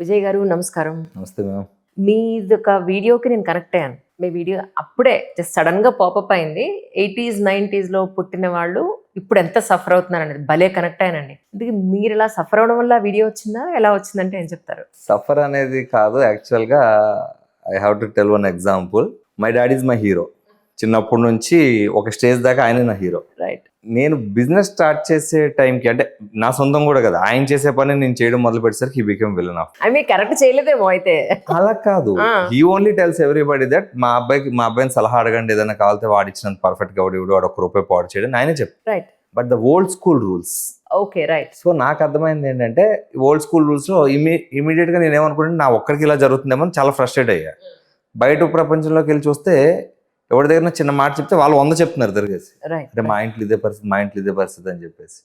విజయ్ గారు నమస్కారం. నమస్తే మ్యామ్. మీది ఒక వీడియోకి నేను కనెక్ట్ అయ్యాను. మీ వీడియో అప్పుడే జస్ట్ సడన్గా పాపప్ అయింది. 80s 90s పుట్టిన వాళ్ళు ఇప్పుడు ఎంత సఫర్ అవుతున్నారు అనేది భలే కనెక్ట్ అయ్యానండి. అందుకే మీరు ఇలా సఫర్ అవడం వల్ల వీడియో వచ్చిందా, ఎలా వచ్చిందంటే ఏం చెప్తారు? సఫర్ అనేది కాదు, యాక్చువల్గా I have to tell one example. My dad is my hero. చిన్నప్పటి నుంచి ఒక స్టేజ్ దాకా ఆయన నా హీరో. రైట్. నేను బిజినెస్ స్టార్ట్ చేసే టైంకి, అంటే నా సొంతం కూడా కదా, ఆయన చేసే పని నేను చేయడం మొదలు పెట్టేసరికి హీ బికమ్ విలన్ ఆఫ్. అవి కరెక్ట్ చేయలేదేమో అయితే. అలా కాదు, he only tells everybody that మా అబ్బాయిని సలహా అడగండి, ఏదైనా కావాలంటే వాడిచ్చినంత పర్ఫెక్ట్ గా వాడు ఒక రూపాయి పాడు చేయడం ఆయనే చెప్పారు. Right. But the old school rules. Okay, right. So నాకు అర్థమైంది ఏంటంటే, ఓల్డ్ స్కూల్ రూల్స్ లో ఇమీడియట్ గా నేను ఏమనుకుంటే నా ఒక్కడికి ఇలా జరుగుతుందేమో అని చాలా ఫ్రస్ట్రేట్ అయ్యా. బయట ప్రపంచంలోకి వెళ్ళి చూస్తే ఎవరి దగ్గర చిన్న మాట చెప్తే వాళ్ళు 100 చెప్తున్నారు తిరిగేసి. అంటే మా ఇంట్లో ఇదే పరిస్థితి అని చెప్పేసి.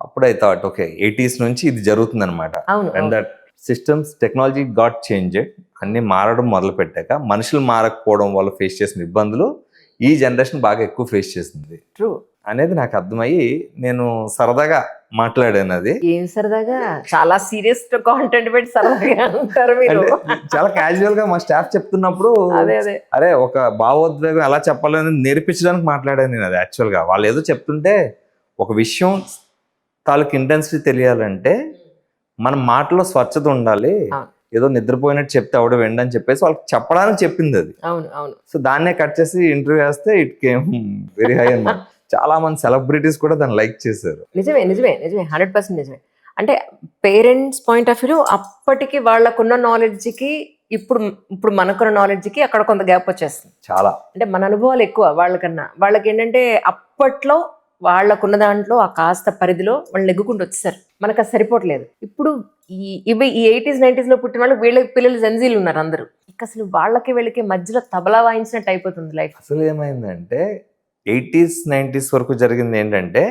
అప్పుడు ఐ థాట్ ఓకే, 80s నుంచి ఇది జరుగుతుంది అనమాట. And that systems technology got changed. అన్ని మారడం మొదలు పెట్టాక మనుషులు మారకపోవడం వల్ల ఫేస్ చేసిన ఇబ్బందులు ఈ జనరేషన్ బాగా ఎక్కువ ఫేస్ చేసింది. ట్రూ అనేది నాకు అర్థమయ్యి నేను సరదాగా మాట్లాడాను. అది ఏం సరదాగా, చాలా సీరియస్ కాంటెంట్ పెట్టి సరదాగా అంటారు మీరు. చాలా క్యాజువల్ గా మా స్టాఫ్ చెప్తున్నప్పుడు అరే ఒక భావోద్వేగం ఎలా చెప్పాలని నేర్పించడానికి మాట్లాడాను నేను. అది యాక్చువల్ గా వాళ్ళు ఏదో చెప్తుంటే, ఒక విషయం తాలూకు ఇంటెన్సిటీ తెలియాలంటే మన మాటలో స్వచ్ఛత ఉండాలి. ఏదో నిద్రపోయినట్టు చెప్తే ఆవిడ వెండని చెప్పేసి వాళ్ళకి చెప్పడానికి చెప్పింది అది. సో దాన్నే కట్ చేసి ఇంటర్వ్యూ వేస్తే ఇట్ కేమ్ వెరీ హై అన్నమాట. చాలా మంది సెలబ్రిటీస్ కూడా దాన్ని లైక్ చేశారు. నిజమే 100% నిజమే. అంటే పేరెంట్స్ పాయింట్ ఆఫ్ వ్యూ అప్పటికి వాళ్ళకున్న నాలెడ్జ్కి ఇప్పుడు మనకున్న నాలెడ్జ్కి అక్కడ కొంత గ్యాప్ వచ్చేస్తుంది. చాలా అంటే మన అనుభవాలు ఎక్కువ వాళ్ళకన్నా. వాళ్ళకి ఏంటంటే అప్పట్లో వాళ్ళకున్న దాంట్లో ఆ కాస్త పరిధిలో వాళ్ళు నెగ్గుకుంటూ వచ్చేసారు. మనకు అది సరిపోవట్లేదు. ఇప్పుడు ఈ 80s 90s పుట్టిన వాళ్ళు, వీళ్ళ పిల్లలు జెన్జీలు ఉన్నారు అందరూ. ఇక అసలు వాళ్ళకి వీళ్ళకి మధ్యలో తబలా వాయించినట్టు అయిపోతుంది లైఫ్. అసలు ఏమైందంటే 80s 90s వరకు జరిగింది ఏంటంటే,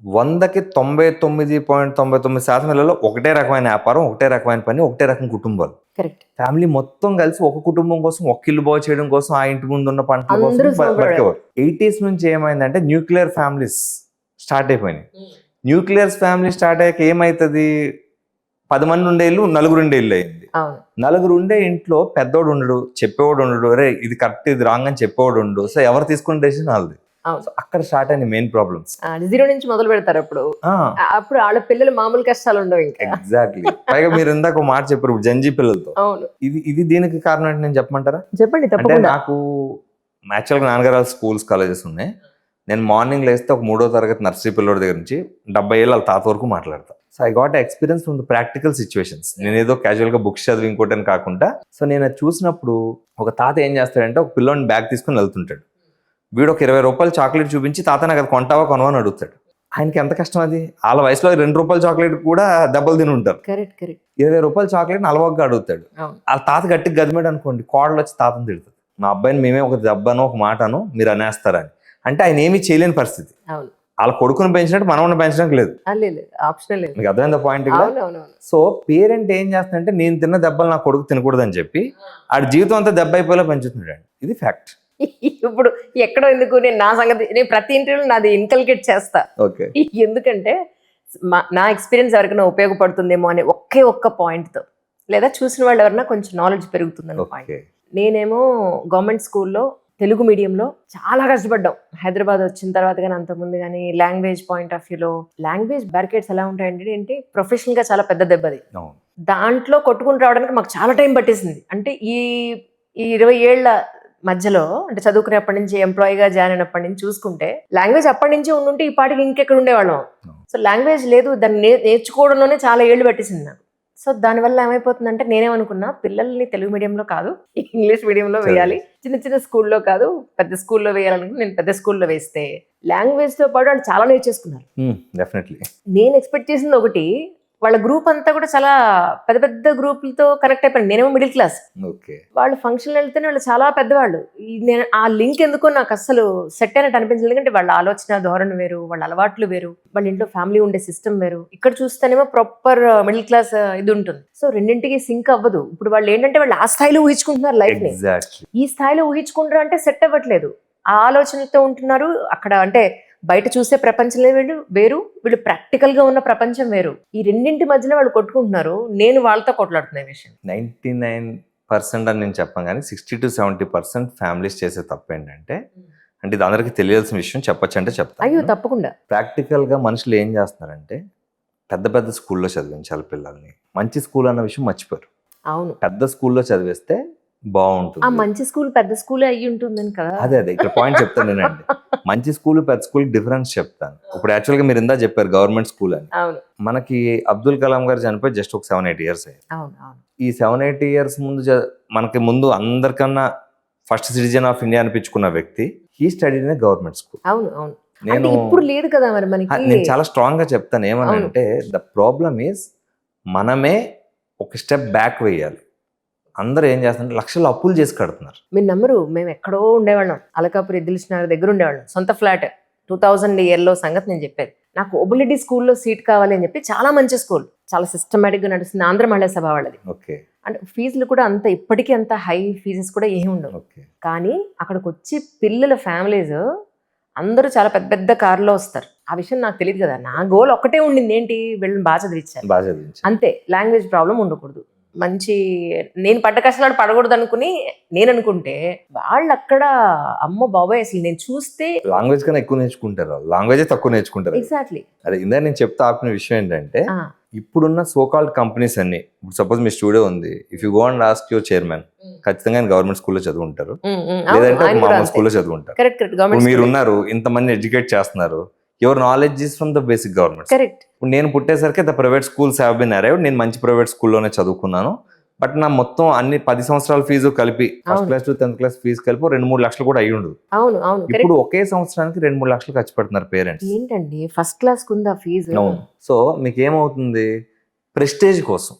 100కి 99.99% ఇళ్లలో ఒకటే రకమైన వ్యాపారం, ఒకటే రకమైన పని, ఒకటే రకం కుటుంబాలు. కరెక్ట్. ఫ్యామిలీ మొత్తం కలిసి ఒక కుటుంబం కోసం, ఒక ఇల్లు బాగు చేయడం కోసం, ఆ ఇంటి ముందు ఉన్న పంటల కోసం బతికేవారు. 80s నుంచి ఏమైందంటే న్యూక్లియర్ ఫ్యామిలీస్ స్టార్ట్ అయిపోయినాయి. న్యూక్లియర్ ఫ్యామిలీ స్టార్ట్ అయ్యాక ఏమైతుంది, 10 మంది ఉండే ఇల్లు 4 ఉండే ఇల్లు అయింది. 4 ఉండే ఇంట్లో పెద్దోడు ఉండడు, చెప్పేవాడు ఉండడు, రే ఇది కరెక్ట్ ఇది రాంగ్ అని చెప్పేవాడు ఉండడు. సో ఎవరు తీసుకున్న డెసిషన్ వాళ్ళది. అక్కడ స్టార్ట్ అయిన మెయిన్ ప్రాబ్లమ్స్. 0 నుంచి మొదలు పెడతారు. అప్పుడు వాళ్ళ పిల్లలు మామూలు కష్టాలు ఉండవు ఇంకా. ఎగ్జాక్ట్లీ. పైగా మీరు ఇందాక మాట చెప్పారు జంజీ పిల్లలతో. ఇది దీనికి కారణం అంటే నేను చెప్పమంటారా? చెప్పండి. అంటే నాకు యాక్చువల్గా నాన్నగారు స్కూల్స్ కాలేజెస్ ఉన్నాయి. నేను మార్నింగ్ లేస్తే ఒక 3వ తరగతి నర్సరీ పిల్లోడి దగ్గర నుంచి 70 ఏళ్ళ వాళ్ళ తాత వరకు మాట్లాడతా. So I got experience from the practical situations. నేను ఏదో క్యాజువల్ గా బుక్స్ చదివి ఇంకోటని కాకుండా. సో నేను అది చూసినప్పుడు ఒక తాత ఏం చేస్తాడంటే, ఒక పిల్లోని బ్యాగ్ తీసుకుని వెళ్తుంటాడు. వీడు ఒక 20 రూపాయలు చాక్లెట్ చూపించి, తాత నాకు అది కొంటావా కొనవా అని అడుగుతాడు. ఆయనకి ఎంత కష్టం అది. వాళ్ళ వయసులో 2 రూపాయల చాక్లెట్ కూడా దెబ్బలు తిని ఉంటారు. 20 రూపాయల చాక్లెట్ అలవాగ్గా అడుగుతాడు. వాళ్ళ తాత గట్టికి గదిమాడు అనుకోండి, కోడలు వచ్చి తాతను తిడుతుంది, మా అబ్బాయిని మేమే ఒక దెబ్బనో ఒక మాటను మీరు అనేస్తారని. అంటే ఆయన ఏమీ చేయలేని పరిస్థితి. వాళ్ళ కొడుకుని పెంచినట్టు మనవని పెంచడానికి లేదు. మీకు అర్థమైంది పాయింట్. సో పేరెంట్ ఏం చేస్తుందంటే, నేను తిన్న దెబ్బలు నా కొడుకు తినకూడదు అని చెప్పి ఆడి జీవితం అంతా దెబ్బ అయిపోయేలా పెంచుతున్నాడు. ఇది ఫ్యాక్ట్. ఇప్పుడు ఎక్కడో ఎందుకు, నేను నా సంగతి నేను ప్రతి ఇంటర్వ్యూలో నాది ఇన్కల్కేట్ చేస్తా. ఓకే. ఎందుకంటే నా ఎక్స్పీరియన్స్ ఎవరికైనా ఉపయోగపడుతుందేమో అనే ఒక్క పాయింట్తో, లేదా చూసిన వాళ్ళు ఎవరైనా కొంచెం నాలెడ్జ్ పెరుగుతుందని పాయింట్. నేనేమో గవర్నమెంట్ స్కూల్లో తెలుగు మీడియంలో చాలా కష్టపడ్డాం. హైదరాబాద్ వచ్చిన తర్వాత కానీ అంతకుముందు కానీ లాంగ్వేజ్ పాయింట్ ఆఫ్ వ్యూలో లాంగ్వేజ్ బ్యారికేడ్స్ ఎలా ఉంటాయంటే ఏంటి, ప్రొఫెషనల్ గా చాలా పెద్ద దెబ్బది. దాంట్లో కొట్టుకుని రావడానికి మాకు చాలా టైం పట్టేసింది. అంటే ఈ 20 ఏళ్ల మధ్యలో, అంటే చదువుకునేప్పటి నుంచి ఎంప్లాయీగా జాయిన్ అయినప్పటి నుంచి చూసుకుంటే, లాంగ్వేజ్ అప్పటి నుంచి ఉండుంటే ఈ పాటికి ఇంకెక్కడ ఉండేవాళ్ళం. సో లాంగ్వేజ్ లేదు, దాన్ని నేర్చుకోవడంలోనే చాలా ఏళ్ళు పట్టేసింది నాకు. సో దానివల్ల ఏమైపోతుందంటే, నేనేమనుకున్నా పిల్లల్ని తెలుగు మీడియంలో కాదు ఇంగ్లీష్ మీడియంలో వేయాలి, చిన్న స్కూల్లో కాదు పెద్ద స్కూల్లో వేయాలనుకుని నేను పెద్ద స్కూల్లో వేస్తే లాంగ్వేజ్ తో పాటు వాళ్ళు చాలా నేర్చేసుకున్నారు. నేను ఎక్స్పెక్ట్ చేసింది ఒకటి, వాళ్ళ గ్రూప్ అంతా కూడా చాలా పెద్ద గ్రూపులతో కనెక్ట్ అయిపోయింది. నేనేమో మిడిల్ క్లాస్. వాళ్ళు ఫంక్షన్ వెళ్తేనే వాళ్ళు చాలా పెద్దవాళ్ళు. నేను ఆ లింక్ ఎందుకో నాకు అసలు సెట్ అయినట్టు అనిపించలేదు. ఎందుకంటే వాళ్ళ ఆలోచన ధోరణి వేరు, వాళ్ళ అలవాట్లు వేరు, వాళ్ళ ఇంట్లో ఫ్యామిలీ ఉండే సిస్టమ్ వేరు. ఇక్కడ చూస్తేనేమో ప్రాపర్ మిడిల్ క్లాస్ ఇది ఉంటుంది. సో రెండింటికి సింక్ అవ్వదు. ఇప్పుడు వాళ్ళు ఏంటంటే వాళ్ళు ఆ స్థాయిలో ఊహించుకుంటున్నారు లైఫ్ ని. ఈ స్థాయిలో ఊహించుకుంటారు అంటే సెట్ అవ్వట్లేదు. ఆ ఆలోచనతో ఉంటున్నారు అక్కడ. అంటే బయట చూసే ప్రపంచంలో వేరు, వీళ్ళు ప్రాక్టికల్ గా ఉన్న ప్రపంచం వేరు. ఈ రెండింటి మధ్యన వాళ్ళు కొట్టుకుంటున్నారు. నేను వాళ్ళతో కొట్లాడుతున్న విషయం 99% అని నేను చెప్పాను, కానీ 60 to 70% ఫ్యామిలీస్ చేసే తప్పు ఏంటంటే, అంటే ఇది అందరికీ తెలియాల్సిన విషయం, చెప్పొచ్చు అంటే చెప్తాను. అయ్యో తప్పకుండా. ప్రాక్టికల్గా మనుషులు ఏం చేస్తున్నారంటే పెద్ద పెద్ద స్కూల్లో చదివించాలి పిల్లల్ని, మంచి స్కూల్ అన్న విషయం మర్చిపోయారు. అవును, పెద్ద స్కూల్లో చదివిస్తే ఆ బాగుంటుంది. మంచి స్కూల్ పెద్ద స్కూల్ అయ్యి ఉంటుందని కదా. అదే ఇక్కడ పాయింట్ చెప్తాను నేనండి. మంచి స్కూల్ పెద్ద స్కూల్ డిఫరెన్స్ చెప్తాను. ఇప్పుడు యాక్చువల్గా మీరు ఇందా చెప్పారు గవర్నమెంట్ స్కూల్ అని. అవును మనకి అబ్దుల్ కలాం గారు చనిపోయి జస్ట్ ఒక 7-8 years అయ్యాయి. అవును అవును. ఈ 7-8 years ముందు మనకి ముందు అందరికన్నా ఫస్ట్ సిటిజన్ ఆఫ్ ఇండియా అనిపించుకున్న వ్యక్తి he study in government school. అవును అవును. అంటే నేను ఇప్పుడు లేదు కదా మరి మనకి. నేను చాలా స్ట్రాంగ్ గా చెప్తాను ఏమని అంటే, ద ప్రాబ్లమ్ ఈజ్ మనమే ఒక స్టెప్ బ్యాక్ వేయాలి. అందరూ ఏం చేస్తున్నారు, లక్షలు అప్పులు చేసి కడుతున్నారు. మీరు నమ్మరు, మేము ఎక్కడో ఉండేవాళ్ళం, అలకాపురి ఎద్దులసిన దగ్గర ఉండేవాళ్ళం, సొంత ఫ్లాట్. 2000 yearలో సంగతి నేను చెప్పేది. నాకు ఒబిలిటీ స్కూల్లో సీట్ కావాలి అని చెప్పి, చాలా మంచి స్కూల్, చాలా సిస్టమేటిక్ గా నడుస్తుంది, ఆంధ్ర మహిళా సభ వాళ్ళది. ఓకే. అంటే ఫీజులు కూడా అంత ఇప్పటికీ అంత హై ఫీజెస్ కూడా ఏమి ఉండవు. కానీ అక్కడికి వచ్చి పిల్లల ఫ్యామిలీస్ అందరూ చాలా పెద్ద పెద్ద కార్లో వస్తారు. ఆ విషయం నాకు తెలియదు కదా. నా గోల్ ఒక్కటే ఉండింది, ఏంటి, వీళ్ళని బాగా చదివించాలి అంతే. లాంగ్వేజ్ ప్రాబ్లం ఉండకూడదు, మంచి నేను పడ్డ కష్టాలు పడకూడదు అనుకుని నేను అనుకుంటే, వాళ్ళు అక్కడ అమ్మ బాబాయ్ అసలు నేను చూస్తే లాంగ్వేజ్ కన్నా ఎక్కువ నేర్చుకుంటారు, లాంగ్వేజ్ తక్కువ నేర్చుకుంటారు. ఎగ్జాక్ట్లీ. అదే ఇందా నేను చెప్తా ఆపిన విషయం ఏంటంటే, ఇప్పుడున్న సోకాల్డ్ కంపెనీస్ అన్ని, ఇప్పుడు సపోజ్ మీ స్టూడియో ఉంది, if you go and ask your chairman, ఖచ్చితంగా గవర్నమెంట్ స్కూల్లో చదువుంటారు, లేదంటే మామూలు స్కూల్లో చదువుంటారు. కరెక్ట్. మీరు ఉన్నారు, ఇంతమంది ఎడ్యుకేట్ చేస్తున్నారు, your knowledge is from the basic government. Correct. ఇప్పుడు నేను పుట్టేసరికి the private schools have been arrived. నేను మంచి ప్రైవేట్ స్కూల్లోనే చదువుకున్నాను. బట్ నా మొత్తం అన్ని 10 సంవత్సరాల ఫీజు కలిపి, first class to 10th class fees కలిపి 2-3 లక్షలు కూడా అయ్యి ఉండదు. అవును అవును. ఇప్పుడు ఒకే సంవత్సరానికి 2-3 లక్షలు ఖర్చు పెడుతున్నారు పేరెంట్స్. ఏంటండి ఫస్ట్ క్లాస్ కుందా ఫీజు? అవును. సో మీకు ఏమవుతుంది, ప్రెస్టేజ్ కోసం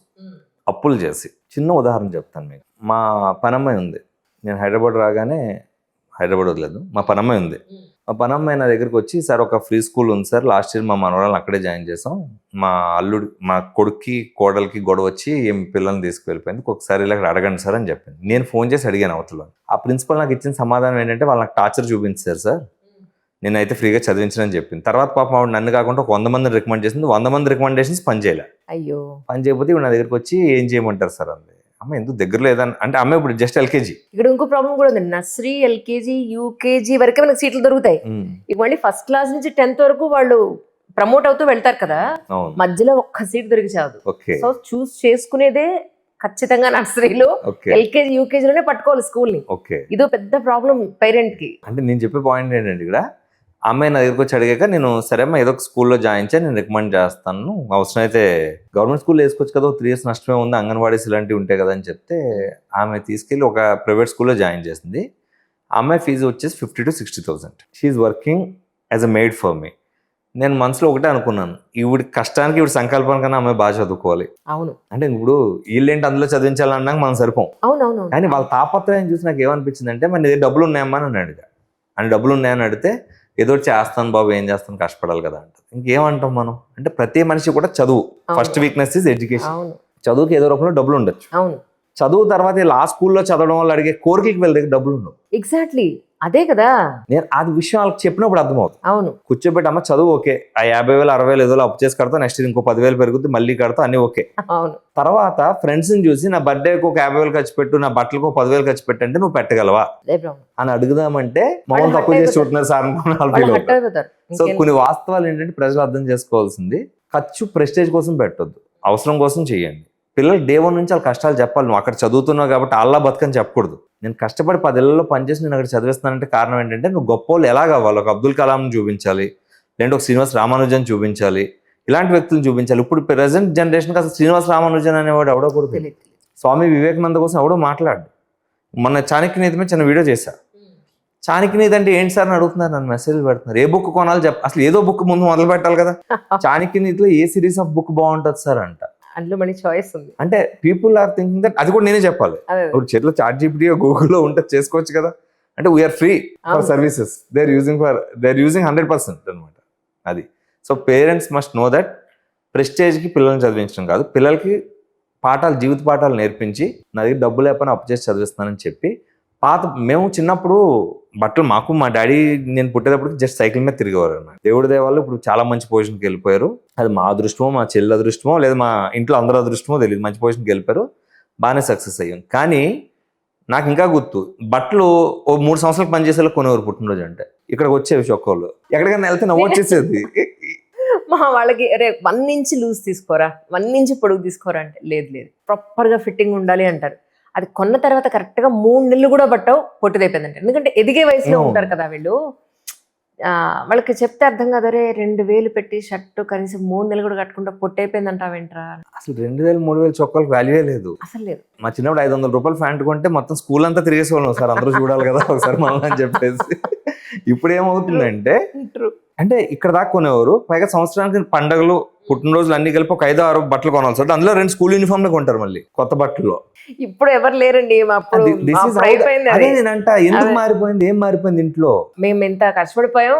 అప్పులు చేసి. చిన్న ఉదాహరణ చెప్తాను మీకు. మా పనమ్మాయి ఉంది, నేను హైదరాబాద్ రాగానే, హైదరాబాద్ వదలేదు, మా పనమ్మాయి ఉంది. మా పనమ్మాయి నా దగ్గరికి వచ్చి, సార్ ఒక ఫ్రీ స్కూల్ ఉంది సార్, లాస్ట్ ఇయర్ మా మనవరాలను అక్కడే జాయిన్ చేసాం, మా కొడుక్కి కోడలికి గొడవ వచ్చి ఏం పిల్లల్ని తీసుకువెళ్ళిపోయింది, ఒకసారి ఇలా అడగండి సార్ అని చెప్పింది. నేను ఫోన్ చేసి అడిగాను అవతల. ఆ ప్రిన్సిపల్ నాకు ఇచ్చిన సమాధానం ఏంటంటే, వాళ్ళు నాకు టార్చర్ చూపించారు సార్, నేనైతే ఫ్రీగా చదివించనని చెప్పింది. తర్వాత పాపం ఆవిడ నన్ను కాకుండా 100 మందిని రికమెండ్ చేసింది. 100 మంది రికమెండేషన్స్ పని చేయలే. అయ్యో. పని చేయకపోతే ఇప్పుడు నా దగ్గరికి వచ్చి ఏం చేయమంటారు సార్ అంది. అమ్మ ఎందుకు దగ్గర లేదని అంటే, అమ్మ ఇప్పుడు జస్ట్ ఎల్కేజీ. ఇక్కడ ఇంకో ప్రాబ్లం కూడా ఉంది, నర్సరీ, ఎల్కేజీ, యూకేజీ వరకే మనకి సీట్లు దొరుకుతాయి. ఇక మళ్ళీ ఫస్ట్ క్లాస్ నుంచి 10th వరకు వాళ్ళు ప్రమోట్ అవుతూ వెళ్తారు కదా, మధ్యలో ఒక్క సీట్ దొరికి చాదు. సో చూస్ చేసుకునేదే ఖచ్చితంగా నర్సరీలో, ఎల్కేజీ, యూకేజీలోనే పట్టుకోవాలి స్కూల్ ని. ఇదో పెద్ద ప్రాబ్లం పేరెంట్ కి. అంటే నేను చెప్పే పాయింట్ ఏంటంటే, ఇక్కడ అమ్మాయి నా దగ్గరకు వచ్చి అడిగాక, నేను సరే అమ్మా ఏదో ఒక స్కూల్లో జాయిన్ చేయి, నేను రికమెండ్ చేస్తాను, అవసరం అయితే గవర్నమెంట్ స్కూల్లో వేసుకోవచ్చు కదా, 3 years నష్టమే ఉంది, అంగన్వాడీస్ ఇలాంటివి ఉంటాయి కదా అని చెప్తే, ఆమె తీసుకెళ్ళి ఒక ప్రైవేట్ స్కూల్లో జాయిన్ చేసింది. ఆ అమ్మాయి ఫీజు వచ్చేసి 50,000 to 60,000. She working as a maid for me. నేను మనసులో ఒకటే అనుకున్నాను, ఈవిడ కష్టానికి ఈవిడ సంకల్పం కన్నా అమ్మాయి బాగా చదువుకోవాలి. అవును. అంటే ఇప్పుడు వీళ్ళేంటి అందులో చదివించాలన్నాక మనం సరిపోం. అవునవును. కానీ వాళ్ళ తాపత్రయం చూసి నాకు ఏమనిపించింది అంటే, మరి నీ డబ్బులు ఉన్నాయమ్మా అని అడిగా. అని డబ్బులు ఉన్నాయని అడిగితే, ఏదో చేస్తాను బాబు, ఏం చేస్తాను, కష్టపడాలి కదా అంట. ఇంకేమంటాం మనం అంటే, ప్రతి మనిషి కూడా చదువు ఫస్ట్ వీక్నెస్ ఇస్ ఎడ్యుకేషన్. చదువుకి ఏదో రూపంలో డబ్బులు ఉండొచ్చు. చదువు తర్వాత ఇలా స్కూల్లో చదవడం వల్ల అడిగే కోరికలకి వెళ్ళే డబ్బులు ఉండవు. ఎగ్జాక్ట్లీ అదే కదా. నేను అది విషయం వాళ్ళకి చెప్పినప్పుడు అర్థమవుతుంది. అవును. కూర్చోబెట్టి అమ్మ చదువు ఓకే, ఆ 50,000 60,000 ఏదో అప్పు చేసి కడతా, నెక్స్ట్ ఇంకో 10,000 పెరుగుతుంది, మళ్ళీ కడతా, అన్ని ఓకే. అవును. తర్వాత ఫ్రెండ్స్ ని చూసి, నా బర్త్డేకి ఒక 50,000 ఖర్చు పెట్టు, నా బట్టలకు ఒక 10,000 ఖర్చు పెట్టంటే నువ్వు పెట్టగలవా అని అడుగుదామంటే, మమ్మల్ని తక్కువ చేసి చూస్తున్నారు సార్ అనుకున్నారు. సో కొన్ని వాస్తవాలు ఏంటంటే ప్రజలు అర్థం చేసుకోవాల్సింది, ఖర్చు ప్రెస్టేజ్ కోసం పెట్టొద్దు, అవసరం కోసం చెయ్యండి. పిల్లలు డే 1 నుంచి వాళ్ళ కష్టాలు చెప్పాలి. నువ్వు అక్కడ చదువుతున్నావు కాబట్టి అల్లా బతుకని చెప్పకూడదు. నేను కష్టపడి 10 ఏళ్లలో పనిచేసి నేను అక్కడ చదివిస్తానంటే కారణం ఏంటంటే, నువ్వు గొప్ప వాళ్ళు ఎలా కావాలి, ఒక అబ్దుల్ కలాంని చూపించాలి, లేదంటే ఒక శ్రీనివాస్ రామానుజన్ చూపించాలి, ఇలాంటి వ్యక్తులను చూపించాలి. ఇప్పుడు ప్రెసెంట్ జనరేషన్కి అసలు శ్రీనివాస్ రామానుజన్ అనేవాడు ఎవడో కూడా తెలియదు. స్వామి వివేకానంద కోసం ఎవడో మాట్లాడు. మొన్న చాణక్యనీతి మీద చిన్న వీడియో చేశా. చాణక్యనీతి అంటే ఏంటి సార్ అని అడుగుతున్నారు, నన్ను మెసేజ్లు పెడుతున్నారు. ఏ బుక్ కొనాలి అసలు ఏదో బుక్ ముందు మొదలు పెట్టాలి కదా. చాణక్యనీతిలో ఏ సిరీస్ ఆఫ్ బుక్ బాగుంటుంది సార్ అంట. అందులో మళ్ళీ చాయిస్ ఉంది. అంటే పీపుల్ ఆర్ థింకింగ్ దట్, అది కూడా నేనే చెప్పాలి. ఇప్పుడు చేతిలో ChatGPT గూగుల్లో ఉంటే చేసుకోవచ్చు కదా. అంటే we're free for services, they are using 100% అనమాట. అది. So parents must know that ప్రెస్టేజ్కి పిల్లల్ని చదివించడం కాదు, పిల్లలకి పాఠాలు, జీవిత పాఠాలు నేర్పించి, నా దగ్గర డబ్బు లేకపోయినా అప్పు చేసి చదివిస్తానని చెప్పి మేము చిన్నప్పుడు బట్టలు మాకు మా డాడీ నేను పుట్టేటప్పుడు జస్ట్ సైకిల్ మీద తిరిగేవారు అన్నమాట. దేవుడి దేవాళ్ళు ఇప్పుడు చాలా మంచి పొజిషన్కి వెళ్ళిపోయారు. అది మా అదృష్టమో మా చెల్లి అదృష్టమో లేదా మా ఇంట్లో అందరూ అదృష్టమో తెలియదు, మంచి పొజిషన్కి వెళ్ళిపోయారు, బాగానే సక్సెస్ అయ్యాం. కానీ నాకు ఇంకా గుర్తు, బట్టలు ఓ 3 సంవత్సరాలు పనిచేసేలా కొనేవారు పుట్టినరోజు అంటే. ఇక్కడికి వచ్చేవి చొక్కోళ్ళు, ఎక్కడికైనా వెళ్తే నవ్వు వచ్చేసేది. మా వాళ్ళకి అరే 1 ఇంచ్ లూజ్ తీసుకోరా, 1 ఇంచ్ పొడుగు తీసుకోరా అంటే లేదు ప్రాపర్గా ఫిట్టింగ్ ఉండాలి అంటారు. అది కొన్న తర్వాత కరెక్ట్గా 3 నెలలు కూడా పట్టవు, పొట్టిదైపోయిందంటే. ఎందుకంటే ఎదిగే వయసులో ఉంటారు కదా వీళ్ళు, వాళ్ళకి చెప్తే అర్థం కాదు. అరే 2000 పెట్టి షర్ట్ కనీసం 3 నెలలు కూడా కట్టుకుంటా పొట్టైపోయింది అంటావేంట్రా. అసలు 2000-3000 చొక్కాలకు వాల్యూయే లేదు. అసలు లేదు. మా చిన్నప్పుడు 500 రూపాయలు ప్యాంట్ కొంటే మొత్తం స్కూల్ అంతా తిరిగేసేవాళ్ళం, ఒకసారి అందరూ చూడాలి కదా ఒకసారి మనం అని చెప్పేసి. ఇప్పుడు ఏమవుతుందంటే అంటే ఇక్కడ దాకా కొనేవారు, పైగా సంవత్సరానికి పండగలు పుట్టినరోజులు అన్ని కలిపి ఒక 5-6 బట్టలు కొనాల్సి వస్తుంది. అందులో 2 స్కూల్ యూనిఫామ్ కొంటారు మళ్ళీ కొత్త బట్టల్లో. ఇప్పుడు ఎవరు లేరండి. అదే నేనంట, ఎందుకు మారిపోయింది, ఏం మారిపోయింది ఇంట్లో? మేము ఎంత కష్టపడిపోయాం,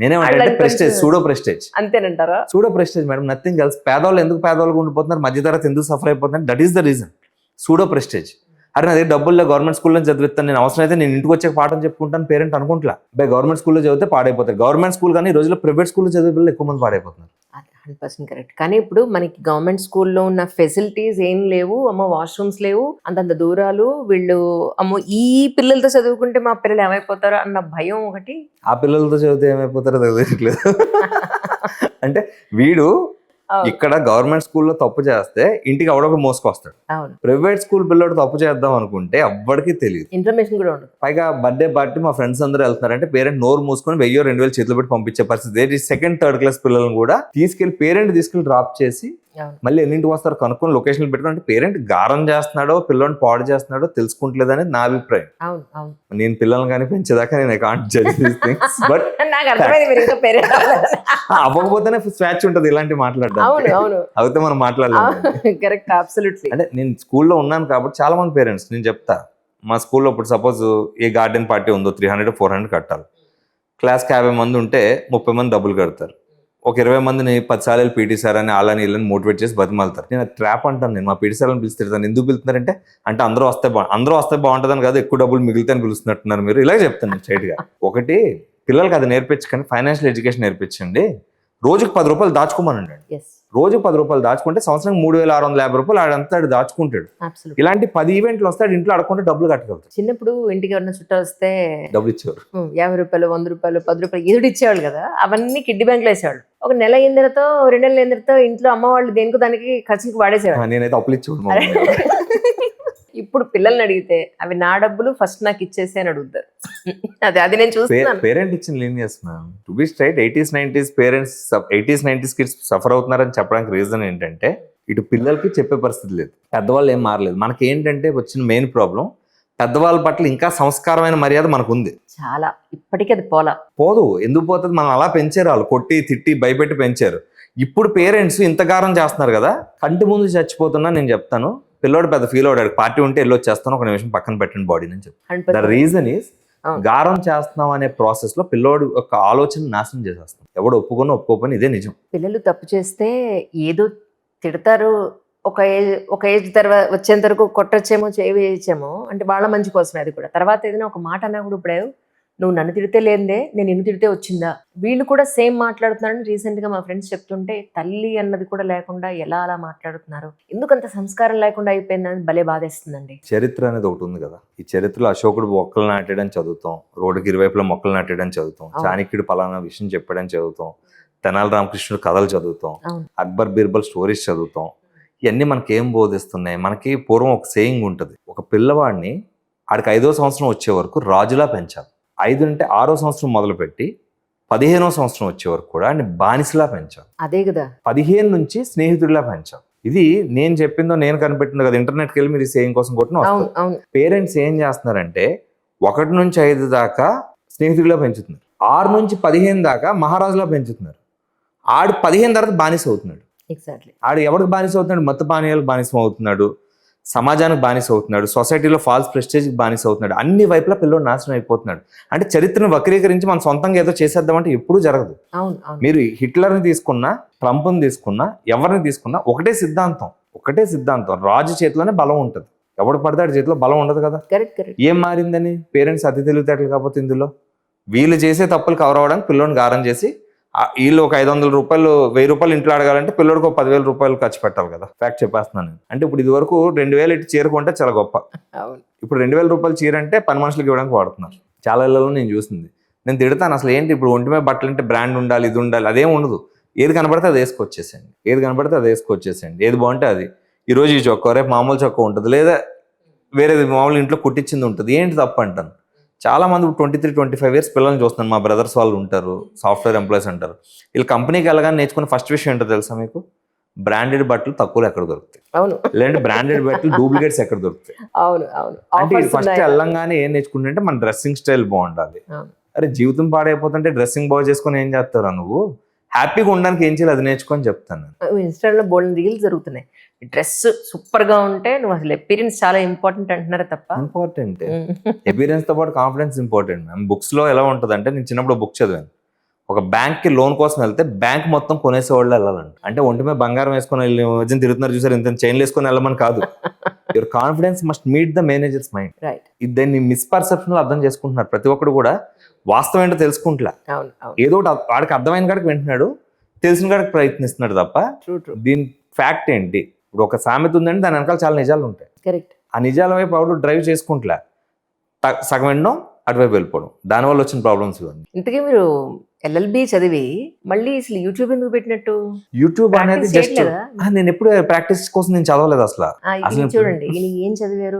నేనేమంటే ప్రెస్టేజ్, సూడో ప్రెస్టేజ్ అంతేనంటారా? Pseudo prestige madam, nothing else. పేదవాళ్ళు ఎందుకు పేదవాళ్ళగా ఉండిపోతున్నారు, మధ్యతరగతి ఎందుకు సఫర్ అయిపోతున్నారు, that is the reason. Pseudo prestige. అరే నా దగ్గర డబ్బుల్లో గవర్నమెంట్ స్కూల్లో చదివిస్తాను, నేను అవసరం అయితే నేను ఇంటికి వచ్చే పాఠం చెప్పుకుంటాను పేరెంట్ అనుకుంటా. బై గవర్నమెంట్ స్కూల్లో చదివితే పాడైపోతారు. గవర్నమెంట్ స్కూల్ కానీ ఈ రోజుల్లో ప్రైవేట్ స్కూల్లో చదివే పిల్లలు ఎక్కువ మంది పాడైపోతున్నారు. 100% కరెక్ట్. కానీ ఇప్పుడు మనకి గవర్నమెంట్ స్కూల్లో ఉన్న ఫెసిలిటీస్ ఏం లేవు, అమ్మో వాష్రూమ్స్ లేవు, అంతంత దూరాలు, వీళ్ళు అమ్మో ఈ పిల్లలతో చదువుకుంటే మా పిల్లలు ఏమైపోతారో అన్న భయం ఒకటి. ఆ పిల్లలతో చదివితే ఏమైపోతారో తెలియట్లేదు. అంటే వీడు ఇక్కడ గవర్నమెంట్ స్కూల్లో తప్పు చేస్తే ఇంటికి ఎవడొక మోసుకొస్తాడు. ప్రైవేట్ స్కూల్ పిల్లడు తప్పు చేద్దాం అనుకుంటే ఎవ్వడికి తెలియదు, ఇన్ఫర్మేషన్ కూడా ఉండదు. పైగా బర్త్డే పార్టీ మా ఫ్రెండ్స్ అందరూ వెళ్తున్నారంటే పేరెంట్ నోరు మూసుకొని 1000-2000 చేతులు పెట్టి పంపించే పరిస్థితి. 2nd, 3rd క్లాస్ పిల్లలను కూడా తీసుకెళ్లి డ్రాప్ చేసి మళ్ళీ ఎన్నింటికి వస్తారు కనుక్కొని లొకేషన్ పెట్టుకుని, పేరెంట్ గారం చేస్తున్నాడో పిల్లల్ని పాడు చేస్తున్నాడో తెలుసుకుంటలేదు అనేది నా అభిప్రాయం. నేను పిల్లల్ని కానీ పెంచేదాకా నేను can't judge these things, but అవ్వకపోతేనే స్వాచ్ ఉంటుంది ఇలాంటి మాట్లాడడానికి. అయితే మనం మాట్లాడలేదు. Correct, absolutely. అంటే నేను స్కూల్లో ఉన్నాను కాబట్టి చాలా మంది పేరెంట్స్ నేను చెప్తా, మా స్కూల్లో ఇప్పుడు సపోజ్ ఏ గార్డెన్ పార్టీ ఉందో 300-400 కట్టాలి. క్లాస్కి 50 మంది ఉంటే 30 మంది డబ్బులు కడతారు. ఒక 20 మందిని 10 సార్లు పీటీ సార్ అని వాళ్ళని వీళ్ళని మోటివేట్ చేసి బతిమాలుతారు. నేను ట్రాప్ అంటాను. నేను మా పీటీ సార్ని పిలుస్తాను. ఎందుకు పిలుస్తున్నారంటే అంటే అందరూ వస్తే బాగుంటుందని కాదు, ఎక్కువ డబ్బులు మిగిలితే పిలుస్తున్నట్టున్నారు మీరు, ఇలాగే చెప్తాను నేను స్ట్రైట్గా. ఒకటి, పిల్లలకి అది నేర్పించకండి, ఫైనాన్షియల్ ఎడ్యుకేషన్ నేర్పించండి. రోజుకి 10 రూపాయలు దాచుకోమనండి. రోజు 10 రూపాయలు దాచుకుంటే సంవత్సరం 3650 రూపాయలు ఆడంతా దాచుకుంటాడు. ఇలాంటి 10 ఈవెంట్లు వస్తాడు, ఇంట్లో అడుకుంటే డబ్బులు కట్టగలుగుతాడు. చిన్నప్పుడు ఇంటికి ఎవరైనా చుట్టూ వస్తే డబ్బులు ఇచ్చేవారు. 50 రూపాయలు, 100 రూపాయలు, 10 రూపాయలు ఎదుడు ఇచ్చేవాళ్ళు కదా. అవన్నీ కిడ్డీ బ్యాంక్ లో వేసేవాళ్ళు. ఒక నెల అయిన తర్వాత 2 నెలలు అయిన తర్వాత ఇంట్లో అమ్మ వాళ్ళు దేనికో దానికి ఖర్చుకి వాడేసేవాళ్ళు. నేనైతే అప్పులు ఇచ్చేవాడు. ఇప్పుడు పిల్లల్ని అడిగితే అవి నా డబ్బులు ఫస్ట్ నాకు ఇచ్చేసి అని అడుగుతారు. అది నేను చూస్తున్నాను. పేరెంట్ ఇచ్చిన లీనియస్ ma'am. To be straight, 80s 90s parents 80s 90s kids suffer అవుతున్నారని చెప్పడానికి రీజన్ ఏంటంటే ఇటు పిల్లలకి చెప్పే పరిస్థితి లేదు, పెద్దవాళ్ళు ఏం మారలేదు. మనకి ఏంటంటే వచ్చిన మెయిన్ ప్రాబ్లం, పెద్దవాళ్ళ పట్ల ఇంకా సంస్కారమైన మర్యాద మనకు ఉంది చాలా. ఇప్పటికీ అది పోదు. ఎందుకు పోతుంది? మనం అలా పెంచారు, వాళ్ళు కొట్టి తిట్టి భయపెట్టి పెంచారు. ఇప్పుడు పేరెంట్స్ ఇంత గారం చేస్తున్నారు కదా, కంటి ముందు చచ్చిపోతున్నా నేను చెప్తాను, పిల్లోడు పెద్ద ఫీల్ అవుతాడు. పార్టీ ఉంటే వెళ్ళి వచ్చేస్తాను, 1 నిమిషం పక్కన పెట్టండి బాడీ అని చెప్పి. ద రీజన్ ఈస్ గారం చేస్తున్నాం అనే ప్రాసెస్ లో పిల్లోడు ఒక ఆలోచన నాశనం చేసేస్తాం. ఎవడు ఒప్పుకోని ఇదే నిజం. పిల్లలు తప్పు చేస్తే ఏదో తిడతారు, ఒక ఏజ్ తర్వాత వచ్చేంత వరకు కొట్టొచ్చేమో, చేయవేయచ్చేమో, అంటే వాళ్ళ మంచి కోసమే అది కూడా. తర్వాత ఏదైనా ఒక మాట అన్నా కూడా ఇప్పుడు నువ్వు నన్ను తిడితే లేదే, నేను నిన్ను తిడితే వచ్చిందా? వీళ్ళు కూడా సేమ్ మాట్లాడుతున్నారని రీసెంట్ గా మా ఫ్రెండ్స్ చెప్తుంటే, తల్లి అన్నది కూడా లేకుండా ఎలా అలా మాట్లాడుతున్నారు, ఎందుకంత సంస్కారం లేకుండా అయిపోయిందని భలే బాధేస్తుందండి. చరిత్ర అనేది ఒకటి ఉంది కదా, ఈ చరిత్రలో అశోకుడు మొక్కలు నాటాడని చదువుతాం, రోడ్డుకి ఇరువైపులా మొక్కలు నాటాడని చదువుతాం, చాణక్యుడు పలానా విషయం చెప్పాడని చదువుతాం, తెనాలి రామకృష్ణుడు కథలు చదువుతాం, అక్బర్ బీర్బల్ స్టోరీస్ చదువుతాం. ఇవన్నీ మనకి ఏం బోధిస్తున్నాయి? మనకి పూర్వం ఒక సేయింగ్ ఉంటుంది, ఒక పిల్లవాడిని ఆడికి 5వ సంవత్సరం వచ్చే వరకు రాజులా పెంచాలి. 5 అంటే 6వ సంవత్సరం మొదలుపెట్టి 15వ సంవత్సరం వచ్చే వరకు కూడా ఆయన బానిసలా పెంచాలి. అదే కదా. 15 నుంచి స్నేహితుడిలా పెంచాలి. ఇది నేను చెప్పిందో నేను కనిపెట్టిందో కదా, ఇంటర్నెట్కి వెళ్ళి మీరు సేయింగ్ కోసం కొట్టిన. పేరెంట్స్ ఏం చేస్తున్నారంటే 1 నుంచి 5 దాకా స్నేహితుడిలా పెంచుతున్నారు, 6 నుంచి 15 దాకా మహారాజులా పెంచుతున్నారు. ఆడు 15 తర్వాత బానిస అవుతున్నాడు. ఆడు ఎవరికి బానిస అవుతున్నాడు? మత్తు పానీయాలకు బానిసం అవుతున్నాడు, సమాజానికి బానిస అవుతున్నాడు, సొసైటీలో ఫాల్స్ ప్రెస్టేజ్కి బానిస అవుతున్నాడు. అన్ని వైపులా పిల్లలు నాశనం అయిపోతున్నాడు. అంటే చరిత్రను వక్రీకరించి మనం సొంతంగా ఏదో చేసేద్దామంటే ఎప్పుడూ జరగదు. మీరు హిట్లర్ని తీసుకున్నా, ట్రంప్ని తీసుకున్నా, ఎవరిని తీసుకున్నా ఒకటే సిద్ధాంతం, రాజు చేతిలోనే బలం ఉంటుంది. ఎవడు పడతాడు చేతిలో బలం ఉండదు కదా. Correct correct. ఏం మారిందని పేరెంట్స్ అతి తెలివితేటలు కాకపోతే ఇందులో వీళ్ళు చేసే తప్పులు కవర్ అవ్వడానికి పిల్లోని గారం చేసి వీళ్ళు ఒక 500 రూపాయలు 1000 రూపాయలు ఇంట్లో అడగాలంటే పిల్లోడికి 10,000 రూపాయలు ఖర్చు పెట్టాలి కదా. ఫ్యాక్ట్ చెప్పేస్తున్నాను నేను. అంటే ఇప్పుడు ఇది వరకు 2000 ఇటు చీర కొంటే చాలా గొప్ప, ఇప్పుడు 2000 రూపాయలు చీర అంటే పని మనుషులకి ఇవ్వడానికి వాడుతున్నారు. చాలా ఇళ్లలో నేను చూసింది. నేను తిడతాను, అసలు ఏంటి ఇప్పుడు ఒంటి మీద బట్టలు అంటే బ్రాండ్ ఉండాలి, ఇది ఉండాలి, అదేం ఉండదు. ఏది కనబడితే అది వేసుకొచ్చేసేయండి, ఏది బాగుంటే అది. ఈరోజు ఈ చొక్క రేపు మామూలు చొక్క ఉంటుంది, లేదా వేరేది మామూలు ఇంట్లో కుట్టించింది ఉంటుంది. ఏంటి తప్పు అంటాను. చాలా మంది 23-25 ఇయర్స్ పిల్లల్ని చూస్తున్నాను. మా బ్రదర్స్ వాళ్ళు ఉంటారు, సాఫ్ట్వేర్ ఎంప్లాయీస్ ఉంటారు. వీళ్ళు కంపెనీకి వెళ్ళగానే నేర్చుకున్న ఫస్ట్ విషయం ఏంటో తెలుసా మీకు? బ్రాండెడ్ బట్టలు తక్కువలో ఎక్కడ దొరుకుతాయి, అవును, లేదంటే బ్రాండెడ్ బట్టలు డూప్లికేట్స్ ఎక్కడ దొరుకుతాయి. అవును అవును. అంటే ఫస్ట్ వెళ్ళంగానే ఏం నేర్చుకుంటే మన డ్రెస్సింగ్ స్టైల్ బాగుండాలి. అరే జీవితం పాడైపోతుంటే డ్రెస్సింగ్ బాగా చేసుకొని ఏం చేస్తారా నువ్వు? హ్యాపీగా ఉండడానికి ఏం చేయాలి అది నేర్చుకొని చెప్తాను. ఇన్స్టాలో బోల్డ్ రీల్స్ జరుగుతున్నాయి. డ్రెస్ సూపర్ గా ఉంటే నువ్వు అసలు అపీరెన్స్ చాలా ఇంపార్టెంట్ అంటున్నారా తప్ప? ఇంపార్టెంట్. అపీరెన్స్ తో పాటు కాన్ఫిడెన్స్ ఇంపార్టెంట్. మ్యామ్ బుక్స్ లో ఎలా ఉంటుంది అంటే, నేను చిన్నప్పుడు బుక్ చదివాను, ఒక బ్యాంక్ కి లోన్ కోసం వెళ్తే బ్యాంక్ మొత్తం కొనేసే వాళ్ళు వెళ్ళాలంట. అంటే ఒంటి మీద బంగారం వేసుకొని వెళ్ళి తిరుగుతున్నారు చూసారు, ఇంత చైన్లు వేసుకొని వెళ్ళమని కాదు. Your confidence must meet the managers mind. దాన్ని మిస్పర్సెప్షన్ లో అర్థం చేసుకుంటున్నారు ప్రతి ఒక్కడు కూడా. వాస్తవం ఏంటో తెలుసుకుంటా, ఏదో వాడికి అర్థమైన కాడికి వింటున్నాడు, తెలిసిన కాడికి ప్రయత్నిస్తున్నాడు తప్ప దీని ఫ్యాక్ట్ ఏంటి. ఇప్పుడు ఒక సామెత ఉందంటే దాని వెనకాల చాలా నిజాలు ఉంటాయి. కరెక్ట్. ఆ నిజాల వైపు ఆవిడ డ్రైవ్ చేసుకుంటా సగం వినడం, అటువైపు వెళ్ళిపోవడం, దానివల్ల వచ్చిన ప్రాబ్లమ్స్ ఇవన్నీ. ఇంతకీ మీరు LLB చదివి మళ్ళీ అసలు యూట్యూబ్ ఎందుకు పెట్టినట్టు? యూట్యూబ్ అనేది జస్ట్ నేను ఎప్పుడు ప్రాక్టీస్ కోసం నేను చదవలేదు అసలు. చూడండి ఏం చదివారు,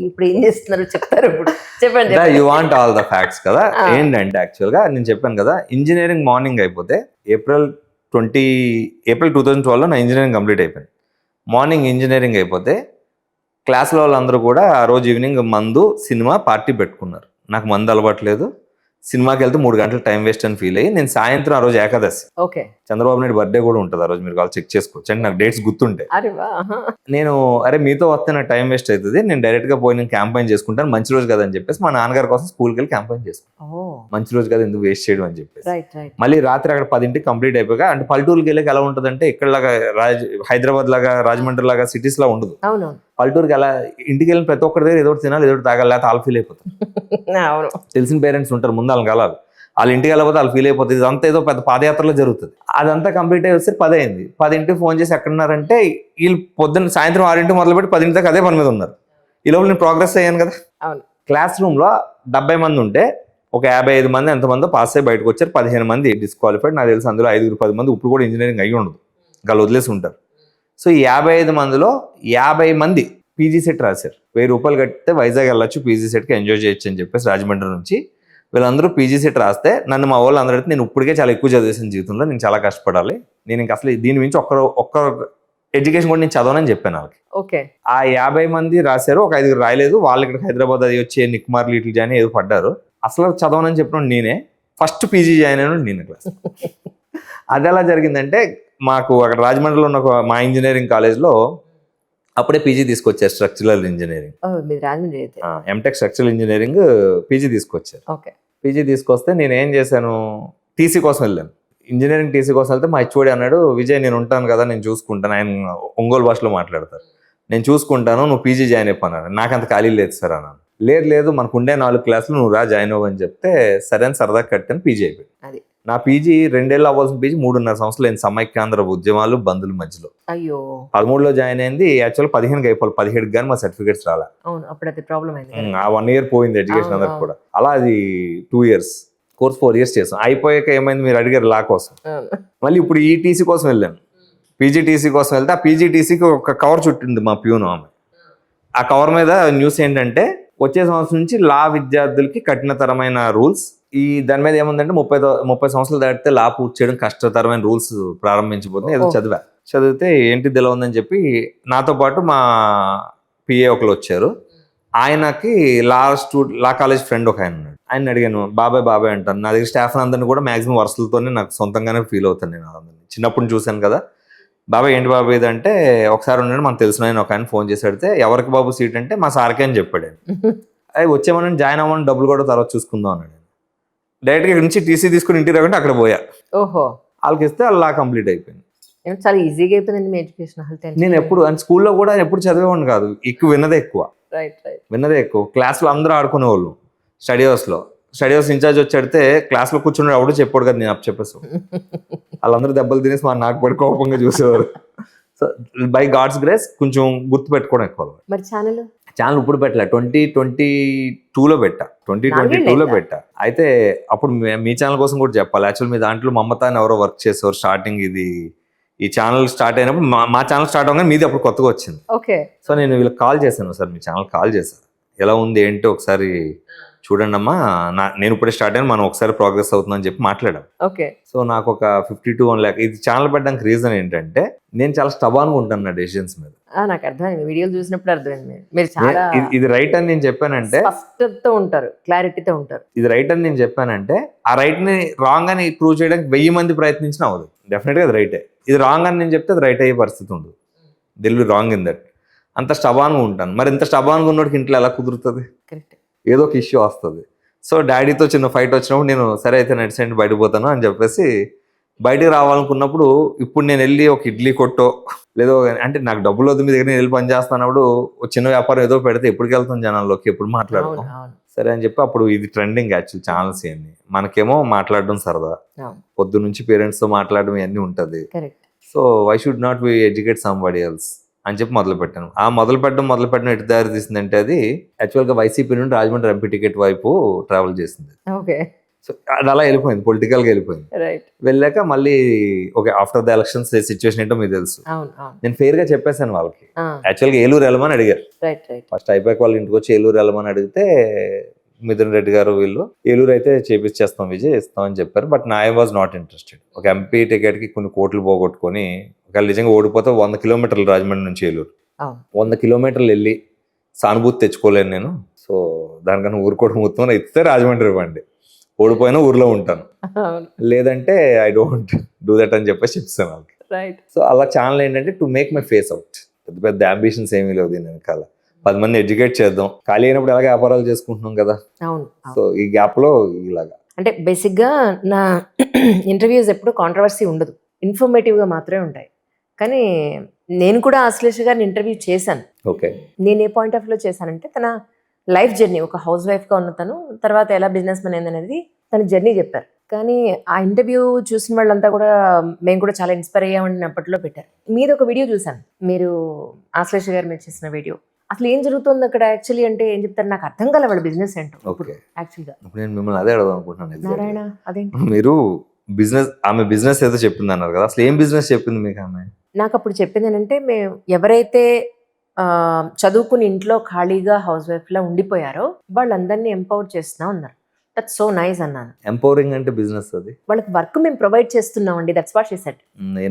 ఇప్పుడు ఏం చేస్తున్నారు చెప్తారు. ఇప్పుడు చెప్పండి. You want all the facts కదా. ఏంటంటే యాక్చువల్ గా నేను చెప్పాను కదా, ఇంజనీరింగ్ మార్నింగ్ అయిపోతే ఏప్రిల్ 2012లో నా ఇంజనీరింగ్ కంప్లీట్ అయిపోయింది. మార్నింగ్ ఇంజనీరింగ్ అయిపోతే క్లాస్లో వాళ్ళందరూ కూడా ఆ రోజు ఈవినింగ్ మందు సినిమా పార్టీ పెట్టుకున్నారు. నాకు మందు అలవాట్లేదు, సినిమాకి వెళ్తే 3 గంటలు టైం వేస్ట్ అని ఫీల్ అయ్యి నేను సాయంత్రం, ఆ రోజు ఏకాదశి, చంద్రబాబు నాయుడు బర్త్డే కూడా ఉంటుంది ఆ రోజు, మీరు వాళ్ళు చెక్ చేసుకోవచ్చు అంటే నాకు డేట్స్ గుర్తుంటాయి. నేను అరే మీతో వస్తే నాకు టైం వేస్ట్ అవుతుంది, నేను డైరెక్ట్ గా పోయి నేను క్యాంపైన్ చేసుకుంటాను, మంచి రోజు కదా అని చెప్పేసి మా నాన్నగారి కోసం స్కూల్కి వెళ్ళి క్యాంపైన్ చేసుకుంటాను. మంచి రోజు కదా ఎందుకు వేస్ట్ చేయడం అని చెప్పేసి మళ్ళీ రాత్రి అక్కడ 10ంటికి కంప్లీట్ అయిపోయాక, అంటే పల్లెటూరుకి వెళ్ళి ఎలా ఉంటుందంటే ఇక్కడలాగా హైదరాబాద్ లాగా రాజమండ్రి లాగా సిటీస్ లా ఉండదు. పల్లెటూరుకి ఎలా ఇంటికి వెళ్ళిన ప్రతి ఒక్కరి దగ్గర ఏదో తినాలి, ఏదో తాగాలి, లేకపోతే వాళ్ళు ఫీల్ అయిపోతారు. తెలిసిన పేరెంట్స్ ఉంటారు, ముందు వాళ్ళని కలాలి, వాళ్ళ ఇంటికి వెళ్ళకపోతే వాళ్ళు ఫీల్ అయిపోతుంది. ఇదంతా ఏదో పెద్ద పాదయాత్రలో జరుగుతుంది. అదంతా కంప్లీట్ అయ్యి వస్తే 10 అయింది. 10ంటికి ఫోన్ చేసి ఎక్కడున్నారంటే, వీళ్ళు పొద్దున్న సాయంత్రం 6ంటికి మొదలుపెట్టి 10ంటి దాకా అదే పని మీద ఉన్నారు. ఈ లోపల నేను ప్రోగ్రెస్ అయ్యాను కదా. క్లాస్ రూమ్ లో 70 మంది ఉంటే ఒక 55 మంది ఎంతమందో పాస్ అయ్యి బయటకు వచ్చారు, 15 మంది డిస్క్వాలిఫైడ్. నాకు తెలిసి అందులో 5-10 మంది ఇప్పుడు కూడా ఇంజనీరింగ్ అయ్యి ఉండదు, ఇంకా వదిలేసి ఉంటారు. సో ఈ 55 మందిలో 50 మంది పీజీ సెట్ రాశారు. 1000 రూపాయలు కట్టితే వైజాగ్ వెళ్ళొచ్చు, పీజీ సెట్కి ఎంజాయ్ చేయొచ్చు అని చెప్పేసి రాజమండ్రి నుంచి వీళ్ళందరూ పీజీ సెట్ రాస్తే నన్ను మా వాళ్ళు అందరూ నేను ఇప్పటికే చాలా ఎక్కువ చదివేసిన జీవితంలో, నేను చాలా కష్టపడాలి, నేను ఇంకా అసలు దీని నుంచి ఒక్క ఎడ్యుకేషన్ కూడా నేను చదవనని చెప్పాను వాళ్ళకి. ఆ 50 మంది రాశారు, ఒక 5 రాయలేదు. వాళ్ళు ఇక్కడ హైదరాబాద్ అది వచ్చి నిక్మార్లు ఇట్లు జాయిన్ ఏదో పడ్డారు. అసలు చదవనని చెప్పిన నేనే ఫస్ట్ పీజీ జాయిన్ అయినా నేనే క్లాస్. అది ఎలా జరిగిందంటే, మాకు అక్కడ రాజమండ్రిలో ఉన్న మా ఇంజనీరింగ్ కాలేజ్లో అప్పుడే పీజీ తీసుకొచ్చారు, structural engineering, MTech structural engineering PG తీసుకొచ్చారు. పీజీ తీసుకొస్తే నేను ఏం చేశాను, టీసీ కోసం వెళ్ళాను. ఇంజనీరింగ్ టీసీ కోసం వెళ్తే మా హెచ్ఓడి అన్నాడు, విజయ్ నేను ఉంటాను కదా, నేను చూసుకుంటాను. ఆయన ఒంగోలు భాషలో మాట్లాడతారు. నేను చూసుకుంటాను, నువ్వు పీజీ జాయిన్ అయిపోయినాడు. నాకు అంత ఖాళీ లేదు సార్ అన్నాను. లేదు మనకు ఉండే 4 క్లాసులు నువ్వు రా జాయిన్ అవ్వని చెప్తే సరే అని సరదా కట్టాను, పీజీ అయిపోయింది. నా పీజీ 2 ఏళ్ళు అవ్వాల్సిన పీజీ 3.5 సంవత్సరాలు అయింది. సమైక్యాంధ్ర ఉద్యమాలు బంధుల మధ్యలో 13లో జాయిన్ అయింది. యాక్చువల్ 15కి అయిపోవాలి, 17కి కానీ మా సర్టిఫికేట్స్ రాలే. ఆ 1 ఇయర్ పోయింది ఎడ్యుకేషన్ అందరికి కూడా. అలా అది 2 ఇయర్స్ కోర్స్ 4 ఇయర్స్ చేసాం. అయిపోయాక ఏమైంది, మీరు అడిగారు లా కోసం. మళ్ళీ ఇప్పుడు ఈ టీసీ కోసం వెళ్ళాను, పీజీటీసీ కోసం వెళ్తే ఆ పీజీటీసీకి ఒక కవర్ చుట్టింది మా ప్యూన్ ఆమె. ఆ కవర్ మీద న్యూస్ ఏంటంటే, వచ్చే సంవత్సరం నుంచి లా విద్యార్థులకి కఠినతరమైన రూల్స్. ఈ దాని మీద ఏముందంటే 30 సంవత్సరాలు దాటితే లా పూర్తి చేయడం కష్టతరమైన రూల్స్ ప్రారంభించబోతుంది. ఏదో చదివితే ఏంటి ఇలా ఉందని చెప్పి నాతో పాటు మా పిఏ ఒకరు వచ్చారు. ఆయనకి లా కాలేజ్ ఫ్రెండ్ ఒక ఆయన ఉన్నాడు. ఆయన అడిగాను, బాబాయ్ అంటాను. నా దగ్గర స్టాఫ్ అందరినీ కూడా మాక్సిమం వరుసలతోనే నాకు సొంతంగానే ఫీల్ అవుతాను. నేను అందరినీ చిన్నప్పుడు చూశాను కదా. బాబాయ్ ఏంటి బాబాయ్ ఇది అంటే, ఒకసారి ఉన్నాడు మనకు తెలిసిన ఆయన ఒక ఆయన ఫోన్ చేసి అడిగితే, ఎవరికి బాబు సీట్ అంటే మా సార్కే అని చెప్పాడు. అది వచ్చేమని జాయిన్ అవ్వమని డబ్బులు కూడా తర్వాత చూసుకుందాం అన్నాడు. డైరెక్ట్గా ఇక్కడ నుంచి టీసీ తీసుకుని ఇంటికి రాకుంటే అక్కడ పోయా. వాళ్ళకి ఇస్తే అలా కంప్లీట్ అయిపోయింది. చాలా ఈజీగా అయిపోయింది మీ ఎడ్యుకేషన్. నేను ఎప్పుడు స్కూల్లో కూడా ఎప్పుడు చదివేవాడిని కాదు, ఎక్కువ విన్నదే ఎక్కువ. Right right. విన్నదే ఎక్కువ. క్లాస్లో అందరూ ఆడుకునేవాళ్ళు. స్టడీ హౌస్ ఇన్ఛార్జ్ వచ్చి అడితే క్లాస్లో కూర్చుని ఎవడో చెప్పాడు కదా, నేను అప్పు చెప్పేసి వాళ్ళందరూ దెబ్బలు తినేసి నాకు పడి కోపంగా చూసేవారు. సో బై గాడ్స్ గ్రేస్ కొంచెం గుర్తు పెట్టుకోవడం ఎక్కువ. మరి ఛానల్ ఇప్పుడు పెట్టలే, 2022లో పెట్టా. 2022లో పెట్టా. అయితే అప్పుడు మీ ఛానల్ కోసం కూడా చెప్పాలి. యాక్చువల్ మీ దాంట్లో మమత అని ఎవరో వర్క్ చేసేవారు స్టార్టింగ్. ఈ ఛానల్ స్టార్ట్ అయినప్పుడు మా ఛానల్ స్టార్ట్ అవగానే మీది అప్పుడు కొత్తగా వచ్చింది. ఓకే. సో నేను వీళ్ళకి కాల్ చేశాను, సార్ మీ ఛానల్ కాల్ చేశాను, ఎలా ఉంది ఏంటి ఒకసారి చూడండి అమ్మా, నేను ఇప్పుడే స్టార్ట్ అయ్యాను, మనం ఒకసారి ప్రోగ్రెస్ అవుతుందని చెప్పి మాట్లాడాం. ఓకే. సో నాకు ఒక 52 lakh. ఇది ఛానల్ పెట్టడానికి రీజన్ ఏంటంటే నేను చాలా స్టబాన్గా ఉంటాను నా డెసిషన్స్ మీద. నాకు అర్థమైంది, వీడియోలు చూసినప్పుడు అర్థమైంది. మీరు చాలా ఇది రైట్ అని నేను చెప్పానంటే స్పష్టతతో ఉంటారు, క్లారిటీతో ఉంటారు. ఇది రైట్ అని నేను చెప్పానంటే ఆ రైట్ ని రాంగ్ అని ప్రూవ్ చేయడానికి 1000 మంది ప్రయత్నించినా అవ్వదు. డెఫినెట్ గా అది రైటే. ఇది రాంగ్ అని నేను చెప్తే అది రైట్ అయ్యే పరిస్థితి ఉండదు. Will be wrong in that. అంత స్టబాన్గా ఉంటాను. మరి ఇంత స్టబాన్గా ఉన్నోడికి ఇంట్లో ఎలా కుదురుతుంది? కరెక్ట్. ఏదో ఒక ఇష్యూ వస్తుంది. సో డాడీతో చిన్న ఫైట్ వచ్చినప్పుడు నేను సరే అయితే నెట్ సైడ్ బయటకు పోతాను అని చెప్పేసి బయటకు రావాలనుకున్నప్పుడు, ఇప్పుడు నేను వెళ్ళి ఒక ఇడ్లీ కొట్టో లేదో అంటే నాకు డబ్బులు వద్దు, మీ దగ్గర నేను వెళ్ళి పని చేస్తున్నప్పుడు ఒక చిన్న వ్యాపారం ఏదో పెడితే ఎప్పటికి వెళ్తాం జనాల్లోకి, ఎప్పుడు మాట్లాడతాం. సరే అని చెప్పి అప్పుడు ఇది ట్రెండింగ్ యాక్చువల్ ఛానల్స్ ఇవన్నీ. మనకేమో మాట్లాడడం సరదా, పొద్దు నుంచి పేరెంట్స్తో మాట్లాడడం ఇవన్నీ ఉంటుంది. So why should not we educate somebody else అని చెప్పి మొదలు పెట్టాను. ఆ మొదలు పెట్టడం ఎటు దారి తీసిందంటే అది యాక్చువల్గా వైసీపీ నుండి రాజమండ్రి ఎంపీ టికెట్ వైపు ట్రావెల్ చేసింది. సో అది అలా వెళ్ళిపోయింది, పొలిటికల్గా వెళ్ళిపోయింది. వెళ్ళాక మళ్ళీ okay after the elections situation ఏంటో మీకు తెలుసు. నేను ఫెయిర్ గా చెప్పేశాను వాళ్ళకి. యాక్చువల్గా ఏలూరు వెళ్ళమని అడిగారు. ఫస్ట్ అయిపోయాక వాళ్ళ ఇంటికి వచ్చి ఏలూరు వెళ్ళమని అడిగితే మిథున్ రెడ్డి గారు వీళ్ళు ఏలూరు అయితే చేపిచ్చేస్తాం విజయ్ ఇస్తాం అని చెప్పారు. But I was not interested. ఒక ఎంపీ టికెట్ కి కొన్ని కోట్లు పోగొట్టుకొని ఒకవేళ నిజంగా ఓడిపోతే 100 కిలోమీటర్లు రాజమండ్రి నుంచి ఏలూరు, 100 కిలోమీటర్లు వెళ్ళి సానుభూతి తెచ్చుకోలేను నేను. సో దానికన్నా ఊరుకోవడం మొత్తం ఇస్తే రాజమండ్రి ఇవ్వండి, ఓడిపోయినా ఊర్లో ఉంటాను, లేదంటే ఐ డోంట్ డూ దట్ అని చెప్పేసి చెప్తాను వాళ్ళకి. సో అలా ఛానల్ ఏంటంటే to make my face out. పెద్ద పెద్ద అంబిషన్స్ ఏమీ లేవు దీని వెనకాల. 10 మంది ఎడ్యుకేట్ చేద్దాం, ఖాళీ అయినప్పుడు ఎలాగ వ్యాపారాలు చేసుకుంటున్నాం కదా. సో ఈ గ్యాప్ లో ఇలాగా అంటే బేసిక్ గా నా ఇంటర్వ్యూస్ ఎప్పుడు కాంట్రవర్సీ ఉండదు, ఇన్ఫర్మేటివ్ గా మాత్రమే ఉంటాయి. కానీ నేను కూడా ఆశ్లేష గారిని ఇంటర్వ్యూ చేశాను. ఓకే. నేను ఏ పాయింట్ ఆఫ్ లో చేశానంటే తన లైఫ్ జర్నీ, ఒక హౌస్ వైఫ్ గా ఉన్న తను తర్వాత ఎలా బిజినెస్ మ్యాన్ అయిందనేది తన జర్నీ చెప్పారు. కానీ ఆ ఇంటర్వ్యూ చూసిన వాళ్ళంతా కూడా మేము కూడా చాలా ఇన్స్పైర్ అయ్యామని అప్పట్లో పెట్టారు. మీద ఒక వీడియో చూసాను, మీరు ఆశ్లేష గారు మీరు చేసిన వీడియో. అసలు ఏం జరుగుతుంది అక్కడ యాక్చువల్లీ అంటే ఏం చెప్తారు నాకు అర్థం కాలే వాళ్ళ బిజినెస్ ఏంటో. యాక్చువల్గా నేను మిమ్మల్ని అదే అడగదాం అనుకుంటున్నాను. నారాయణ అదేంటి మీరు బిజినెస్, ఆమె బిజినెస్ ఏదో చెప్పింది అన్నారు కదా, అసలు ఏం బిజినెస్ చెప్పింది మీకు ఆమె? నాకు అప్పుడు చెప్పింది ఏంటంటే మేము ఎవరైతే చదువుకుని ఇంట్లో ఖాళీగా హౌస్ వైఫ్ లా ఉండిపోయారో వాళ్ళందరినీ ఎంపవర్ చేస్తున్నా ఉన్నారు. దట్స్ సో నైస్ అన్నాను. ఎంపవరింగ్ అంటే బిజినెస్, అది వాళ్ళకి వర్క్ మేము ప్రొవైడ్ చేస్తున్నాం అండి. That's what she said.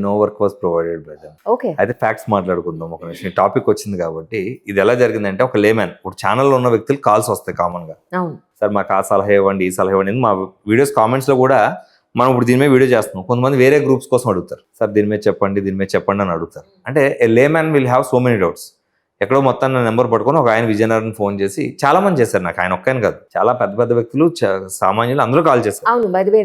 No work was provided by them. Okay. అయితే ఫ్యాక్ట్స్ మాట్లాడుకుందాం ఒక నిమిషం. టాపిక్ వచ్చింది కాబట్టి ఇది ఎలా జరిగిందంటే ఒక లేమన్, ఇప్పుడు ఛానల్లో ఉన్న వ్యక్తులు కాల్స్ వస్తాయి కామన్ గా. అవును సార్ మాకు ఆ సలహా ఇవ్వండి ఈ సలహా ఇవ్వండి. మా వీడియోస్ కామెంట్స్ లో కూడా మనం ఇప్పుడు దీని మీద వీడియో చేస్తున్నాం, కొంతమంది వేరే గ్రూప్స్ కోసం అడుగుతారు, సార్ దీని మీద చెప్పండి అని అడుగుతారు. అంటే a layman will have so many doubts. ఎక్కడో మొత్తాన్ని నెంబర్ పట్టుకొని ఒక ఆయన విజయనగరం ఫోన్ చేసి చాలా మంది చేశారు నాకు, ఆయన ఒక్కని కాదు, చాలా పెద్ద పెద్ద వ్యక్తులు సామాన్యులు అందరూ కాల్ చేశారు. అవును, by the way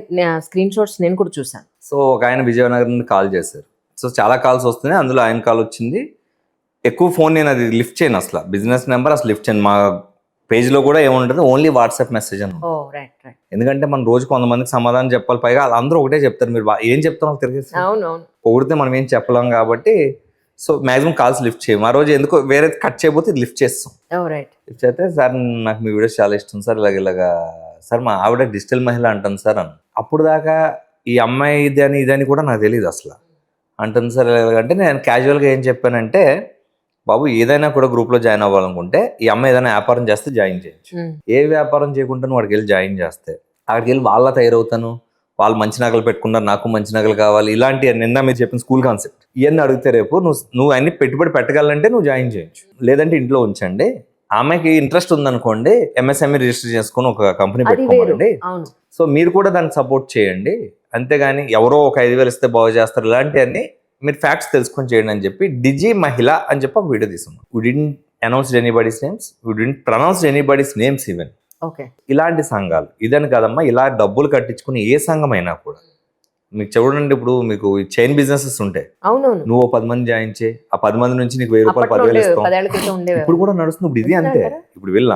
screen shots నేను కూడా చూసాను. సో ఒక ఆయన విజయనగరం నుండి కాల్ చేశారు. సో చాలా కాల్స్ వస్తున్నాయి, అందులో ఆయన కాల్ వచ్చింది. ఎక్కువ ఫోన్ నేను అది లిఫ్ట్ చేయను, అసలు బిజినెస్ నెంబర్ అసలు లిఫ్ట్ చేయను. మా పేజ్ లో కూడా ఏముంటుంది, ఓన్లీ వాట్సాప్ మెసేజ్ అని. ఎందుకంటే మనం రోజు కొంతమందికి సమాధానం చెప్పాలి, పైగా అందరూ ఒకటే చెప్తారు, మీరు ఏం చెప్తారో తిరిగేసి పొగిడితే మనం ఏం చెప్పలేం కాబట్టి సో మాక్సిమం కాల్స్ లిఫ్ట్ చేయము. ఆ రోజు ఎందుకో వేరే కట్ చేయబోతే ఇది లిఫ్ట్ చేస్తాం. లిఫ్ట్ చేస్తే సార్ నాకు మీ వీడియోస్ చాలా ఇష్టం సార్, ఇలాగా సార్ మా ఆవిడ డిజిటల్ మహిళ అంటాను సార్ అని. అప్పుడు దాకా ఈ అమ్మాయి ఇదని కూడా నాకు తెలియదు అసలు. అంటుంది సార్ ఎలాగంటే నేను క్యాజువల్గా ఏం చెప్పానంటే, బాబు ఏదైనా కూడా గ్రూప్లో జాయిన్ అవ్వాలనుకుంటే ఈ అమ్మాయి ఏదైనా వ్యాపారం చేస్తే జాయిన్ చేయొచ్చు. ఏ వ్యాపారం చేయకుండా వాడికి వెళ్ళి జాయిన్ చేస్తే అక్కడికి వెళ్ళి వాళ్ళ తయారవుతాను, వాళ్ళు మంచి నగలు పెట్టుకున్నారు నాకు మంచి నగలు కావాలి, ఇలాంటి నిన్న మీరు చెప్పిన స్కూల్ కాన్సెప్ట్ ఇవన్నీ అడిగితే రేపు నువ్వు అన్ని పెట్టుబడి పెట్టగలంటే నువ్వు జాయిన్ చేయొచ్చు, లేదంటే ఇంట్లో ఉంచండి. ఆమెకి ఇంట్రెస్ట్ ఉందనుకోండి ఎంఎస్ఎంఈ రిజిస్టర్ చేసుకుని ఒక కంపెనీ పెట్టుకోమండి. సో మీరు కూడా దానికి సపోర్ట్ చేయండి, అంతేగాని ఎవరో ఒక 5,000 ఇస్తే బాగు చేస్తారు ఇలాంటివన్నీ మీరు ఫ్యాక్ట్స్ తెలుసుకొని చేయండి అని చెప్పి డిజి మహిళ అని చెప్పి ఒక వీడియో తీసుకున్నాం. We didn't announced anybody's names, we didn't pronounced anybody's names even. Okay. ఇలాంటి సంఘాలు ఇదని కదమ్మా, ఇలా డబ్బులు కట్టించుకుని ఏ సంఘం అయినా కూడా మీకు చూడండి, ఇప్పుడు మీకు చైన్ బిజినెసెస్ ఉంటాయి. అవునవును. నువ్వు 10 మంది జాయిన్ చేయి, ఆ 10 మంది నుంచి నీకు 1000 రూపాయలు, 10,000 ఇస్తాం. 10 ఏళ్ల క్రితం ఉండేవి. ఇప్పుడు కూడా నడుస్తుంది. ఇప్పుడు ఇది అంతే. ఇప్పుడు వీళ్ళ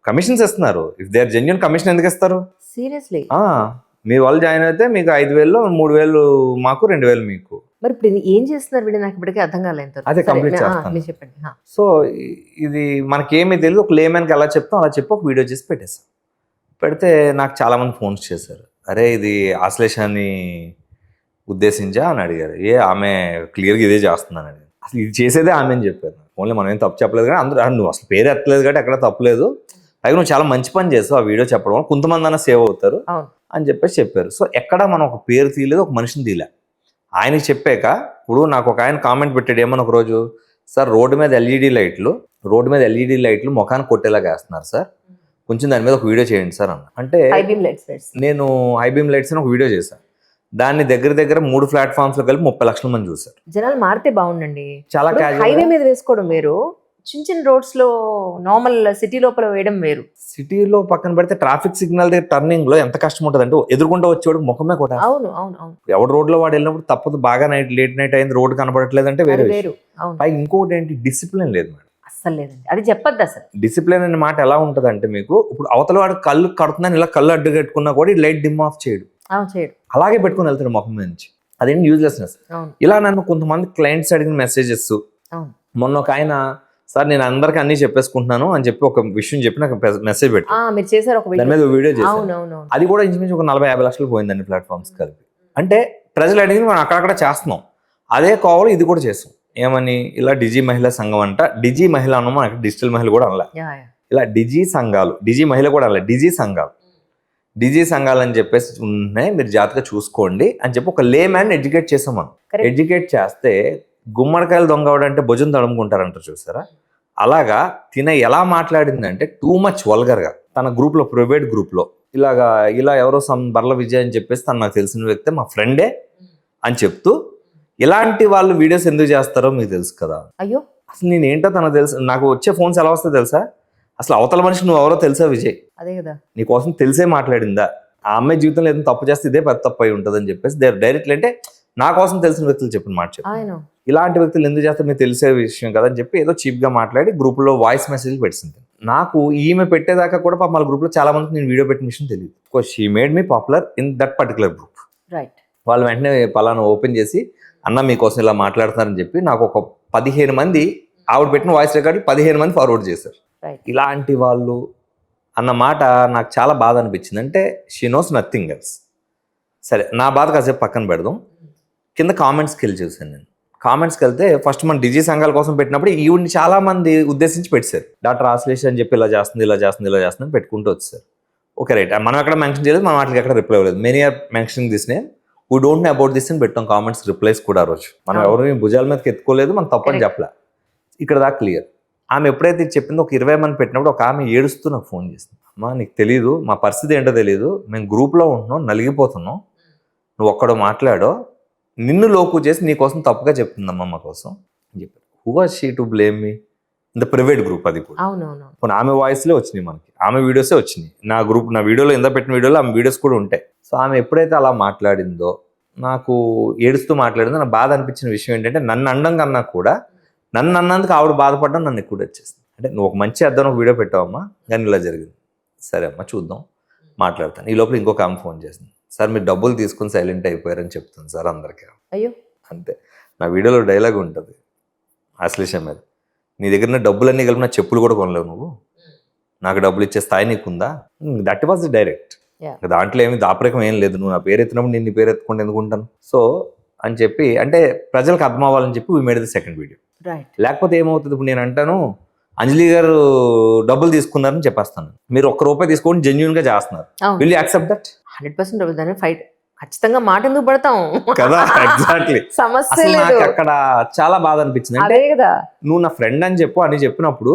కమిషన్స్ ఇస్తున్నారు. If they are genuine, commission ఎందుకు ఇస్తారు? సీరియస్లీ. మీ వాళ్ళు జాయిన్ అయితే మీకు 5,000లో 3,000 మాకు, 2,000 మీకు. మరి ఇప్పుడు ఏం చేస్తున్నారు వీళ్ళు? నాకు ఇప్పటికీ అర్థం కాలేదు. అదే కంప్లీట్ చేస్తాను. మీరు చెప్పండి. సో ఇది మనకేమీ తెలియదు. ఒక లేమెన్కి ఎలా చెప్తాం అలా చెప్పి ఒక వీడియో చేసి పెట్టేసాం. పెడితే నాకు చాలా మంది ఫోన్స్ చేశారు. అరే ఇది ఆశ్లేషాన్ని ఉద్దేశించా అని అడిగారు. ఆమె క్లియర్గా ఇదే చేస్తుందని అడిగారు. అసలు ఇది చేసేదే ఆమె అని చెప్పారు. ఓన్లీ మనం ఏం తప్పు చెప్పలేదు, కానీ అందరూ నువ్వు అసలు పేరు ఎత్తలేదు కాబట్టి ఎక్కడ తప్పలేదు, అయితే నువ్వు చాలా మంచి పని చేస్తావు ఆ వీడియో చెప్పడం వల్ల, కొంతమంది అన్న సేవ్ అవుతారు అని చెప్పేసి చెప్పారు. సో ఎక్కడ మనం ఒక పేరు తీయలేదు, ఒక మనిషిని తీయలే. ఆయనకి చెప్పాక ఇప్పుడు నాకు ఒక ఆయన కామెంట్ పెట్టాడు ఏమని ఒక రోజు, సార్ రోడ్డు మీద ఎల్ఈడి లైట్లు ముఖాన్ని కొట్టేలాగా వేస్తున్నారు సార్, కొంచెం దాని మీద ఒక వీడియో చేయండి సార్ అన్న. అంటే నేను హైబీమ్ లైట్స్ అని ఒక వీడియో చేశాను. దాన్ని దగ్గర 3 ప్లాట్ఫామ్స్ లో కలిపి 30 లక్షల మంది చూసారు. జనాలు మారితే బాగుండండి. చాలా హైవే మీద వేసుకోవడం వేరు, చిన్న రోడ్స్ లో నార్మల్ సిటీ లోపల వేయడం వేరు. సిటీలో పక్కన పెడితే ట్రాఫిక్ సిగ్నల్ దగ్గర టర్నింగ్ లో ఎంత కష్టం ఉంటుంది అంటే, ఎదురుకుంటూ వచ్చేవాడు ముఖమే కొట్ట. అవును. ఎవడు రోడ్ లో వాడు వెళ్ళినప్పుడు తప్పదు, బాగా లేట్ నైట్ అయింది, రోడ్ కనబడట్లేదు అంటే వేరే వేరు. పైకి ఇంకోటి ఏంటి, డిసిప్లిన్ లేదు మేడం. అస్సలు లేదండి, అది చెప్పద్దు అసలు. డిసిప్లిన్ అనే మాట ఎలా ఉంటది అంటే, మీకు ఇప్పుడు అవతల వాడు కళ్ళు కడుతుందని ఇలా కళ్ళు అడ్డు కట్టుకున్నా కూడా లైట్ డిమ్ ఆఫ్ చేయడు, అలాగే పెట్టుకుని వెళ్తాడు ముఖం నుంచి. అదేంటి యూజ్లెస్నెస్. ఇలా నన్ను కొంతమంది క్లయింట్స్ అడిగిన మెసేజెస్. మొన్న ఒక ఆయన, సార్ నేను అందరికి అన్ని చెప్పేసుకుంటున్నాను అని చెప్పి ఒక విషయం చెప్పి నాకు మెసేజ్ పెట్టి దాని మీద వీడియో చేశాను. అది కూడా ఇంచుమించు ఒక 40-50 లక్షలు పోయిందండి ప్లాట్ఫామ్స్ కలిపి. అంటే ప్రజలు అడిగింది మనం అక్కడక్కడ చేస్తున్నాం, అదే కోవలు ఇది కూడా చేస్తాం. ఏమని, ఇలా డిజీ మహిళా సంఘం అంట, డిజీ మహిళ అన్నమా, డిజిటల్ మహిళ కూడా అనలే, ఇలా డిజీ సంఘాలు, డిజీ మహిళ కూడా అనలే, డిజీ సంఘాలు అని చెప్పేసి ఉన్నాయి, మీరు జాగ్రత్తగా చూసుకోండి అని చెప్పి ఒక లే మ్యాన్ ఎడ్యుకేట్ చేసాం. మనం ఎడ్యుకేట్ చేస్తే గుమ్మడికాయలు దొంగవడంటే భుజం తడుముకుంటారంటారు చూసారా, అలాగా తిన ఎలా మాట్లాడిందంటే టూ మచ్ వల్గర్గా. తన గ్రూప్లో, ప్రైవేట్ గ్రూప్లో ఇలా ఎవరో బర్ల విజయ్ అని చెప్పేసి తను నాకు తెలిసిన వ్యక్తి, మా ఫ్రెండే అని చెప్తూ, ఇలాంటి వాళ్ళు వీడియోస్ ఎందుకు చేస్తారో మీకు తెలుసు కదా. అయ్యో అసలు నేనేంటో తనకు తెలుసు. నాకు వచ్చే ఫోన్స్ ఎలా వస్తాయో తెలుసా, అసలు అవతల మనిషి నువ్వు ఎవరో తెలుసా విజయ్, అదే కదా, నీకోసం తెలిసే మాట్లాడిందా, ఆ అమ్మాయి జీవితంలో ఏదైనా తప్పు చేస్తే ఇదే పెద్ద తప్పు అయి ఉంటుంది అని చెప్పేసి డైరెక్ట్లీ అంటే నా కోసం తెలిసిన వ్యక్తులు చెప్పిన మాట చెప్పాను. ఇలాంటి వ్యక్తులు ఎందుకు చేస్తే మీకు తెలిసే విషయం కదా అని చెప్పి ఏదో చీప్గా మాట్లాడి గ్రూప్లో వాయిస్ మెసేజ్ పెట్టింది. నాకు ఈమె పెట్టేదాకా కూడా పాప మన గ్రూప్లో చాలా మందికి నేను వీడియో పెట్టిన విషయం తెలియదు. Because she made me popular in that particular group. వాళ్ళు వెంటనే పలానా ఓపెన్ చేసి, అన్న మీకోసం ఇలా మాట్లాడుతున్నారని చెప్పి నాకు ఒక 15 మంది ఆవిడ పెట్టిన వాయిస్ రికార్డు 15 మంది ఫార్వర్డ్ చేశారు. ఇలాంటి వాళ్ళు అన్న మాట నాకు చాలా బాధ అనిపించింది. అంటే షీ నోస్ నథింగ్ ఎల్స్. సరే, నా బాధ కాసేపు పక్కన పెడదాం. కింద కామెంట్స్కి వెళ్ళి చూసాను నేను. కామెంట్స్కి వెళ్తే ఫస్ట్ మన డిజీ సంఘాల కోసం పెట్టినప్పుడు ఈవిడ్ని చాలా మంది ఉద్దేశించి పెట్టారు. డాక్టర్ ఆశ్లేష అని చెప్పి ఇలా చేస్తుంది అని పెట్టుకుంటూ వచ్చారు. ఓకే రైట్, మనం ఎక్కడ మెన్షన్ చేయలేదు, మనం వాటికి ఎక్కడ రిప్లై అవ్వలేదు. Many are mentioning this name, we don't know about this అని పెట్టాం కామెంట్స్, రిప్లైస్ కూడా రోజు. మనం ఎవరు భుజాల మీదకి ఎత్తుకోలేదు, మనం తప్పని చెప్పలే. ఇక్కడ దాకా క్లియర్. ఆమె ఎప్పుడైతే చెప్పిందో ఒక 20 మంది పెట్టినప్పుడు ఒక ఆమె ఏడుస్తూ నాకు ఫోన్ చేసింది. అమ్మా నీకు తెలీదు, మా పరిస్థితి ఏంటో తెలియదు, మేము గ్రూప్లో ఉంటున్నాం, నలిగిపోతున్నాం, నువ్వు ఒక్కడో మాట్లాడో, నిన్ను లోకు చేసి నీకోసం తప్పుగా చెప్తుందమ్మా మా కోసం అని చెప్పారు. Who was she to blame me in the private group? అది కూడా కొన్ని ఆమె వాయిస్లే వచ్చినాయి మనకి, ఆమె వీడియోసే వచ్చినాయి. నా వీడియోలో ఎంత పెట్టిన వీడియోలో ఆమె వీడియోస్ కూడా ఉంటాయి. సో ఆమె ఎప్పుడైతే అలా మాట్లాడిందో, నాకు ఏడుస్తూ మాట్లాడిందో, నాకు బాధ అనిపించిన విషయం ఏంటంటే, నన్ను అనడం కన్నా కూడా నన్ను అన్నందుకు ఆవిడ బాధపడడం నన్ను ఎక్కువ వచ్చేసింది. అంటే నువ్వు ఒక మంచి అర్థం ఒక వీడియో పెట్టావమ్మా, కానీ ఇలా జరిగింది. సరే అమ్మా చూద్దాం, మాట్లాడతాను. ఈ లోపల ఇంకొక ఆమె ఫోన్ చేసింది. సార్ మీరు డబ్బులు తీసుకుని సైలెంట్ అయిపోయారని చెప్తుంది సార్ అందరికీ. అయ్యో అంతే. నా వీడియోలో డైలాగ్ ఉంటుంది ఆశ్లేష మీద, నీ దగ్గర డబ్బులన్నీ కలిపి నా చెప్పులు కూడా కొనలేవు నువ్వు, నాకు డబ్బులు ఇచ్చే స్థాయి నీకుందా? That was direct. దాంట్లో ఏమి దాపరికం ఏం లేదు. నువ్వు నా పేరు ఎత్తినప్పుడు నేను నీ పేరు ఎత్తుకుంటే ఎందుకుంటాను? సో అని చెప్పి, అంటే ప్రజలకు అర్థం అవ్వాలని చెప్పి we made the second video. లేకపోతే ఏమవుతుంది, ఇప్పుడు నేను అంటాను అంజలి గారు డబ్బులు తీసుకున్నారని చెప్పేస్తాను, మీరు ₹1 తీసుకోండి జెన్యూన్ గా చేస్తున్నారు, will you accept that? 100% fight ఖచ్చితంగా మాట ఎందుకు పడతాం కదా. ఎగ్జాక్ట్లీ. సమస్య నాకు అక్కడ చాలా బాధ అనిపించింది. అంటే నువ్వు నా ఫ్రెండ్ అని చెప్పినప్పుడు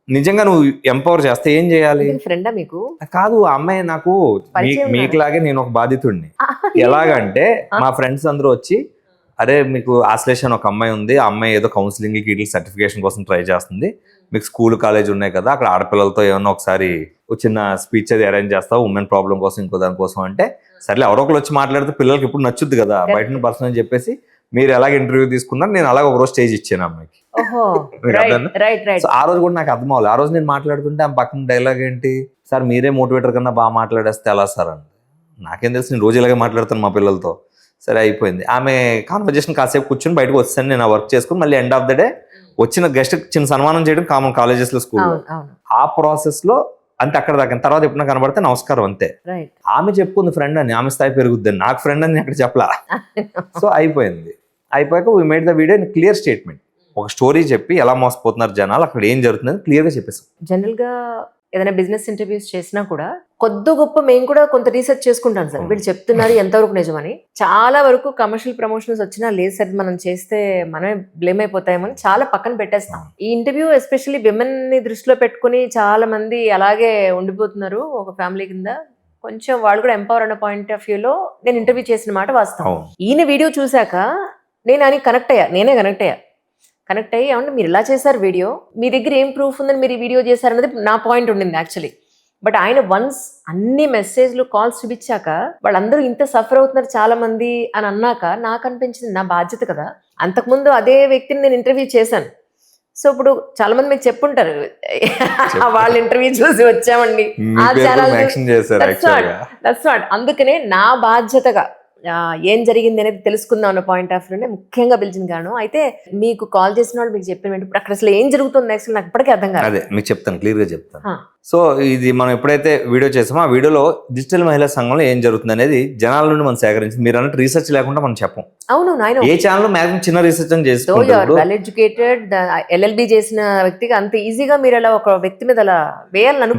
నిజంగా నువ్వు ఎంపవర్ చేస్తే ఏం చేయాలి? ఫ్రెండా మీకు? కాదు, ఆ అమ్మాయి నాకు మీకులాగే నేను ఒక బాధితుడిని. ఎలాగంటే మా ఫ్రెండ్స్ అందరూ వచ్చి, అరే మీకు ఆశ్లేషణ ఒక అమ్మాయి ఉంది, ఆ అమ్మాయి ఏదో కౌన్సిలింగ్ వీటి సర్టిఫికేషన్ కోసం ట్రై చేస్తుంది, మీకు స్కూల్ కాలేజ్ ఉన్నాయి కదా, అక్కడ ఆడపిల్లలతో ఏమన్నా ఒకసారి చిన్న స్పీచ్ అది అరేంజ్ చేస్తావు ఉమెన్ ప్రాబ్లం కోసం ఇంకో దానికోసం అంటే, సర్లే ఎవరో ఒకరు వచ్చి మాట్లాడితే పిల్లలకి ఇప్పుడు నచ్చుద్ది కదా బయట పర్సన్ అని చెప్పేసి మీరు ఎలాగ ఇంటర్వ్యూ తీసుకున్నారు, నేను అలాగ ఒక రోజు స్టేజ్ ఇచ్చాను అమ్మాయికి. సో ఆ రోజు కూడా నాకు అర్థం అవ్వాలి. ఆ రోజు నేను మాట్లాడుతుంటే ఆమె పక్కన డైలాగ్ ఏంటి, సార్ మీరే మోటివేటర్ కన్నా బాగా మాట్లాడేస్తే ఎలా సార్ అని. నాకేం తెలుసు, నేను రోజు ఇలాగే మాట్లాడతాను మా పిల్లలతో. సరే అయిపోయింది. ఆమె కాన్వర్జేషన్ కాసేపు కూర్చొని బయటకు వచ్చాను, నేను ఆ వర్క్ చేసుకుని మళ్ళీ ఎండ్ ఆఫ్ ద డే వచ్చిన గెస్ట్ చిన్న సన్మానం చేయడం కామన్ కాలేజెస్ లో స్కూల్లో. ఆ ప్రాసెస్ లో అంతే అక్కడ దాకా. తర్వాత ఎప్పుడైనా కనబడితే నమస్కారం అంతే. ఆమె చెప్పుకుంది ఫ్రెండ్ అని, ఆమె స్థాయి పెరుగుద్దని, నాకు ఫ్రెండ్ అని అక్కడ చెప్పలా. సో అయిపోయింది. అయిపోయాక we made the video in clear statement. ఒక స్టోరీ చెప్పి ఎలా మోసపోతున్నారు జనాలు, అక్కడ ఏం జరుగుతుందని క్లియర్ గా చెప్పేసాం. జనరల్ గా ఏదైనా బిజినెస్ ఇంటర్వ్యూస్ చేసినా కూడా కొద్ది గొప్ప మేము కూడా కొంత రీసెర్చ్ చేసుకుంటాం సార్, వీళ్ళు చెప్తున్నారు ఎంతవరకు నిజమని. చాలా వరకు కమర్షియల్ ప్రమోషన్స్ వచ్చినా లేదు సార్ మనం చేస్తే మనమే బ్లేమ్ అయిపోతామని చాలా పక్కన పెట్టేస్తాం. ఈ ఇంటర్వ్యూ ఎస్పెషల్లీ విమెన్ ని దృష్టిలో పెట్టుకుని చాలా మంది అలాగే ఉండిపోతున్నారు ఒక ఫ్యామిలీ కింద. కొంచెం వాళ్ళు కూడా ఎంపవర్ అన్న పాయింట్ ఆఫ్ వ్యూలో నేను ఇంటర్వ్యూ చేసిన మాట వాస్తవం. ఈయన వీడియో చూశాక నేను అని కనెక్ట్ అయ్యా. కనెక్ట్ అయ్యి ఏమంటే మీరు ఇలా చేశారు వీడియో, మీ దగ్గర ఏం ప్రూఫ్ ఉందని మీరు ఈ వీడియో చేశారన్నది నా పాయింట్ ఉండింది యాక్చువల్లీ. బట్ ఆయన వన్స్ అన్ని మెసేజ్లు కాల్స్ చూపించాక వాళ్ళందరూ ఇంత సఫర్ అవుతున్నారు చాలా మంది అని అన్నాక నాకు అనిపించింది నా బాధ్యత కదా. అంతకుముందు అదే వ్యక్తిని నేను ఇంటర్వ్యూ చేశాను. సో ఇప్పుడు చాలా మంది మీకు చెప్పుంటారు వాళ్ళ ఇంటర్వ్యూ చూసి వచ్చామండి ఆ ఛానల్. అందుకనే నా బాధ్యతగా ఏం జరిగింది అనేది తెలుసుకుందాం అన్న పాయింట్ ఆఫ్ వ్యూనే ముఖ్యంగా పిలిచిన కారణం. అయితే మీకు కాల్ చేసిన వాళ్ళు మీకు చెప్పిన ఇప్పుడు అక్కడ అసలు ఏం జరుగుతుంది యాక్చువల్ నాకు ఇప్పటికీ అర్థం కాదు. అదే మీకు చెప్తాను, క్లియర్ గా చెప్తాను. సో ఇది మనం ఎప్పుడైతే వీడియో చేసామో ఆ వీడియోలో డిజిటల్ మహిళా సంఘంలో ఏం జరుగుతుంది అనేది జనాల నుండి మనం సేకరించి, మీరు అన్నట్టు రీసెర్చ్ లేకుండా మనం చెప్పం. అవును, ఏ ఛానల్ మాక్సిమం చిన్న రీసెర్చ్ అని చేసి వెల్ ఎడ్యుకేటెడ్ LLB చేసిన వ్యక్తిగా అంత ఈజీగా మీరు అలా ఒక వ్యక్తి మీద అలా వేయాలని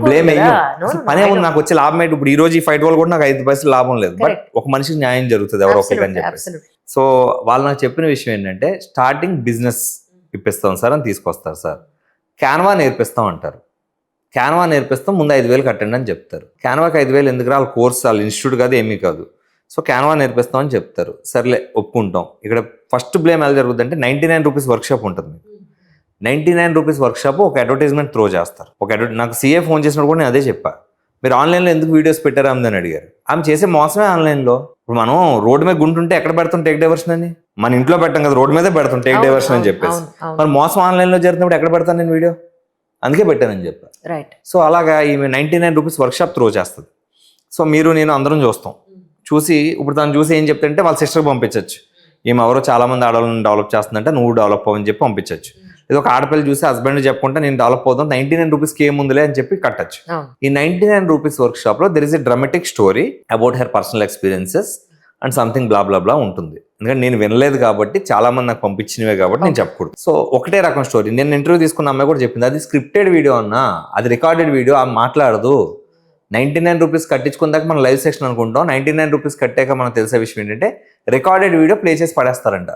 పనే ఉంది. నాకు వచ్చే లాభం ఏంటి, ఇప్పుడు ఈ రోజు ఈ ఫైట్ వల్ల కూడా నాకు 5 పైసలు లాభం లేదు, బట్ ఒక మనిషికి న్యాయం జరుగుతుంది ఎవరో ఒకరికి అని చెప్పేసి. సో వాళ్ళు నాకు చెప్పిన విషయం ఏంటంటే స్టార్టింగ్ బిజినెస్ ఇప్పిస్తాం సార్ అని తీసుకొస్తారు సార్. క్యాన్వా నేర్పిస్తాం అంటారు. క్యాన్వా నేర్పిస్తాం, ముందు 5,000 కట్టండి అని చెప్తారు. క్యాన్వాకి 5,000 ఎందుకు, వాళ్ళ కోర్స్ వాళ్ళ ఇన్స్టిట్యూట్ కాదు ఏమీ కాదు. సో క్యాన్వా నేర్పిస్తాం అని చెప్తారు. సర్లే ఒప్పుకుంటాం. ఇక్కడ ఫస్ట్ బ్లేమ్ ఎలా జరుగుతుంది అంటే 99 రూపీస్ వర్క్షాప్ ఉంటుంది. 99 రూపీస్ వర్క్షాప్ ఒక అడ్వర్టైజ్మెంట్ త్రో చేస్తారు. నాకు CA ఫోన్ చేసినప్పుడు కూడా నేను అదే చెప్పా, మీరు ఆన్లైన్లో ఎందుకు వీడియోస్ పెట్టారా అని అడిగారు. ఆమె చేసే మోసమే ఆన్లైన్లో. ఇప్పుడు మనం రోడ్డు మీద గుంటుంటే ఎక్కడ పెడతాం టేక్ డైవర్షన్ అని, మన ఇంట్లో పెట్టాం కదా, రోడ్డు మీదే పెడతాం టేక్ డైవర్షన్ అని చెప్పేసి. మరి మోసం ఆన్లైన్లో జరుగుతున్నప్పుడు ఎక్కడ పెడతాను నేను వీడియో, అందుకే పెట్టానని చెప్పా. సో అలాగా ఈమె 99 రూపీస్ వర్క్షాప్ త్రో చేస్తుంది. సో మీరు నేను అందరం చూస్తాం. చూసి ఇప్పుడు తను చూసి ఏం చెప్తుంటే వాళ్ళ సిస్టర్కి పంపించవచ్చు, ఈమె ఎవరో చాలా మంది ఆడవాళ్ళని డెవలప్ చేస్తుందంటే నువ్వు డెవలప్ అవ్వని చెప్పి పంపించవచ్చు. ఇది ఒక ఆడపిల్ల చూసి హస్బెండ్ చెప్పుకుంటే నేను డెవలప్ అవుతాను 99 రూపీస్కి ఏముందిలే అని చెప్పి కట్టచ్చు. ఈ 99 రూపీస్ వర్క్ షాప్ లో there is a dramatic story about her personal experiences and something blah blah blah ఉంటుంది. ఎందుకంటే నేను వినలేదు కాబట్టి, చాలా మంది నాకు పంపించినవే కాబట్టి నేను చెప్పకూడదు. సో ఒకటే రకం స్టోరీ. నేను ఇంటర్వ్యూ తీసుకున్న అమ్మాయి కూడా చెప్పింది, అది స్క్రిప్టెడ్ వీడియో అన్నా, అది రికార్డెడ్ వీడియో, ఆమె మాట్లాడదు. 99 రూపీస్ కట్టించుకున్నాక మనం లైవ్ సెక్షన్ అనుకుంటాం. 99 రూపీస్ కట్టాక మనకు తెలిసే విషయం ఏంటంటే రికార్డెడ్ వీడియో ప్లే చేసి పడేస్తారంట.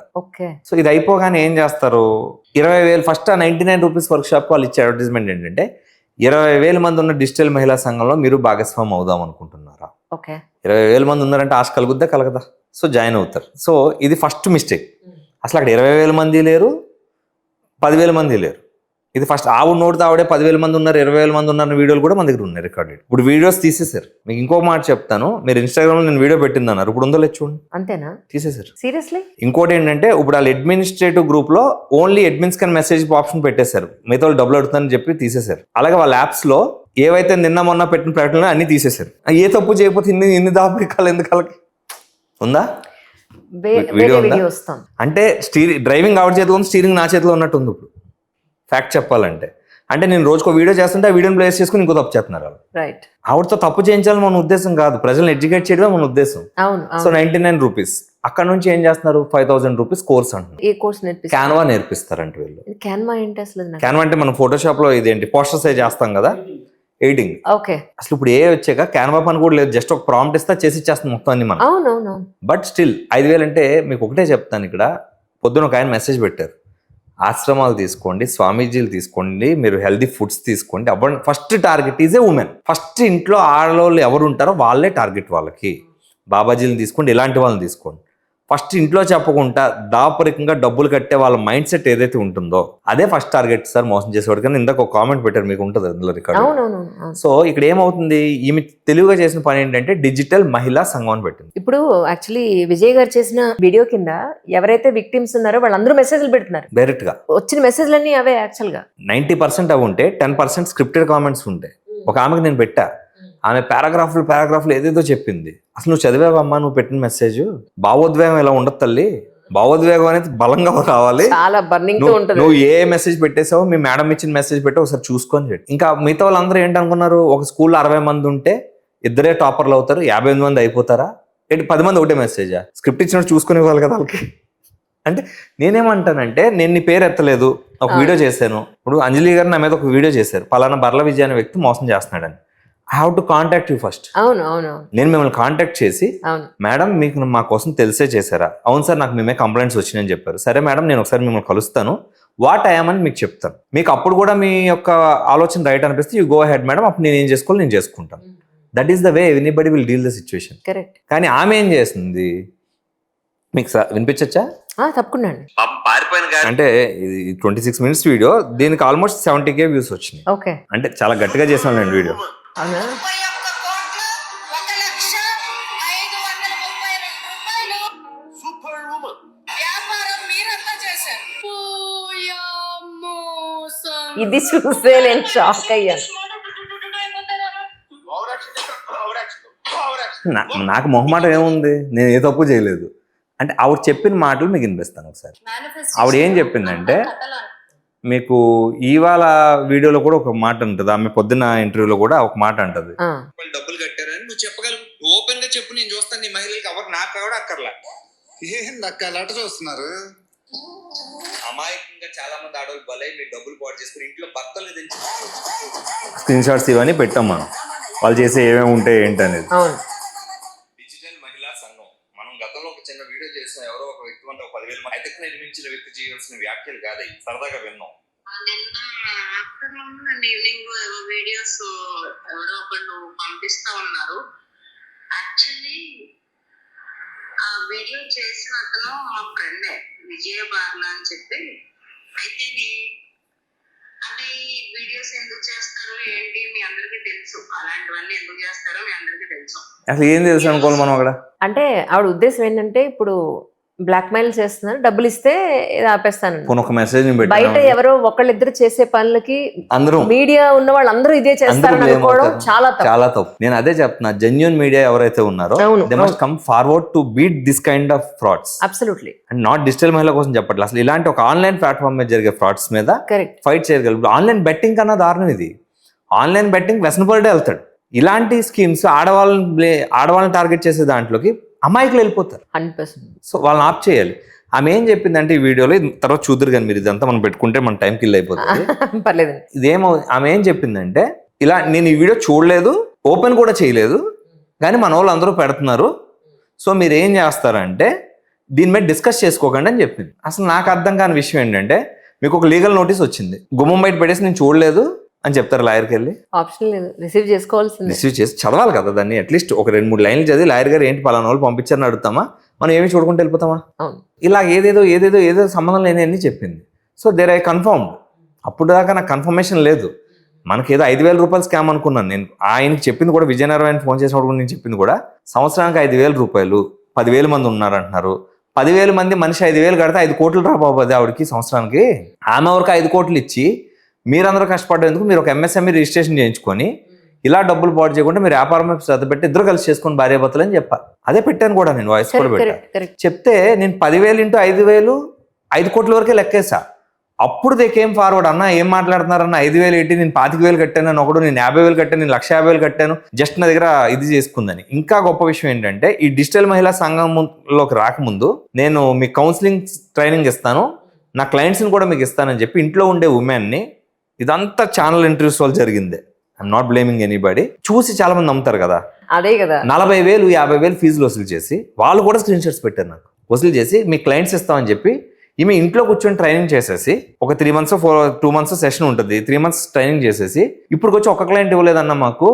సో ఇది అయిపోగానే ఏం చేస్తారు, 20,000 ఫస్ట్ ఆ 99 రూపీస్ వర్క్ షాప్ వాళ్ళు ఇచ్చే అడ్వర్టైజ్మెంట్ ఏంటంటే 20,000 మంది ఉన్న డిజిటల్ మహిళా సంఘంలో మీరు భాగస్వామి అవుదాం అనుకుంటున్నారా. 20,000 మంది ఉన్నారంటే ఆశ కలుగుద్దా కలగదా, సో జాయిన్ అవుతారు. సో ఇది ఫస్ట్ మిస్టేక్. అసలు అక్కడ 20,000 మంది లేరు, 10,000 మంది లేరు. ఇది ఫస్ట్ ఆవిడ నోటితో ఆవిడే 10,000 మంది ఉన్నారు, 20,000 మంది ఉన్నారు వీడియోలు కూడా మన దగ్గర ఉన్నాయి రికార్డెడ్. ఇప్పుడు వీడియోస్ తీసేశారు. మీకు ఇంకో మాట చెప్తాను, మీరు ఇన్స్టాగ్రామ్ లో నేను వీడియో పెట్టింది అన్నారు, ఇప్పుడు ఉందో లేదు చూడండి. అంతేనా, తీసేశారు సీరియస్లీ. ఇంకోటి ఏంటంటే ఇప్పుడు వాళ్ళు అడ్మినిస్ట్రేటివ్ గ్రూప్ లో only admins can message option పెట్టేశారు, మిగతా వాళ్ళు డబ్బులు అడుగుతారని చెప్పి తీసేశారు. అలాగే వాళ్ళ యాప్స్ లో ఏవైతే నిన్న మొన్న పెట్టిన ప్రకటనలు అన్ని తీసేశారు. ఏ తప్పు చేయకపోతే ఇన్ని దాపరికాలు ఎందుకు వాళ్ళకి ఉందా, వీడియో ఉందా? అంటే డ్రైవింగ్ ఆవిడ చేతిలో ఉంది, స్టీరింగ్ నా చేతిలో ఉన్నట్టు ఉంది ఇప్పుడు ఫ్యాక్ట్ చెప్పాలంటే. అంటే నేను రోజుకో వీడియో చేస్తుంటే ఆ వీడియోని ప్లేస్ చేసుకుని ఇంకో తప్పు చేస్తున్నారు వాళ్ళు. ఆవిడతో తప్పు చేయించాలని మన ఉద్దేశం కాదు, ప్రజలను ఎడ్యుకేట్ చేయడమే మన ఉద్దేశం. సో 99 రూపీస్ అక్కడ నుంచి ఏం చేస్తున్నారు, 5,000 రూపీస్ కోర్స్ అంటున్నారు. క్యాన్వా నేర్పిస్తారంట వీళ్ళు. క్యాన్వా అంటే మనం ఫోటోషాప్ లో ఇదేంటి పోస్టర్స్ చేస్తాం కదా, ఎడిటింగ్. అసలు ఇప్పుడు వచ్చాక క్యాన్వా పని కూడా లేదు, జస్ట్ ఒక ప్రాంప్ట్ ఇస్తా చేసి ఇచ్చేస్తాం మొత్తం అన్ని మనం. బట్ స్టిల్ 5,000 అంటే మీకు ఒకటే చెప్తాను, ఇక్కడ పొద్దున ఒక ఆయన మెసేజ్ పెట్టారు, ఆశ్రమాలు తీసుకోండి, స్వామీజీలు తీసుకోండి, మీరు హెల్దీ ఫుడ్స్ తీసుకోండి. First target is a women. First ఇంట్లో ఆడవాళ్ళు ఎవరు ఉంటారో వాళ్ళే టార్గెట్ వాళ్ళకి. బాబాజీలు తీసుకోండి, ఇలాంటి వాళ్ళని తీసుకోండి. ఫస్ట్ ఇంట్లో చెప్పకుండా దాపరికంగా డబ్బులు కట్టే వాళ్ళ మైండ్ సెట్ ఏదైతే ఉంటుందో అదే ఫస్ట్ టార్గెట్ సార్ మోసం చేసేవాడు. కానీ ఇందాక ఒక కామెంట్ పెట్టారు, మీకు ఉంటుంది అందులో రికార్డ్. అవునవును. సో ఇక్కడ ఏమవుతుంది, ఈమె తెలివిగా చేసిన పని ఏంటంటే డిజిటల్ మహిళా సంఘం అని పెట్టింది. ఇప్పుడు యాక్చువల్లీ విజయ్ గారు చేసిన వీడియో కింద ఎవరైతే విక్టిమ్స్ ఉన్నారో వాళ్ళందరూ మెసేజ్లు పెడుతున్నారు. డైరెక్ట్ గా వచ్చిన మెసేజ్లన్నీ అవే యాక్చువల్ గా 90% అవి ఉంటే 10% స్క్రిప్టెడ్ కామెంట్స్ ఉంటాయి. ఒక ఆమెకు నేను పెట్టా, ఆమె పారాగ్రాఫ్లు ఏదేదో చెప్పింది. అసలు నువ్వు చదివావమ్మా నువ్వు పెట్టిన మెసేజ్? భావోద్వేగం ఇలా ఉండదు తల్లి, భావోద్వేగం అనేది బలంగా రావాలి. చాలా బర్నింగ్ తో ఉంటుంది. నువ్వు ఏ మెసేజ్ పెట్టేసావు, మీ మేడం ఇచ్చిన మెసేజ్ పెట్టి ఒకసారి చూసుకొని చెప్పి. ఇంకా మిగతా వాళ్ళందరూ ఏంటనుకున్నారు, ఒక స్కూల్లో 60 మంది ఉంటే ఇద్దరే టాపర్లు అవుతారు, 58 మంది అయిపోతారా? 10 మంది ఒకటే మెసేజా? స్క్రిప్ట్ ఇచ్చినట్టు చూసుకునే వాళ్ళు కదా వాళ్ళకి. అంటే నేనేమంటానంటే, నేను నీ పేరు ఎత్తలేదు, ఒక వీడియో చేశాను. ఇప్పుడు అంజలి గారు నా మీద ఒక వీడియో చేశారు, పలానా బర్ల విజయ్ అనే వ్యక్తి మోసం చేస్తున్నాడని. I have to contact you first. అవును అవును. నేను మిమ్మల్ని కాంటాక్ట్ చేసి, అవును మేడం మీకు మా కోసం తెలిసే చేశారా? అవును సార్ నాకు మేమే కంప్లైంట్స్ వచ్చినాయని చెప్పారు. సరే మేడం నేను ఒకసారి మిమ్మల్ని కలుస్తాను, వాట్ అయ్యామని మీకు చెప్తాను. మీకు అప్పుడు కూడా మీ యొక్క ఆలోచన రైట్ అనిపిస్తే యూ గో హెడ్ మేడం, అప్పుడు నేను ఏం చేసుకోవాలి నేను చేసుకుంటాను. That is the way anybody will deal the situation. Correct. కానీ ఆమె ఏం చేస్తుంది మీకు వినిపించచ్చా? తప్పకుండా అండి. అంటే ఇది 26 minutes వీడియో, దీనికి ఆల్మోస్ట్ 70K వ్యూస్ వచ్చినాయి. ఓకే. అంటే చాలా గట్టిగా చేసాను నేను వీడియో. అవునా? ఇది చూస్తే నేను షాక్ అయ్యాను. నాకు మొహమాటం ఏముంది, నేను ఏ తప్పు చేయలేదు. అంటే ఆవిడ చెప్పిన మాటలు మీకు వినిపిస్తాను ఒకసారి. ఆవిడ ఏం చెప్పిందంటే, మీకు ఇవాళ వీడియోలో కూడా ఒక మాట ఉంటుంది, ఆమె పొద్దున్న ఇంటర్వ్యూలో కూడా ఒక మాట అంటది, డబ్బులు కట్టారని నువ్వు చెప్పగలవు, ఓపెన్ గా చెప్పు, నేను చూస్తాను నీ మహిళలకి ఎవరు నాకు కూడా అక్కర్లా. ఏందక్క లెటర్ చూస్తున్నారు? అమాయకంగా చాలా మంది ఆడవాళ్ళు బలై మీరు డబ్బులు పాటు చేసుకుని ఇంట్లో భర్తలు తెచ్చి స్క్రీన్ షాట్స్ ఇవన్నీ పెట్టాం మనం, వాళ్ళు చేసే ఏమేమి ఉంటాయి ఏంటనేది. డిజిటల్ మహిళా సంఘం మనం గతంలో ఒక చిన్న వీడియో చేసాం, ఎవరో ఒక వ్యక్తి వల్ల 10,000 మంది అయితే నిర్మించిన వ్యక్తి చేయాల్సిన వ్యాఖ్యలు కాదు, సరదాగా విన్నాం. నిన్న ఆఫ్టర్నూన్ అండ్ ఈవినింగ్ వీడియోస్ ఎవరో ఒకళ్ళు పంపిస్తా ఉన్నారు. యాక్చువల్లీ ఆ వీడియో చేసిన అతను మా ఫ్రెండే, విజయ బార్లా అని చెప్పి. అయితే అవి వీడియోస్ ఎందుకు చేస్తారు ఏంటి మీ అందరికీ తెలుసు, అలాంటివన్నీ ఎందుకు చేస్తారో మీ అందరికీ తెలుసు. అసలు ఏం తెలుసు అనుకోవాలి మనం అక్కడ. అంటే ఆవిడ ఉద్దేశం ఏంటంటే, ఇప్పుడు బ్లాక్ మెయిల్ చేస్తున్నారు, డబ్బులు ఇస్తే ఆపేస్తాను. ఒక మెసేజ్ బయట ఎవరో ఒకళ్ళిద్దరు చేసే పనులకి అందరూ మీడియా ఉన్న వాళ్ళందరూ ఇదే చేస్తారని అనుకోవడం చాలా తప్పు. నేను అదే చెప్తున్నా, జెన్యూన్ మీడియా ఎవరైతే ఉన్నారో they must come forward to beat this kind of frauds. Absolutely. And not digital మహిళ కోసం చెప్పట్లేదు, అసలు ఇలాంటి ఒక ఆన్లైన్ ప్లాట్ఫామ్ మీద జరిగే ఫ్రాడ్స్ మీద ఫైట్ చేయగలరు. ఆన్లైన్ బెట్టింగ్ కన్నా దారుణం ఇది. ఆన్లైన్ బెట్టింగ్ వ్యసనపడే వెళ్తాడు. ఇలాంటి స్కీమ్స్ ఆడవాళ్ళని టార్గెట్ చేసే దాంట్లోకి అమాయకులు వెళ్ళిపోతారు. 100%. సో వాళ్ళని ఆప్ చేయాలి. ఆమె ఏం చెప్పిందంటే ఈ వీడియోలో, తర్వాత చూద్దరు కానీ మీరు, ఇదంతా మనం పెట్టుకుంటే మన టైం కిల్ అయిపోతుంది. పర్లేదు. ఆమె ఏం చెప్పిందంటే, ఇలా నేను ఈ వీడియో చూడలేదు, ఓపెన్ కూడా చేయలేదు, కానీ మన వాళ్ళు అందరూ పెడుతున్నారు, సో మీరు ఏం చేస్తారంటే దీని మీద డిస్కస్ చేసుకోకండి అని చెప్పింది. అసలు నాకు అర్థం కాని విషయం ఏంటంటే, మీకు ఒక లీగల్ నోటీస్ వచ్చింది, గుమ్మం బయట పెట్టేసి నేను చూడలేదు అని చెప్తారు లాయర్కి వెళ్ళి? ఆప్షన్ లేదు, రిసీవ్ చేసుకోవాల్సింది. రిసీవ్ చేసి చదవాలి కదా దాన్ని, అట్లీస్ట్ ఒక 2-3 లైన్లు చదివి లాయర్ గారు ఏంటి పలానా వాళ్ళు పంపించారని అడుగుతామా? మనం ఏమి చూడకుండా వెళ్ళిపోతామా? ఇలా ఏదేదో సంబంధం లేని అన్ని చెప్పింది. So there I confirmed. అప్పుడు దాకా నాకు కన్ఫర్మేషన్ లేదు. మనకి ఏదో 5,000 రూపాయలు స్కామ్ అనుకున్నాను నేను. ఆయనకి చెప్పింది కూడా, విజయనగరం ఫోన్ చేసినప్పుడు నేను చెప్పింది కూడా, సంవత్సరానికి 5,000 రూపాయలు, 10,000 మంది ఉన్నారంటున్నారు. 10,000 మంది మనిషి 5,000 కడితే 5 కోట్లు రాబోతుంది ఆవిడకి సంవత్సరానికి. ఆమె వరకు 5 కోట్లు ఇచ్చి మీరందరూ కష్టపడేందుకు మీరు ఒక MSME రిజిస్ట్రేషన్ చేయించుకొని ఇలా డబ్బులు పాటు చేయకుండా మీరు వ్యాపారం శ్రద్ధ పెట్టి ఇద్దరు కలిసి చేసుకొని భార్యాభర్తలు అని చెప్పాలి. అదే పెట్టాను కూడా నేను, వాయిస్ కూడా పెట్టాను. చెప్తే నేను 10,000 × 5,000 5 కోట్ల వరకే లెక్కేసా. అప్పుడు దేకేం ఫార్వర్డ్, అన్న ఏం మాట్లాడుతున్నారన్న, 5,000 ఏంటి, నేను 25,000 కట్టాను అని ఒకడు, నేను 50,000 కట్టాను, నేను 150,000 కట్టాను, జస్ట్ నా దగ్గర ఇది చేసుకుందని. ఇంకా గొప్ప విషయం ఏంటంటే, ఈ డిజిటల్ మహిళా సంఘంలోకి రాకముందు నేను మీకు కౌన్సిలింగ్ ట్రైనింగ్ ఇస్తాను, నా క్లయింట్స్ని కూడా మీకు ఇస్తానని చెప్పి ఇంట్లో ఉండే ఉమెన్ని, ఇదంతా ఛానల్ ఇంటర్వ్యూస్ వల్ల జరిగిందే. I'm not blaming anybody. చూసి చాలా మంది నమ్ముతారు కదా, అదే కదా. 40,000 50,000 ఫీజులు వసూలు చేసి, వాళ్ళు కూడా స్క్రీన్ షాట్స్ పెట్టారు నాకు, వసూలు చేసి మీ క్లయింట్స్ ఇస్తామని చెప్పి ఈమె ఇంట్లో కూర్చొని ట్రైనింగ్ చేసేసి, ఒక 3 months 2 months సెషన్ ఉంటుంది, 3 months ట్రైనింగ్ చేసేసి, ఇప్పుడు వచ్చి ఒక క్లయింట్ ఇవ్వలేదన్న మాకు,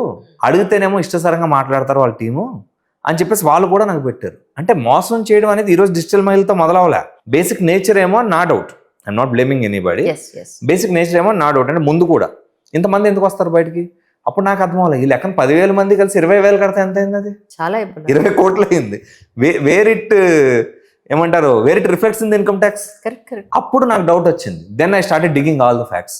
అడిగితేనేమో ఇష్టసరంగా మాట్లాడతారు వాళ్ళ టీము, అని చెప్పేసి వాళ్ళు కూడా నాకు పెట్టారు. అంటే మోసం చేయడం అనేది ఈరోజు డిజిటల్ మహిళతో మొదలవలే. బేసిక్ నేచర్ ఏమో నా doubt, I'm not blaming anybody. Basic nature ఏమో నా డౌట్. అంటే ముందు కూడా ఇంతమంది ఎందుకు వస్తారు బయటికి? అప్పుడు నాకు అర్థం అవ్వాలి, ఈ లెక్కన 10,000 మంది కలిసి 20,000 కడితే ఎంత అయింది? అది చాలా 20 కోట్లు అయింది. వేర్ ఇట్ ఏమంటారు, where it reflects in the income tax. అప్పుడు నాకు డౌట్ వచ్చింది. Then I started digging all the facts.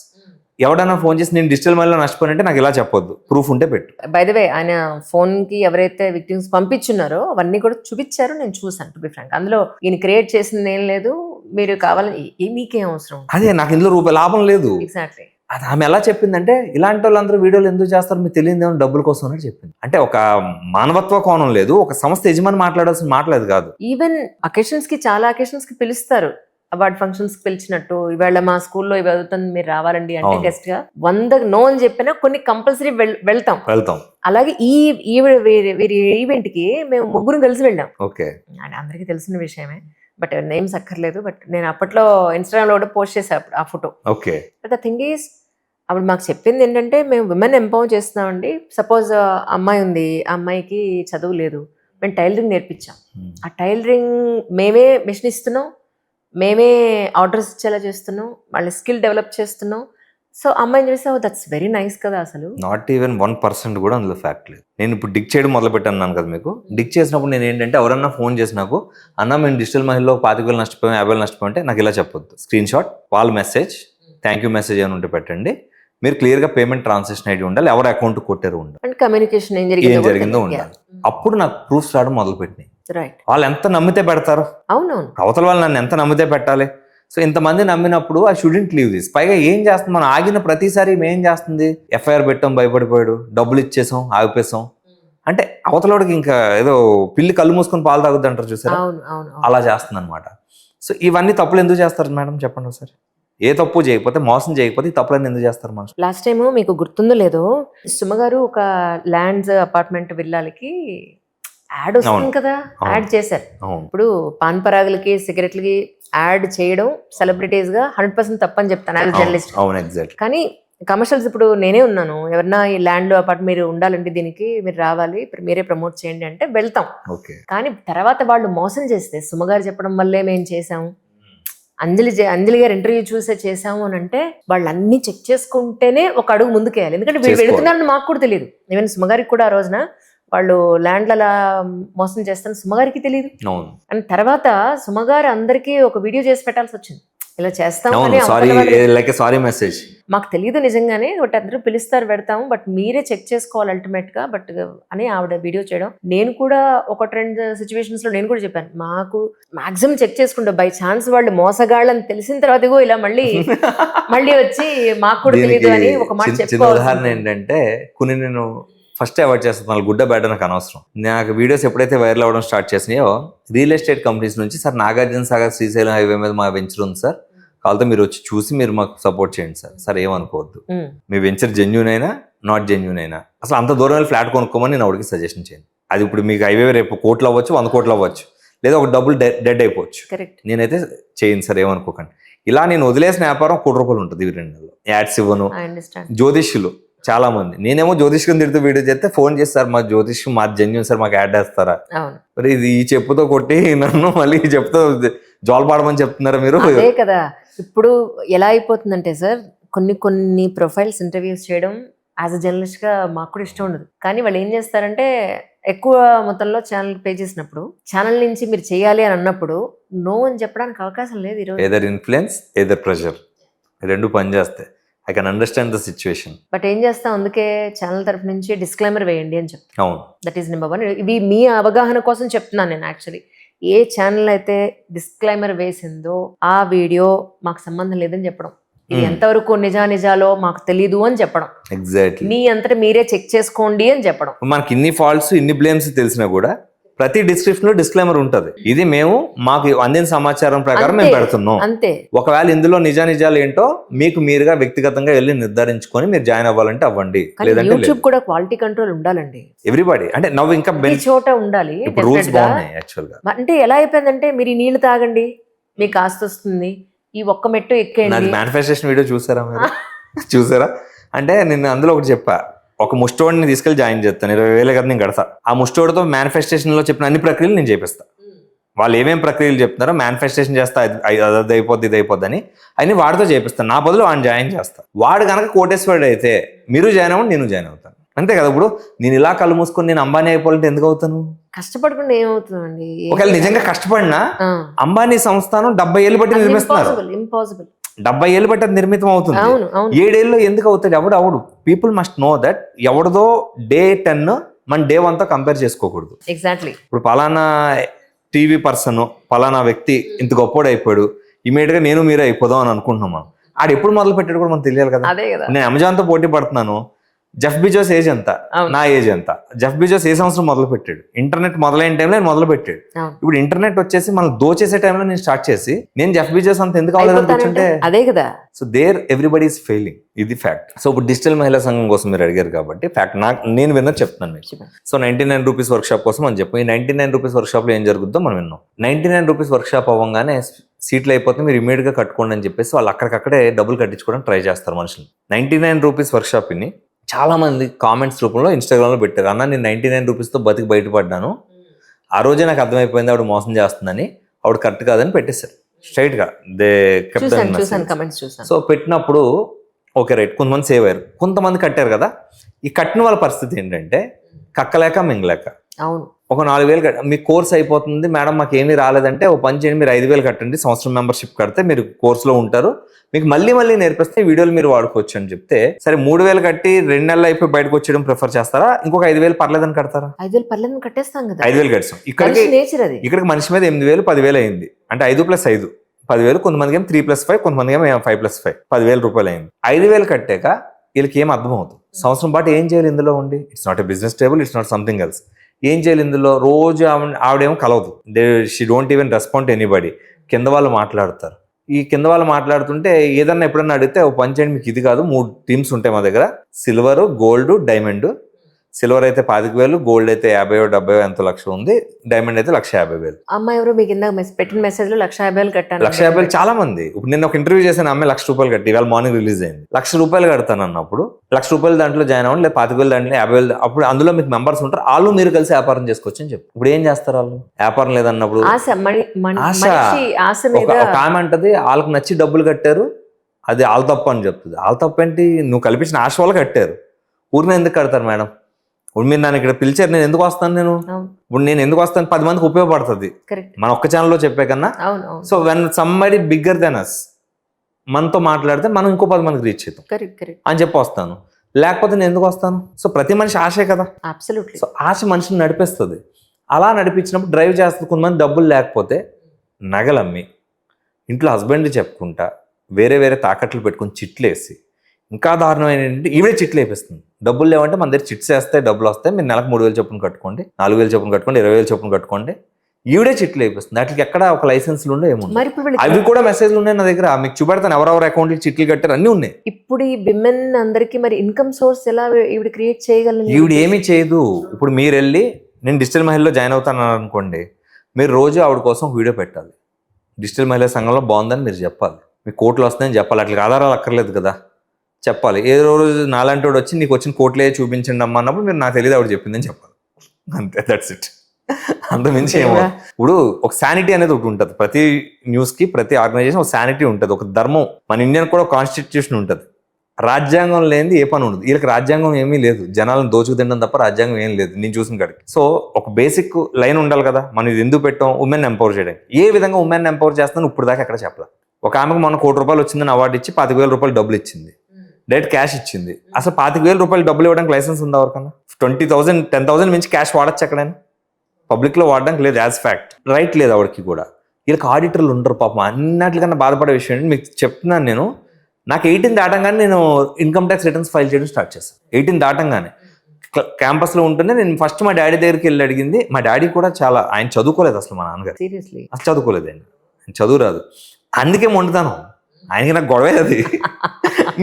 ఎవడన్నా ఫోన్ చేసి నేను డిజిటల్ మైల్లో నష్టపోయినంటే నాకు ఇలా చెప్పొద్దు, ప్రూఫ్ ఉంటే పెట్టు. బై ద వే, ఆయన ఫోన్ కి ఎవరైతే విక్టిమ్స్ పంపించున్నారో అవన్నీ కూడా చూపించారు, నేను చూసాను. టు బి ఫ్రాంక్, అందులో ఈయన క్రియేట్ చేసింది ఏం లేదు. మీరు కావాలని మీకేం అవసరం? అదే, నాకు ఇందులో రూపాయి లాభం లేదు. ఎగ్జాక్ట్లీ. అది ఆమె ఎలా చెప్పిందంటే, ఇలాంటి వాళ్ళందరూ వీడియోలు ఎందుకు చేస్తారు, మీకు తెలియదు ఏమో డబ్బుల కోసం అని చెప్పింది. అంటే ఒక మానవత్వ కోణం లేదు, ఒక సంస్థ యజమాని మాట్లాడాల్సిన మాట్లాడదు కాదు. ఈవెన్ అకేషన్స్ కి, చాలా అకేషన్స్ కి పిలుస్తారు, అవార్డ్ ఫంక్షన్స్ కి పిలిచినట్టు. ఇవాళ మా స్కూల్లో ఇవి అవుతుంది, మీరు రావాలండి అంటే గెస్ట్ గా 100 నో అని చెప్పినా కొన్ని కంపల్సరీ వెళ్తాం. అలాగే ఈ వీరి ఈవెంట్ కి మేము 3 కలిసి వెళ్ళాం. ఓకే, అందరికీ తెలిసిన విషయమే, బట్ నేమ్స్ అక్కర్లేదు. బట్ నేను అప్పట్లో ఇన్స్టాగ్రామ్ లో కూడా పోస్ట్ చేసా ఆ photo. Okay. But the thing is, అప్పుడు మాకు చెప్పింది ఏంటంటే, మేము విమెన్ ఎంపవర్ చేస్తున్నామండి. సపోజ్ అమ్మాయి ఉంది, ఆ అమ్మాయికి చదువు లేదు, మేము టైలరింగ్ నేర్పించాం. ఆ టైలరింగ్ మేమే మిషన్ ఇస్తున్నాం, మేమే ఆర్డర్స్ ఇచ్చేలా చేస్తున్నాం, వాళ్ళ స్కిల్ డెవలప్ చేస్తున్నాం. సో అమ్మాయిని చూస్తే దట్స్ వెరీ నైస్ కదా. అసలు నాట్ ఈవెన్ 1% కూడా అందులో ఫ్యాక్ట్ లేదు. నేను ఇప్పుడు డిక్ చేయడం మొదలు పెట్టాను కదా మీకు. డిక్ చేసినప్పుడు నేను ఏంటంటే, ఎవరన్నా ఫోన్ చేసి నాకు, అన్న మేము డిజిటల్ మహిళలో 25,000 నష్టపోయాం, 50,000 నష్టపోయాం అంటే నాకు ఇలా చెప్పొద్దు. స్క్రీన్ షాట్, వాళ్ళ మెసేజ్, థ్యాంక్ యూ మెసేజ్ అని ఉంటే పెట్టండి. మీరు క్లియర్ గా పేమెంట్ ట్రాన్సాక్షన్ ఐడి ఉండాలి, ఎవరు అకౌంట్ కొట్టారు ఉండాలి, అండ్ కమ్యూనికేషన్ ఏం జరిగిందో ఉండాలి. అప్పుడు నాకు ప్రూఫ్స్ రావడం మొదలు పెట్టినాయి. రైట్. వాళ్ళు ఎంత నమ్మితే పెడతారు. అవునవును. అవతల వాళ్ళు నన్ను ఎంత నమ్మితే పెట్టాలి. సో ఇంతమంది నమ్మినప్పుడు ఐ షుడెంట్ లీవ్ దిస్. పైగా ఏం చేస్తుంది, మనం ఆగిన ప్రతిసారి ఏం చేస్తుంది, ఎఫ్ఐఆర్ పెట్టాం, భయపడిపోయాడు, డబ్బులు ఇచ్చేసాం, ఆగిపేసాం అంటే అవతలవాడికి ఇంకా ఏదో పిల్లి కళ్ళు మూసుకొని పాలు తాగుద్ది అంటారు చూసారా, అలా చేస్తుంది అనమాట. సో ఇవన్నీ తప్పులు ఎందుకు చేస్తారు మేడం చెప్పండి ఒకసారి. ఏ తప్పు చేయకపోతే, మోసం చేయకపోతే ఈ తప్పులన్నీ ఎందుకు చేస్తారు మనుషులు? లాస్ట్ టైం మీకు గుర్తుందో లేదో, సుమ గారు ఒక ల్యాండ్స్ అపార్ట్మెంట్ విల్లాలకి యాడ్ వస్తుంది కదా, యాడ్ చేశారు. ఇప్పుడు పాన్ పరాగులకి, సిగరెట్లకి యాడ్ చేయడం సెలబ్రిటీస్ గా 100% తప్పని చెప్తాను యాజ్ జర్నలిస్ట్. కానీ కమర్షియల్స్, ఇప్పుడు నేనే ఉన్నాను, ఎవరన్నా ఈ ల్యాండ్ లో అపార్ట్మెంట్ మీరు ఉండాలండి, దీనికి మీరు రావాలి, మీరే ప్రమోట్ చేయండి అంటే వెళ్తాం. కానీ తర్వాత వాళ్ళు మోసం చేస్తే, సుమగారు చెప్పడం వల్లే మేము చేసాము, అంజలి గారు ఇంటర్వ్యూ చూసే చేసాము అని అంటే, వాళ్ళు అన్ని చెక్ చేసుకుంటేనే ఒక అడుగు ముందుకేయాలి. ఎందుకంటే వీళ్ళు వెళుతున్నారని మాకు కూడా తెలియదు. ఈవెన్ సుమగారికి కూడా ఆ రోజున వాళ్ళు ల్యాండ్ల మోసం చేస్తాను సుమగారికి తెలియదు. అండ్ తర్వాత సుమగారు అందరికీ ఒక వీడియో చేసి పెట్టాల్సి వచ్చింది, ఇలా చేస్తాం మాకు తెలియదు నిజంగానే, బట్ అందరూ పిలుస్తారు, పెడతాము, బట్ మీరే చెక్ చేసుకోవాలి అల్టిమేట్ గా బట్ అని ఆవిడ వీడియో చేయడం. నేను కూడా 1-2 సిచ్యువేషన్స్ లో నేను కూడా చెప్పాను, మాకు మాక్సిమం చెక్ చేసుకుంటాం, బై ఛాన్స్ వాళ్ళు మోసగాళ్ళని తెలిసిన తర్వాత ఇగో ఇలా మళ్ళీ వచ్చి మాకు కూడా తెలియదు అని ఒక మాట చెప్పుకోవాలి. ఉదాహరణ ఏంటంటే, కొన్ని నేను ఫస్ట్ అవాయిడ్ చేస్తాను, గుడ్డ బ్యాడ్ నాకు అనవసరం. నాకు వీడియోస్ ఎప్పుడైతే వైరల్ అవ్వడం స్టార్ట్ చేసినాయో, రియల్ ఎస్టేట్ కంపెనీస్ నుంచి, సార్ నాగార్జున సాగర్ శ్రీశైలం హైవే మీద మా వెంచర్ ఉంది సార్, కావాలంటే మీరు వచ్చి చూసి మీరు మాకు సపోర్ట్ చేయండి సార్. సార్ ఏమనుకోవద్దు, మీ వెంచర్ జెన్యూన్ అయినా నాట్ జెన్యూన్ అయినా అసలు అంత దూరం వెళ్ళి ఫ్లాట్ కొనుక్కోమని నేను ఆవిడకి సజెషన్ చేయండి. అది ఇప్పుడు మీకు హైవే రేపు 1 కోట్లు అవ్వచ్చు, 100 కోట్లు అవ్వచ్చు, లేదా ఒక డబ్బులు డెడ్ అయిపోవచ్చు. నేనైతే చేయండి సార్ ఏమనుకోకండి. ఇలా నేను వదిలేసిన వ్యాపారం 1 కోటి రూపాయలు ఉంటుంది. 2 నెలల్లో యాడ్స్ ఇవ్వను. జ్యోతిష్యులు చాలా మంది, నేనేమో జ్యోతిష్యం తిడుతూ వీడియో చేస్తే ఫోన్ చేస్తారు, మా జ్యోతిష్యం మా జెన్యూన్ సార్, మాకు యాడ్ వేస్తారా? మరి ఇది ఈ చెప్పుతో కొట్టి నన్ను మళ్ళీ ఈ చెప్పుతో జోలపాడమని చెప్తున్నారా మీరు? అదే కదా ఇప్పుడు ఎలా అయిపోతుందంటే సార్, కొన్ని ప్రొఫైల్స్ ఇంటర్వ్యూస్ చేయడం యాజ్ అ జర్నలిస్ట్ గా మాకు కూడా ఇష్టం ఉండదు. కానీ వాళ్ళు ఏం చేస్తారంటే, ఎక్కువ మొత్తంలో ఛానల్ పే చేసినప్పుడు, ఛానల్ నుంచి మీరు చేయాలి అని అన్నప్పుడు నో అని చెప్పడానికి అవకాశం లేదు. ఈరోజు ఎదర్ ఇన్ఫ్లుయెన్స్ ఎదర్ ప్రెషర్, 2 పనిచేస్తాయి. I can understand the situation. But ఏం చేస్తాం, అందుకే ఛానల్ తరఫు నుంచి డిస్క్లైమర్ వేయండి అని చెప్తాను. అవును, దట్ ఈస్ నెంబర్ 1. ఇవి మీ అవగాహన కోసం చెప్తున్నాను నేను. యాక్చువల్లీ ఏ ఛానల్ అయితే డిస్క్లైమర్ వేసిందో ఆ వీడియో మాకు సంబంధం లేదని చెప్పడం, ఇది ఎంతవరకు నిజాలో మాకు తెలీదు అని చెప్పడం, ఎగ్జాక్ట్లీ మీ అంతటా మీరే చెక్ చేసుకోండి అని చెప్పడం. మనకి ఇన్ని ఫాల్ట్స్, ఇన్ని బ్లేమ్స్ తెలిసినా కూడా ప్రతి డిస్క్రిప్షన్ లో డిస్క్లైమర్ ఉంటది, ఇది మేము మాకు అందిన సమాచారం ప్రకారం మేము పెడుతున్నాం అంతే. ఒకవేళ ఇందులో నిజాలు ఏంటో మీకు మీరుగా వ్యక్తిగతంగా వెళ్ళి నిర్ధారించుకొని మీరు జాయిన్ అవ్వాలంటే అవ్వండి, లేదంటే యూట్యూబ్ కూడా క్వాలిటీ కంట్రోల్ ఉండాలండి. ఎవ్రీబడి అంటే నవ్వు ఇంకా చోట ఉండాలి. రూల్స్ బాగున్నాయి యాక్చువల్ గా. అంటే ఎలా అయిపోయిందంటే, మీరు ఈ నీళ్లు తాగండి మీకు ఆస్తి వస్తుంది, ఈ ఒక్క మెట్టు ఎక్కేయండి. మేనిఫెస్టేషన్ వీడియో చూసారా మీరు? చూసారా? అంటే నేను అందులో ఒకటి చెప్పా, ఒక ముష్టోడిని తీసుకెళ్లి జాయిన్ చేస్తాను, 20,000 కదా నేను కడతా. ఆ ముష్టోడితో మేనిఫెస్టేషన్లో చెప్పిన అన్ని ప్రక్రియలు నేను చేపిస్తా. వాళ్ళు ఏమేమి ప్రక్రియలు చెప్తున్నారో మేనిఫెస్టేషన్ చేస్తా, అది అయిపోద్ది ఇది అయిపోద్ది అని అన్ని వాడితో చేపిస్తాను. నా బదులు వాడిని జాయిన్ చేస్తా. వాడు కనుక కోటేశ్వరుడు అయితే మీరు జాయిన్ అవ్వండి, నేను జాయిన్ అవుతాను, అంతే కదా. ఇప్పుడు నేను ఇలా కళ్ళు మూసుకొని నేను అంబానీ అయిపోవాలంటే ఎందుకు అవుతాను? కష్టపడకుండా ఏమవుతుందండి? ఒకవేళ నిజంగా కష్టపడినా అంబానీ సంస్థానం 70 ఏళ్ళు బట్టి నిర్మిస్తున్నారు. ఇంపాసిబుల్. 70 ఏళ్ళు బట్టి అది నిర్మితం అవుతుంది. 7 ఏళ్ళు ఎందుకు అవుతుంది? ఎవడు పీపుల్ మస్ట్ నో దట్ ఎవరిదో డే 10 మన డే 1తో కంపేర్ చేసుకోకూడదు. ఎగ్జాక్ట్లీ. ఇప్పుడు పలానా టీవీ పర్సన్ పలానా వ్యక్తి ఇంత గొప్పోడు అయిపోయాడు, ఇమీడియట్ గా నేను మీరు అయిపోదాం అని అనుకుంటున్నాం మనం. ఆడు ఎప్పుడు మొదలు పెట్టాడు కూడా మనకు తెలియాలి కదా. నేను అమెజాన్ తో పోటీ పడుతున్నాను, జెఫ్ బిజోస్ ఏజ్ ఎంత, నా ఏజ్ ఎంత. జెఫ్ బిజోస్ ఏ సంవత్సరం మొదలు పెట్టాడు? ఇంటర్నెట్ మొదలైన టైంలో నేను మొదలు పెట్టాడు. ఇప్పుడు ఇంటర్నెట్ వచ్చేసి మనం దోచేసే టైంలో నేను స్టార్ట్ చేసి నేను జెఫ్ బిజోస్ అంత ఎందుకు అవ్వలేదని కూర్చుంటే అదే కదా. So there everybody is failing, ఇది ఫ్యాక్ట్. సో ఇప్పుడు డిజిటల్ మహిళా సంఘం కోసం మీరు అడిగారు కాబట్టి ఫ్యాక్ట్ నేను విన్నది చెప్తున్నాను మీకు. సో 99 రూపీస్ వర్క్ షాప్ కోసం అని చెప్పి, ఈ 99 రూపీస్ వర్క్ షాప్ లో ఏం జరుగుతుందో మనం విన్నాం. 99 రూపీస్ వర్క్ షాప్ అవ్వగానే సీట్లు అయిపోతే మీరు ఇమీడియట్ గా కట్టుకోండి అని చెప్పేసి వాళ్ళు అక్కడికక్కడే డబ్బులు కట్టించుకోవడానికి ట్రై చేస్తారు మనుషులు. 99 రూపీస్ వర్క్ షాప్ ని చాలా మంది కామెంట్స్ రూపంలో ఇన్స్టాగ్రామ్ లో పెట్టారు. అన్న నేను 99 రూపీస్తో బతికి బయటపడ్డాను, ఆ రోజే నాకు అర్థమైపోయింది ఆవిడ మోసం చేస్తుందని, ఆవిడ కరెక్ట్ కాదని పెట్టేశారు స్ట్రైట్ గా. సో పెట్టినప్పుడు ఓకే రైట్, కొంతమంది సేవ్ అయ్యారు, కొంతమంది కట్టారు కదా. ఈ కట్టిన వాళ్ళ పరిస్థితి ఏంటంటే కక్కలేక మింగలేక. అవును. ఒక 4,000 మీ కోర్స్ అయిపోతుంది మేడం, మాకు ఏమీ రాలేదంటే ఓ పని చేయండి, మీరు 5,000 కట్టండి, సంవత్సరం మెంబర్షిప్ కడితే మీరు కోర్సులో ఉంటారు, మీకు మళ్ళీ నేర్పిస్తే వీడియోలు మీరు వాడుకోవచ్చు అని చెప్తే, సరే 3,000 కట్టి 2 నెలలు అయిపోయి బయటకు వచ్చేయడం ప్రిఫర్ చేస్తారా, ఇంకొక 5,000 పర్లేదని కడతారా? 5,000 పర్లేదని కట్టేస్తాం కదా. 5,000 కట్టాం. ఇక్కడికి మనిషి మీద 8,000 10,000 అయింది అంటే 5 + 5 10,000. కొంతమందికి ఏమో 3 + 5, కొంతమందికి ఏమో 5 + 5 10,000 రూపాయలు అయింది. 5,000 కట్టాక వీళ్ళకి ఏం అర్థం అవుతుంది? సంవత్సరం పాటు ఏం చేయాలి ఇందులో ఉండి? It's not a business table, it's not something else. ఏం చేయాలి ఇందులో? రోజు ఆవిడేమో కలవదు, she don't even respond to anybody. కింద వాళ్ళు మాట్లాడతారు. ఈ కింద వాళ్ళు మాట్లాడుతుంటే ఏదన్నా ఎప్పుడన్నా అడిగితే ఓ పని చేయండి, మీకు ఇది కాదు 3 టీమ్స్ ఉంటాయి మా దగ్గర, సిల్వర్, గోల్డ్, డైమండ్. సిల్వర్ అయితే 25,000, గోల్డ్ అయితే 50 70 ఎంతో లక్ష ఉంది, డైమండ్ అయితే 150,000. అమ్మాయి ఎవరు మీకు ఇందాక పెట్టిన మెసేజ్ లో 150,000 కట్టాను. 150,000 చాలా మంది. ఇప్పుడు నేను ఒక ఇంటర్వ్యూ చేశాను, అమ్మాయి 1,00,000 రూపాయలు కట్టి ఇవాళ మార్నింగ్ రిలీజ్ అయింది. 1,00,000 రూపాయలు కడతాను అన్నప్పుడు 1,00,000 రూపాయలు దాంట్లో జాయిన్ అవ్వండి, లేదా 25,000 దాంట్లో 50,000, అప్పుడు అందులో మీకు మెంబర్స్ ఉంటారు, వాళ్ళు మీరు కలిసి వ్యాపారం చేసుకోవచ్చు అని చెప్పి. ఇప్పుడు ఏం చేస్తారు వాళ్ళు? వ్యాపారం లేదన్నప్పుడు ఒక ఆమె అంటది వాళ్ళకి నచ్చి డబ్బులు కట్టారు, అది వాళ్ళ తప్పు అని చెప్తుంది. వాళ్ళ తప్పు ఏంటి? నువ్వు కల్పించిన ఆశ వాళ్ళు కట్టారు, ఊరిని ఎందుకు కడతారు మేడం? ఇప్పుడు మీరు నన్ను ఇక్కడ పిలిచారు, నేను ఎందుకు వస్తాను? ఇప్పుడు నేను ఎందుకు వస్తాను? 10 మందికి ఉపయోగపడుతుంది మన ఒక్క ఛానల్లో చెప్పే కన్నా. So when somebody bigger than us మనతో మాట్లాడితే మనం ఇంకో 10 మందికి రీచ్ అవుతాం అని చెప్పి వస్తాను, లేకపోతే నేను ఎందుకు వస్తాను? సో ప్రతి మనిషి ఆశే కదా. సో ఆశ మనిషిని నడిపిస్తుంది. అలా నడిపించినప్పుడు డ్రైవ్ చేస్తుంది. కొంతమంది డబ్బులు లేకపోతే నగలమ్మి ఇంట్లో హస్బెండ్ చెప్పుకుంటా వేరే తాకట్లు పెట్టుకుని చిట్లు వేసి, ఇంకా దారుణమైన ఏంటంటే ఈవిడే చిట్లు వేపిస్తుంది. డబ్బులు లేవంటే మన దగ్గర చిట్స్ వేస్తే డబ్బులు వస్తాయి, మీరు నెలకు 3,000 చొప్పున కట్టుకోండి, 4,000 చొప్పున కట్టుకోండి, 20,000 చొప్పున కట్టుకోండి. ఈవిడే చిట్లు వేపిస్తుంది. వాటికి ఎక్కడ ఒక లైసెన్స్లు ఉండే ఏముంది, అవి కూడా మెసేజ్లు ఉన్నాయి నా దగ్గర, మీకు చూపెడతాను ఎవరెవరు అకౌంట్లు చిట్లు కట్టారు అన్నీ ఉన్నాయి. ఇప్పుడు ఈ విమెన్ అందరికీ మరి ఇన్కమ్ సోర్స్ ఎలా ఈవిడ క్రియేట్ చేయగలరు? ఈవిడ ఏమీ చేయదు. ఇప్పుడు మీరు వెళ్ళి నేను డిజిటల్ మహిళలో జాయిన్ అవుతాను అనుకోండి, మీరు రోజు ఆవిడ కోసం వీడియో పెట్టాలి, డిజిటల్ మహిళా సంఘంలో బాగుందని మీరు చెప్పాలి, మీకు కోట్లు వస్తాయని చెప్పాలి. అట్లా ఆధారాలు అక్కర్లేదు కదా, చెప్పాలి. ఏ రోజు నాలాంటి వాడు వచ్చి నీకు వచ్చిన కోట్లే చూపించండి అమ్మా అన్నప్పుడు మీరు నాకు తెలియదు ఆవిడ చెప్పిందని చెప్పాలి, అంతే, దట్స్ ఇట్. అంత మించి ఏమో. ఇప్పుడు ఒక శానిటీ అనేది ఒకటి ఉంటుంది, ప్రతి న్యూస్ కి ప్రతి ఆర్గనైజేషన్ ఒక శానిటీ ఉంటుంది, ఒక ధర్మం. మన ఇండియన్ కూడా కాన్స్టిట్యూషన్ ఉంటుంది. రాజ్యాంగం లేనిది ఏ పని ఉండదు. వీళ్ళకి రాజ్యాంగం ఏమీ లేదు, జనాలను దోచుకు తినడం తప్ప రాజ్యాంగం ఏం లేదు నేను చూసిన కాడికి. సో ఒక బేసిక్ లైన్ ఉండాలి కదా, మనం ఇది ఎందుకు పెట్టాం? ఉమెన్ ఎంపవర్ చేయడానికి. ఏ విధంగా ఉమెన్ ఎంపవర్ చేస్తాను ఇప్పుడు దాకా ఎక్కడ చెప్పాలి. ఒక ఆమెకు మొన్న ₹1,00,000 వచ్చిందని అవార్డు ఇచ్చి 25,000 రూపాయలు డబ్బులు ఇచ్చింది, డైరెక్ట్ క్యాష్ ఇచ్చింది. అసలు 25,000 రూపాయలు డబ్బులు ఇవ్వడానికి లైసెన్స్ ఉందా ఎవరికన్నా? 20,000 10,000 మించి క్యాష్ వాడచ్చు ఎక్కడైనా? పబ్లిక్ లో వాడడానికి లేదు, యాజ్ ఫ్యాక్ట్. రైట్ లేదు ఆవిడకి కూడా. వీళ్ళకి ఆడిటర్లు ఉండరు పాపం. అన్నిటికన్నా బాధపడే విషయం ఏంటి మీకు చెప్తున్నాను నేను. నాకు 18 దాటంగానే నేను ఇన్కమ్ ట్యాక్స్ రిటర్న్స్ ఫైల్ చేయడం స్టార్ట్ చేశాను. 18 దాటంగానే క్యాంపస్లో ఉంటుండే నేను ఫస్ట్ మా డాడీ దగ్గరికి వెళ్ళి అడిగింది. మా డాడీ కూడా చాలా, ఆయన చదువుకోలేదు అసలు, మా నాన్నగారు అసలు చదువుకోలేదు, ఆయన చదువు రాదు, అందుకే వండుతాను. ఆయనకి నాకు గొడవే అది.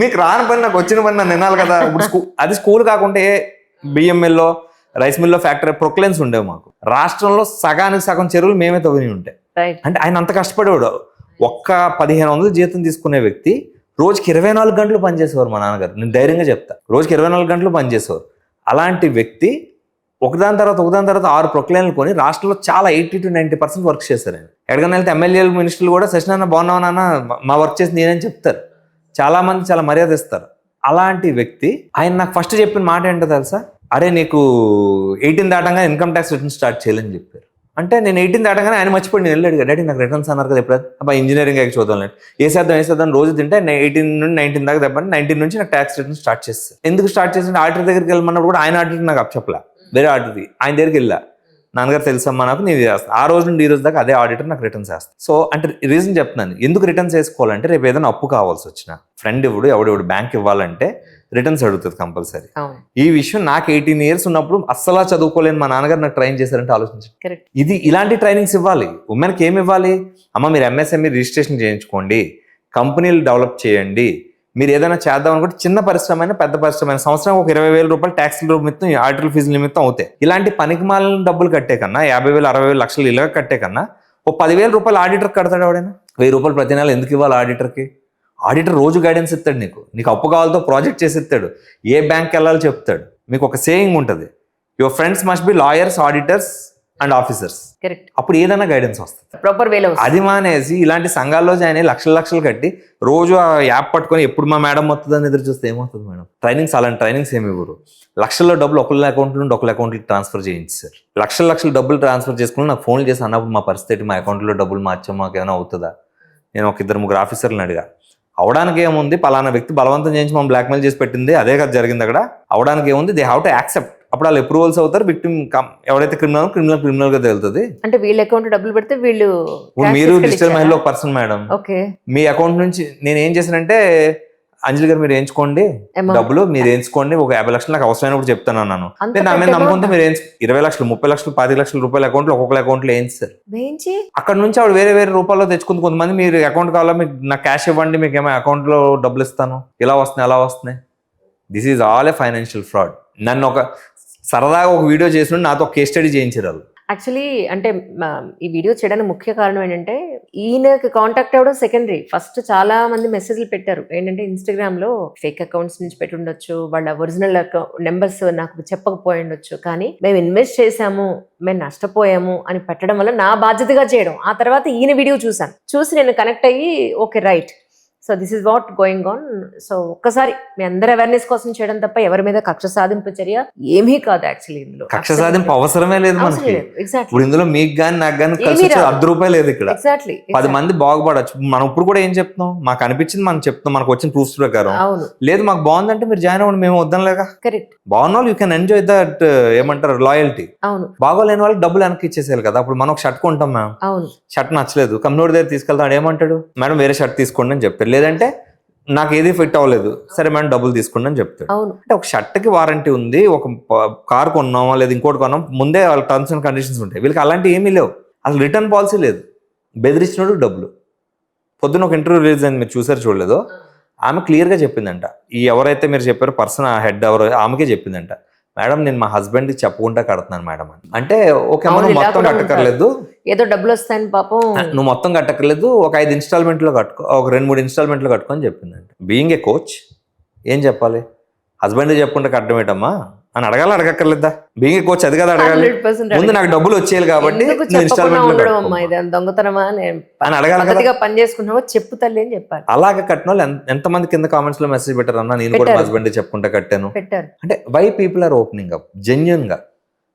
మీకు రాని పని నాకు వచ్చిన పని నన్ను వినాలి కదా. ఇప్పుడు అది స్కూల్ కాకుంటే బిఎంఎల్లో రైస్ మిల్లో ఫ్యాక్టరీ ప్రొక్లెన్స్ ఉండేవి మాకు. రాష్ట్రంలో సగానికి సగం చెరువులు మేమే తవ్వి ఉంటాయి. అంటే ఆయన అంత కష్టపడేవాడు. ఒక్క 1,500 జీతం తీసుకునే వ్యక్తి రోజుకి 24 గంటలు పనిచేసేవారు మా నాన్నగారు. నేను ధైర్యంగా చెప్తా, రోజుకి 24 గంటలు పనిచేసేవారు. అలాంటి వ్యక్తి ఒకదాని తర్వాత 6 ప్రొక్లైన్లు కొని రాష్ట్రంలో చాలా 80 to 90% వర్క్ చేశారు ఆయన. ఎక్కడికైనా వెళ్తే ఎమ్మెల్యేలు మినిస్టర్లు కూడా శశినాన్న బాగున్నావా నాన్న, మా వర్క్ చేసి నేనని చెప్తారు. చాలా మంది చాలా మర్యాద ఇస్తారు. అలాంటి వ్యక్తి ఆయన నాకు ఫస్ట్ చెప్పిన మాట ఏంటో తెలుసా, అరే నీకు 18 దాటంగా ఇన్కమ్ ట్యాక్స్ రిటర్న్ స్టార్ట్ చేయాలని చెప్పారు. అంటే నేను 18 దాటంగానే ఆయన మర్చిపోయి నేను వెళ్ళాడు, డాడీ నాకు రిటర్న్స్ అన్నారు కదా ఎప్పుడు, అబ్బా ఇంజనీరింగ్ అయ్యి చూద్దాం వేసేద్దాం రోజు తింటే 18 నుండి 19 దాకా దెబ్బ 19 నుంచి నాకు ట్యాక్స్ రిటర్న్ స్టార్ట్ చేస్తాను. ఎందుకు స్టార్ట్ చేసి ఆడిటర్ దగ్గరికి వెళ్ళమన్నప్పుడు కూడా ఆయన ఆడిటర్ నాకు చెప్పలే, వేరే ఆడిటర్ ఆయన దగ్గరికి వెళ్ళా, నాన్నగారు తెలుసమ్మా నాకు, నేను చేస్తాను. ఆ రోజు నుండి ఈ రోజు దాకా అదే ఆడిటర్ నాకు రిటర్న్స్ వేస్తాను. సో అంటే రీజన్ చెప్తున్నాను ఎందుకు రిటర్న్స్ వేసుకోవాలంటే, రేపు ఏదైనా అప్పు కావాల్సి వచ్చిన ఫ్రెండ్ ఎవడు బ్యాంక్ ఇవ్వాలంటే రిటర్న్స్ అడుగుతుంది కంపల్సరీ. ఈ విషయం నాకు 18 years ఉన్నప్పుడు అస్సలా చదువుకోలేని మా నాన్నగారు నాకు ట్రైన్ చేశారంటే ఆలోచించండి. ఇది ఇలాంటి ట్రైనింగ్స్ ఇవ్వాలి. ఉమెన్కి ఏమి ఇవ్వాలి, అమ్మ మీరు MSME రిజిస్ట్రేషన్ చేయించుకోండి, కంపెనీలు డెవలప్ చేయండి, మీరు ఏదైనా చేద్దాం అనుకుంటే చిన్న పరిశ్రమ అయినా పెద్ద పరిశ్రమ అయినా సంవత్సరం ఒక 20,000 రూపాయలు ట్యాక్స్ నిమిత్తం ఆడిటర్ ఫీజుల నిమిత్తం అవుతాయి. ఇలాంటి పనికిమాలిన డబ్బులు కట్టే కన్నా 50,000 60,000 లక్షలు ఇలాగ కట్టే కన్నా ఓ 10,000 రూపాయలు ఆడిటర్ కడతాడు ఎవడైనా. 1000 రూపాయలు ప్రతి నెల ఎందుకు ఇవ్వాలి ఆడిటర్కి? ఆడిటర్ రోజు గైడెన్స్ ఇస్తాడు, నీకు అప్పు కావాలతో ప్రాజెక్ట్ చేసి ఇస్తాడు, ఏ బ్యాంక్కి వెళ్ళాలో చెప్తాడు. మీకు ఒక సేయింగ్ ఉంటుంది, your friends must be lawyers, auditors and officers. అప్పుడు ఏదైనా గైడెన్స్ వస్తుంది ప్రాపర్ వేలో. అది మానేసి ఇలాంటి సంఘాల్లో జాయిన్ అయ్యి లక్షలు కట్టి రోజు ఆ యాప్ పట్టుకొని ఎప్పుడు మా మేడం వస్తుందని ఎదురు చూస్తే ఏమవుతుంది మేడం? ట్రైనింగ్స్ అలాంటి ట్రైనింగ్స్ ఏమి ఇవ్వరు. లక్షల్లో డబ్బులు ఒకళ్ళ అకౌంట్ నుండి ఒకళ్ళ అకౌంట్కి ట్రాన్స్ఫర్ చేయించారు. లక్షలు డబ్బులు ట్రాన్స్ఫర్ చేసుకుని నాకు ఫోన్ చేసి అన్నప్పుడు మా పరిస్థితి, మా అకౌంట్లో డబ్బులు మార్చాం, మాకు ఏమైనా అవుతుందా? నేను ఒక 2-3 ఆఫీసర్లను అడిగా. అవడానికి ఏముంది, పలానా వ్యక్తి బలవంతం చేయించి మనం బ్లాక్మెయిల్ చేసి పెట్టింది అదే కదా జరిగింది అక్కడ, అవడానికి ఏముంది, దే హ్యావ్ టు యాక్సెప్ట్. అప్పుడు వాళ్ళు అప్రూవల్స్ అవుతారు, విక్టిమ్ ఎవరైతే క్రిమినల్ గా తేలుతుంది. అంటే వీళ్ళ అకౌంట్ డబ్బులు పెడితే వీళ్ళు మీరు డిజిటల్ మహిళ ఒక పర్సన్ మేడం, మీ అకౌంట్ నుంచి నేను ఏం చేశానంటే, అంజలి గారు మీరు వేయించుకోండి డబ్బులు, మీరు వేయించుకోండి, ఒక 50 లక్షలు నాకు అవసరమైనప్పుడు చెప్తాను అన్నాను. నేను నా మీద నమ్ముకుంటే మీరు 20 లక్షలు 30 లక్షలు 10 లక్షల రూపాయల అకౌంట్లో ఒక్కొక్క అకౌంట్లో వేయించారు. అక్కడ నుంచి ఆవిడ వేరే రూపాయల్లో తెచ్చుకుంది. కొంతమంది మీరు అకౌంట్ కావాలా, మీకు నాకు క్యాష్ ఇవ్వండి, మీకు ఏమో అకౌంట్ లో డబ్బులు ఇస్తాను, ఇలా వస్తున్నాయి అలా వస్తున్నాయి. This is all A financial fraud. నన్ను ఒక సరదాగా ఒక వీడియో చేసిన నాతో కేస్ స్టడీ చేయించారు వాళ్ళు. యాక్చువల్లీ అంటే ఈ వీడియో చేయడానికి ముఖ్య కారణం ఏంటంటే, ఈయనకి కాంటాక్ట్ అవ్వడం సెకండరీ. ఫస్ట్ చాలా మంది మెసేజ్లు పెట్టారు ఏంటంటే, ఇన్స్టాగ్రామ్ లో ఫేక్ అకౌంట్స్ నుంచి పెట్టి ఉండొచ్చు, వాళ్ళ ఒరిజినల్ నెంబర్స్ నాకు చెప్పకపోయి ఉండొచ్చు, కానీ మేము ఇన్వెస్ట్ చేసాము, మేము నష్టపోయాము అని పెట్టడం వల్ల నా బాధ్యతగా చేయడం. ఆ తర్వాత ఈయన వీడియో చూసి నేను కనెక్ట్ అయ్యి okay right, so this is what going on. So ఒక్కసారి మీ అందరి అవేర్నెస్ కోసం చేయడం తప్ప ఎవరి మీద కక్ష సాధింపు చర్య ఏమీ కాదు. యాక్చువల్లీ ఇందులో కక్ష సాధింపు అవసరమే లేదు మనకి. ఇప్పుడు ఇందులో మీకు గానీ నాకు గానీ కలిసి ₹10 లేదు. ఇక్కడ 10 మంది బాగుపడచ్చు. మనం ఇప్పుడు కూడా ఏం చెప్తున్నాం, మాకు అనిపించింది మనం చెప్తున్నాం, మనకు వచ్చిన ప్రూఫ్స్ ప్రకారం. లేదు మాకు బాగుందంటే మీరు జాయిన్ అవ్వండి, మేము వద్దాం లేక. బాగున్న వాళ్ళు యూ కెన్ ఎంజాయ్ దట్ ఏమంటారు లాయల్టీ. బాగోలేని వాళ్ళకి డబ్బులు వెనక్కి ఇచ్చేసేయాలి కదా. అప్పుడు మనం ఒక షర్ట్ కొంటాం, మ్యామ్ షర్ట్ నచ్చలేదు, కంపెనీ దగ్గర తీసుకెళ్తాడు, ఏమంటాడు, మేడం వేరే షర్ట్ తీసుకోండి అని చెప్తారు. లేదంటే నాకు ఏది ఫిట్ అవ్వలేదు, సరే మేడం డబ్బులు తీసుకోండి అని చెప్తాడు. అంటే ఒక షర్ట్ కి వారంటీ ఉంది, ఒక కార్ కొన్నామా లేదా ఇంకోటి కొన్నాం, ముందే వాళ్ళ టర్మ్స్ అండ్ కండిషన్స్ ఉంటాయి. వీళ్ళకి అలాంటివి ఏమీ లేవు, అసలు రిటర్న్ పాలసీ లేదు. బెదిరించినోడు డబ్బులు. పొద్దున్న ఒక ఇంటర్వ్యూ రిలీజ్ అని మీరు చూసారు చూడలేదు, ఆమె క్లియర్గా చెప్పిందంట, ఈ ఎవరైతే మీరు చెప్పారో పర్సన్ ఆ హెడ్ ఎవరో ఆమెకే చెప్పిందంట, మేడం నేను మా హస్బెండ్కి చెప్పకుండా కడుతున్నాను మేడం అని. అంటే ఓకే నువ్వు మొత్తం కట్టక్కర్లేదు, ఏదో డబ్బులు వస్తాయని పాపం, నువ్వు మొత్తం కట్టక్కర్లేదు, ఒక 5 ఇన్స్టాల్మెంట్లో కట్టుకో, ఒక 2-3 ఇన్స్టాల్మెంట్లో కట్టుకొని చెప్పిందంట. బీయింగ్ ఏ కోచ్ ఏం చెప్పాలి, హస్బెండ్ చెప్పకుండా కట్టడం ఏంటమ్మా అని అడగక్కర్లేదా? బీయింగ్ ఏ కోచ్ అది కదా అడగాలి, ముందు నాకు డబ్బులు వచ్చేయాలి కాబట్టి దొంగతనమా అని అడగాలి కదా, పని చేసుకున్నావా చెప్పు తల్లి అని చెప్పాలి. అలాగే కట్టిన వాళ్ళు ఎంతమంది కింద కామెంట్స్ లో మెసేజ్ పెట్టారు, అన్న నేను కూడా హస్బెండ్ చెప్పుకుంటా కట్టాను. అంటే why people are opening up genuine గా.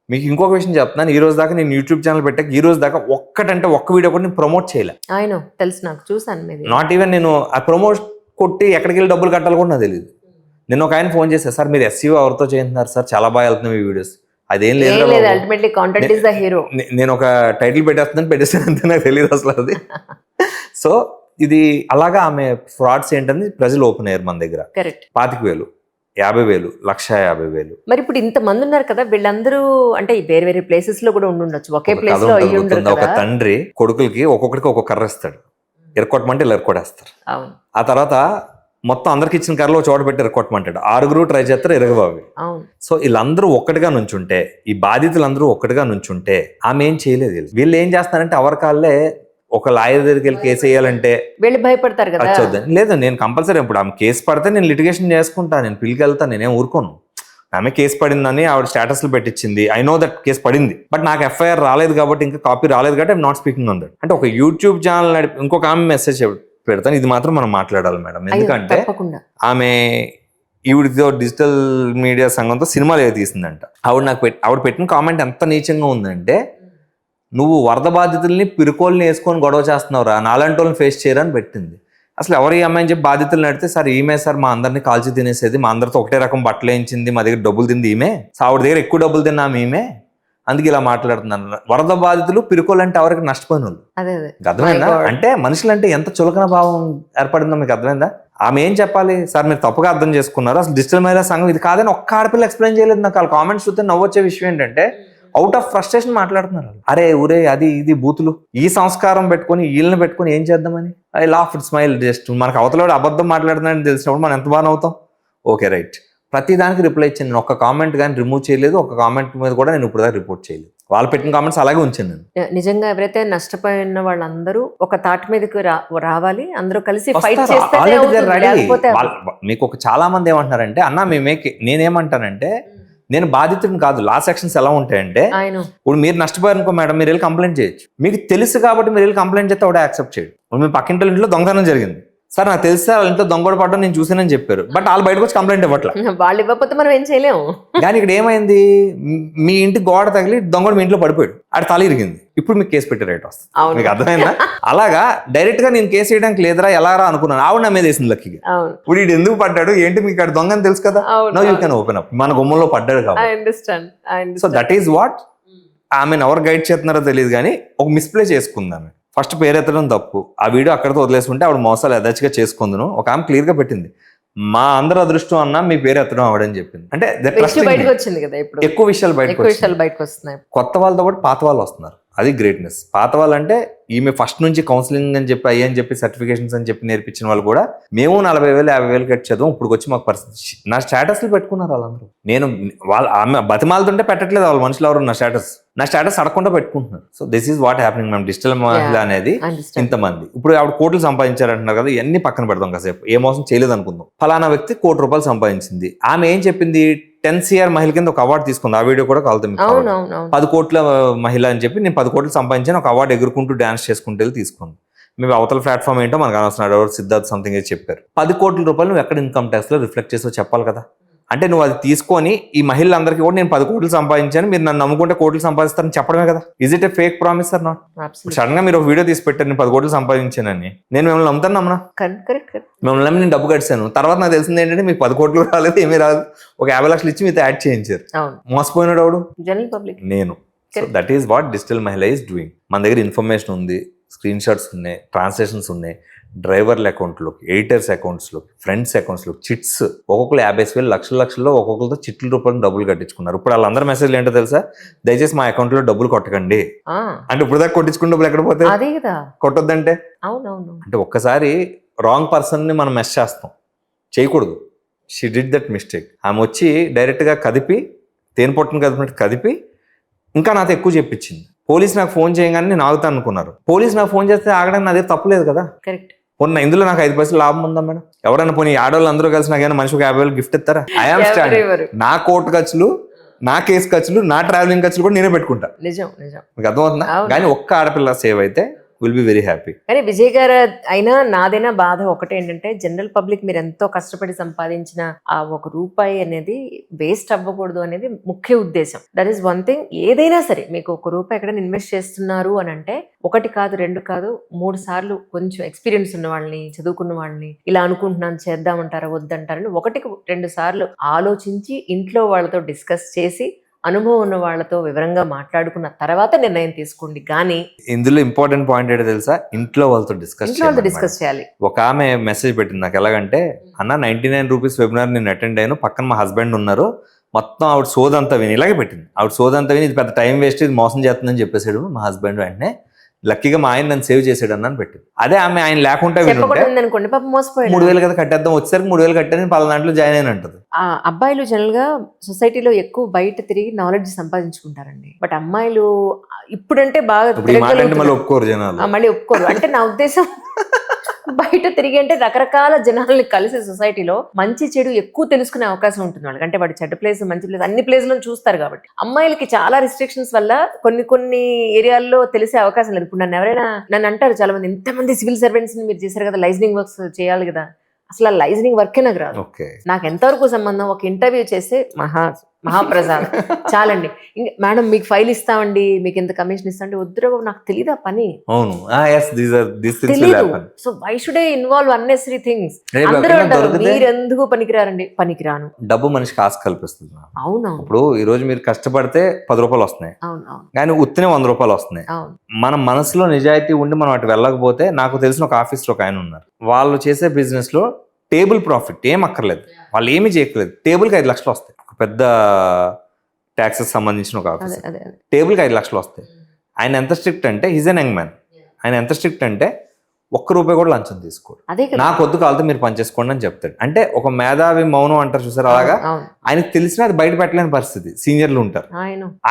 మీకు ఇంకొక విషయం చెప్తున్నాను, ఈ రోజు దాకా నేను యూట్యూబ్ ఛానల్ పెట్టాక ఈ రోజు దాకా ఒక్క వీడియో కూడా నేను ప్రమోట్ చేయలే. తెలుసు నాకు, చూసాను. నాట్ ఈవెన్ నేను ఆ ప్రమోట్ కొట్టి ఎక్కడికి వెళ్ళి డబ్బులు కట్టాలి కూడా నాకు తెలియదు. నిన్న ఒక ఆయన ఫోన్ చేశారు, సార్ మీరు SEO ఎవరితో చేస్తున్నారు సార్, చాలా బాగా వెళ్తున్నాయి ఈ వీడియోస్. అదేం లేదు, నేను ఒక టైటిల్ పెట్టేస్తాను అంతే, నాకు తెలియదు అసలు అది. సో ఇది అలాగా ఆమె ఫ్రాడ్స్ ఏంటని ప్రజలు ఓపెన్ అయ్యారు మన దగ్గర. 25,000 50,000 1,50,000. మరి ఇప్పుడు ఇంత మంది ఉన్నారు కదా, వీళ్ళందరూ అంటే వేరే ప్లేసెస్ లో కూడా ఉండొచ్చు, ఒకే ప్లేస్ లో అయ్యి ఉండరు. ఒక తండ్రి కొడుకులకి ఒక్కొక్కడికి ఒక్కొక్క కర్ర ఇస్తాడు, ఎరకొట్టమంటే ఇలా ఎరకొట్టేస్తారు. ఆ తర్వాత మొత్తం అందరికి ఇచ్చిన కర్రలో చోట పెట్టి ఎరకొట్టమంటాడు, 6 ట్రై చేస్తారు, ఎరగబావి. సో వీళ్ళందరూ ఒక్కటిగా నుంచుంటే, ఈ బాధితులందరూ ఒక్కటిగా నుంచుంటే ఆమె ఏం చేయలేదు. వీళ్ళు ఏం చేస్తారంటే అవరకాళ్ళే ఒక లాయర్ దగ్గరికి వెళ్ళి కేసు వేయాలంటే వీళ్ళు భయపడతారు కదా. వచ్చొద్దని లేదు, నేను కంపల్సరీ ఇప్పుడు ఆమె కేసు పడితే నేను లిటిగేషన్ చేసుకుంటా, నేను పిలికి వెళ్తాను, నేనేం ఊరుకోను. ఆమె కేసు పడిందని ఆవిడ స్టేటస్లు పెట్టించింది, ఐ నో దట్ కేసు పడింది, బట్ నాకు ఎఫ్ఐఆర్ రాలేదు కాబట్టి, ఇంకా కాపీ రాలేదు కాబట్టి I'm not speaking on that. అంటే ఒక యూట్యూబ్ ఛానల్ నడిపి ఇంకొక ఆమె మెసేజ్ పెడతాను, ఇది మాత్రం మనం మాట్లాడాలి మేడం, ఎందుకంటే ఆమె ఈవిడితో డిజిటల్ మీడియా సంఘంతో సినిమాలు ఏదో తీసిందంట. ఆవిడ పెట్టిన కామెంట్ ఎంత నీచంగా ఉందంటే, నువ్వు వరద బాధితుల్ని పిరుకోల్ని వేసుకొని గొడవ చేస్తున్నావురా, నాలాంటి వాళ్ళని ఫేస్ చేయరని పెట్టింది. అసలు ఎవరు ఈ అమ్మాయిని చెప్పి బాధితులు నడితే, సార్ ఈమె సార్ మా అందరినీ కాల్చి తినేసేది, మా అందరితో ఒకటే రకం బట్టలు వేయించింది, మా దగ్గర డబ్బులు తింది ఈమె, ఆవిడ దగ్గర ఎక్కువ డబ్బులు తిన్నా ఈమె, అందుకే ఇలా మాట్లాడుతున్నాను. వరద బాధితులు పిరుకోలు అంటే ఎవరికి నష్టపోయిన వాళ్ళు. అర్థమైందా? అంటే మనుషులంటే ఎంత చులకన భావం ఏర్పడిందో మీకు అర్థమైందా? ఆమె ఏం చెప్పాలి, సార్ మీరు తప్పుగా అర్థం చేసుకున్నారు, అసలు డిజిటల్ మహిళా సంఘం ఇది కాదని ఒక్క ఆడపిల్ల ఎక్స్ప్లెయిన్ చేయలేదు. నాకు వాళ్ళ కామెంట్స్ చూస్తే నవ్వొచ్చే విషయం ఏంటంటే, అవుట్ ఆఫ్ ఫ్రస్ట్రేషన్ మాట్లాడుతున్నారు. అరే ఊరే అది ఇది బూతులు, ఈ సంస్కారం పెట్టుకొని వీళ్ళని పెట్టుకొని ఏం చేద్దామని. I laugh it smile. Just మనకు అవతల అబద్ధం మాట్లాడుతున్నాడని తెలిసినప్పుడు మనం ఎంత బాగా అవుతాం. ఓకే రైట్, ప్రతి దానికి రిప్లై ఇచ్చాను, నేను ఒక్క కామెంట్ కానీ రిమూవ్ చేయలేదు, ఒక కామెంట్ మీద కూడా నేను ఇప్పుడు దాకా రిపోర్ట్ చేయలేదు. వాళ్ళు పెట్టిన కామెంట్స్ అలాగే ఉంచాను నేను. నిజంగా ఎవరైతే నష్టపోయిన వాళ్ళందరూ ఒక తాటి మీదకి రావాలి, అందరూ కలిసి ఫైట్ మీకు ఒక చాలా మంది ఏమంటున్నారంటే, అన్న నేనేమంటానంటే, నేను బాధితుడిని కాదు. లా సెక్షన్స్ ఎలా ఉంటాయంటే, ఇప్పుడు మీరు నష్టపోయారు అనుకో మేడం, మీరు వెళ్ళి కంప్లైంట్ చేయొచ్చు. మీకు తెలుసు కాబట్టి మీరు వెళ్ళి కంప్లైంట్ చేస్తే కూడా యాక్సెప్ట్ చేయడు. మీ పక్కింటి ఇంట్లో దొంగతనం జరిగింది, సార్ నాకు తెలిస్తే వాళ్ళ ఇంట్లో దొంగ పడడం నేను చూసానని చెప్పారు, బట్ వాళ్ళు బయటకు వచ్చి కంప్లైంట్ ఇవ్వట్లా. వాళ్ళు ఇవ్వకపోతే మనం ఏం చేయలేము. కానీ ఇక్కడ ఏమైంది, మీ ఇంటి గోడ తగిలి దొంగడు మీ ఇంట్లో పడిపోయాడు, ఆడ తల ఇరిగింది, ఇప్పుడు మీకు కేసు పెట్టే రైట్ వస్తుంది. మీకు అర్థమైందా? అలాగా డైరెక్ట్ గా నేను కేసు వేయడానికి లేదురా ఎలారా అనుకున్నాను, ఆవిడ నా మీద వేసింది లక్కీగా. ఇప్పుడు వీడు ఎందుకు పడ్డాడు ఏంటి, మీకు అక్కడ దొంగని తెలుసు కదా, no you can open up, మన గుమ్మంలో పడ్డాడు కాబట్టి. సో దట్ ఈస్ వాట్ ఆమెను ఎవరు గైడ్ చేస్తున్నారో తెలియదు, కానీ ఒక మిస్ప్లే చేసుకుందాం. ఫస్ట్ పేరు ఎత్తడం తప్పు, ఆ వీడియో అక్కడితో వదిలేసుకుంటే ఆవిడ మోసాలు యథాచిగా చేసుకుందును. ఒక ఆమె క్లియర్ గా పెట్టింది, మా అందరు అదృష్టం అన్నా మీ పేరు ఎత్తడం ఆవిడని చెప్పింది. అంటే ఎక్కువ విషయాలు బయటకు వస్తున్నాయి. కొత్త వాళ్ళతో పాటు పాత వాళ్ళు వస్తున్నారు, అది గ్రేట్నెస్. పాత వాళ్ళంటే ఈమె ఫస్ట్ నుంచి కౌన్సిలింగ్ అని చెప్పి అయ్యని చెప్పి సర్టిఫికేషన్స్ అని చెప్పి నేర్పించిన వాళ్ళు కూడా, మేము 40,000 50,000 కట్టి చదువు, ఇప్పుడు వచ్చి మాకు పరిస్థితి. నా స్టేటస్లు పెట్టుకున్నారు వాళ్ళందరూ. నేను ఆమె బతిమాలతుంటే పెట్టట్లేదు వాళ్ళ మనుషులు ఎవరు, నా స్టేటస్ అడగకుండా పెట్టుకుంటున్నారు. So this is what happening ma'am. Digital మహిళ అనేది ఇంతమంది. ఇప్పుడు ఆవిడ కోట్లు సంపాదించారంటున్నారు కదా, ఇవన్నీ పక్కన పెడదాం కాసేపు, ఏ మోసం చేయలేదు అనుకుందాం. ఫలానా వ్యక్తి ₹1,00,00,000 సంపాదించింది, ఆమె ఏం చెప్పింది, 10 CR మహిళ కింద ఒక అవార్డు తీసుకుంది. ఆ వీడియో కూడా కాలుతుంది, 10 కోట్ల మహిళ అని చెప్పి, నేను 10 కోట్లు సంపాదించాను, ఒక అవార్డు ఎగురుకుంటూ డాన్స్ చేసుకుంటూ వెళ్ళి తీసుకుంది. మేము అవతల ప్లాట్ఫామ్ ఏంటో మనకు అనవసరం, సిద్ధార్థ్ సంథింగ్ చెప్పారు. 10 కోట్ల రూపాయలు నువ్వు ఎక్కడ ఇన్కమ్ ట్యాక్స్ లో రిఫ్లెక్ట్ చేసో చెప్పాలి కదా. అంటే నువ్వు అది తీసుకొని ఈ మహిళలందరికీ కూడా నేను 10 కోట్లు సంపాదించాను, మీరు నన్ను నమ్ముకుంటే కోట్లు సంపాదిస్తారని చెప్పడమే కదా. Is it a fake promise or not? Sudden గా మీరు ఒక వీడియో తీసి పెట్టారు, నేను 10 కోట్లు సంపాదించానని, నేను మిమ్మల్ని నమ్ముతాను నమ్మనా? మిమ్మల్ని నమ్మి నేను డబ్బు కట్టాను, తర్వాత నాకు తెలిసింది ఏంటంటే మీకు 10 కోట్లు రాలేదు, ఏమీ రాదు, ఒక 50 లక్షలు ఇచ్చి మీతో యాడ్ చేయించారు. మోసపోయినాడు ఎవడు? General public. నేను. So that is what digital Mahila is doing. మన దగ్గర ఇన్ఫర్మేషన్ ఉంది, స్క్రీన్ షాట్స్ ఉన్నాయి, ట్రాన్స్లేషన్స్ ఉన్నాయి, డ్రైవర్ల అకౌంట్లోకి, ఎడిటర్స్ అకౌంట్స్లోకి, ఫ్రెండ్స్ అకౌంట్స్లోకి చిట్స్, ఒక్కొక్కరు 50,000 లక్షల్లో ఒక్కొక్కరితో చిట్ల రూపాయలు డబ్బులు కట్టించుకున్నారు. ఇప్పుడు వాళ్ళందరూ మెసేజ్లు ఏంటో తెలుసా, దయచేసి మా అకౌంట్ లో డబ్బులు కొట్టకండి అంటే. ఇప్పుడు దాకా కొట్టించుకున్న డబ్బులు ఎక్కడ పోతే, కొట్టొద్దంటే. అంటే ఒక్కసారి రాంగ్ పర్సన్ ని మనం మెస్ చేస్తాం, చేయకూడదు. She did that mistake. ఆమె వచ్చి డైరెక్ట్ గా కదిపి, తేనె పొట్టును కదిపినట్టు కదిపి ఇంకా నాతో ఎక్కువ చెప్పించింది. పోలీస్ నాకు ఫోన్ చేయగానే నేను ఆగుతాను అనుకున్నారు. పోలీస్ నాకు ఫోన్ చేస్తే ఆగడానికి నాదే తప్పులేదు కదా. కరెక్ట్. పోనీ ఇందులో నాకు 5 పైసలు లాభం ఉందా మేడం? ఎవరైనా పోనీ ఆడవాళ్ళు అందరూ కలిసి నాకైనా మనిషికి 50,000 గిఫ్ట్ ఇస్తారా? I am stand. నా కోర్టు ఖర్చులు, నా కేసు ఖర్చులు, నా ట్రావెలింగ్ ఖర్చులు కూడా నేనే పెట్టుకుంటా. నిజం. మీకు అర్థమవుతుందా? కానీ ఒక్క ఆడపిల్ల సేవ్ అయితే విల్ బి వెరీ హ్యాపీ. కానీ విజయ్ గారు అయినా నాదైనా బాధ ఒకటే ఏంటంటే, జనరల్ పబ్లిక్ మీరు ఎంతో కష్టపడి సంపాదించిన ఆ ₹1 అనేది వేస్ట్ అవ్వకూడదు అనేది ముఖ్య ఉద్దేశం. That is one thing. ఏదైనా సరే మీకు ₹1 ఎక్కడైనా ఇన్వెస్ట్ చేస్తున్నారు అని అంటే, 1 కాదు 2 కాదు 3 సార్లు కొంచెం ఎక్స్పీరియన్స్ ఉన్న వాళ్ళని, చదువుకున్న వాళ్ళని ఇలా అనుకుంటున్నాను చేద్దామంటారా వద్దంటారని 1-2 సార్లు ఆలోచించి ఇంట్లో వాళ్ళతో డిస్కస్ చేసి, అనుభవం ఉన్న వాళ్ళతో వివరంగా మాట్లాడుకున్న తర్వాత నిర్ణయం తీసుకోండి. కానీ ఇందులో ఇంపార్టెంట్ పాయింట్ ఏంటో తెలుసా, ఇంట్లో వాళ్ళతో డిస్కస్ చేయాలి. ఒక ఆమె మెసేజ్ పెట్టింది నాకు, ఎలాగంటే, అన్న ₹99 వెబినార్ నేను అటెండ్ అయ్యాను, పక్కన మా హస్బెండ్ ఉన్నారు, మొత్తం ఆవిడ సోదంతా విని, ఇలాగే పెట్టింది. ఆవిడ సోదంతా విని, ఇది పెద్ద టైం వేస్ట్, ఇది మోసం చేస్తుందని చెప్పేసాడు మా హస్బెండ్. వెంటనే లక్కీగా మా ఆయన నన్ను సేవ్ చేసాడు అని పెట్టింది. అదే ఆమె ఆయన లేకుండా వినుంటే చెప్పకూడదు అనుకోండి, పాప మోసపోయాడు. 3,000 కదా కట్టేద్దాం, వచ్చేసరికి 3,000 కట్టాను, పలానా దాంట్లో జాయిన్ అయిన అంటది. ఆ అబ్బాయిలు జనరల్ గా సొసైటీలో ఎక్కువ బయట తిరిగి నాలెడ్జ్ సంపాదించుకుంటారండి. బట్ అమ్మాయిలు ఇప్పుడంటే బాగా ఇప్పుడు ఈ మాట అంటే మళ్ళీ ఒప్పుకోరు జనాలు. మళ్ళీ ఒప్పుకోరు. అంటే నా ఉద్దేశం బయట తిరిగి అంటే రకరకాల జనాల్ని కలిసి సొసైటీలో మంచి చెడు ఎక్కువ తెలుసుకునే అవకాశం ఉంటుంది వాళ్ళకి. అంటే వాడు చెడ్డ ప్లేస్ మంచి ప్లేస్ అన్ని ప్లేస్లను చూస్తారు కాబట్టి. అమ్మాయిలకి చాలా రిస్ట్రిక్షన్స్ వల్ల కొన్ని ఏరియాల్లో తెలిసే అవకాశం లేదు. ఇప్పుడు నన్ను అంటారు చాలా మంది, ఎంతమంది సివిల్ సర్వెంట్స్ ని మీరు చేశారు కదా, లైజనింగ్ వర్క్స్ చేయాలి కదా. అసలు ఆ లైజనింగ్ వర్కే నాకు రాదు. నాకు ఎంతవరకు సంబంధం, ఒక ఇంటర్వ్యూ చేస్తే మహాప్రసాద్ చాలండి. ఇంకా మేడం మీకు ఫైల్ ఇస్తామండి, మీకు ఎంత కమిషన్ ఇస్తామండి, వద్దురా బాబు నాకు తెలియదు ఆ పని. So why should I involve unnecessary things. అందరూ అంటారు మీరెందుకు పనికిరారండి. పనికిరాను. డబ్బు మనిషికి ఆశ కల్పిస్తుంది. అవును. ఇప్పుడు ఈ రోజు మీరు కష్టపడితే 10 రూపాయలు వస్తున్నాయి, కానీ ఉత్తినే 100 రూపాయలు వస్తున్నాయి. మన మనసులో నిజాయితీ ఉండి మనం అటు వెళ్ళకపోతే, నాకు తెలిసిన ఒక ఆఫీస్ లో ఒక ఆయన ఉన్నారు, వాళ్ళు చేసే బిజినెస్ లో టేబుల్ ప్రాఫిట్ ఏం అక్కర్లేదు, వాళ్ళు ఏమీ చేయట్లేదు, టేబుల్ కి 5 లక్షలు వస్తాయి. ఒక పెద్ద ట్యాక్సెస్ సంబంధించిన ఒక ఆఫీస్, టేబుల్ కి 5 లక్షలు వస్తాయి. ఆయన ఎంత స్ట్రిక్ట్ అంటే, ఈజ్ అన్ యంగ్ మ్యాన్, ఆయన ఎంత స్ట్రిక్ట్ అంటే ₹1 కూడా లంచం తీసుకోడు. నాకు వద్దు కావాలంటే మీరు పనిచేసుకోండి అని చెప్తాడు. అంటే ఒక మేధావి మౌనం అంటారు చూసారు, అలాగా ఆయనకు తెలిసినా అది బయట పెట్టలేని పరిస్థితి. సీనియర్లు ఉంటారు,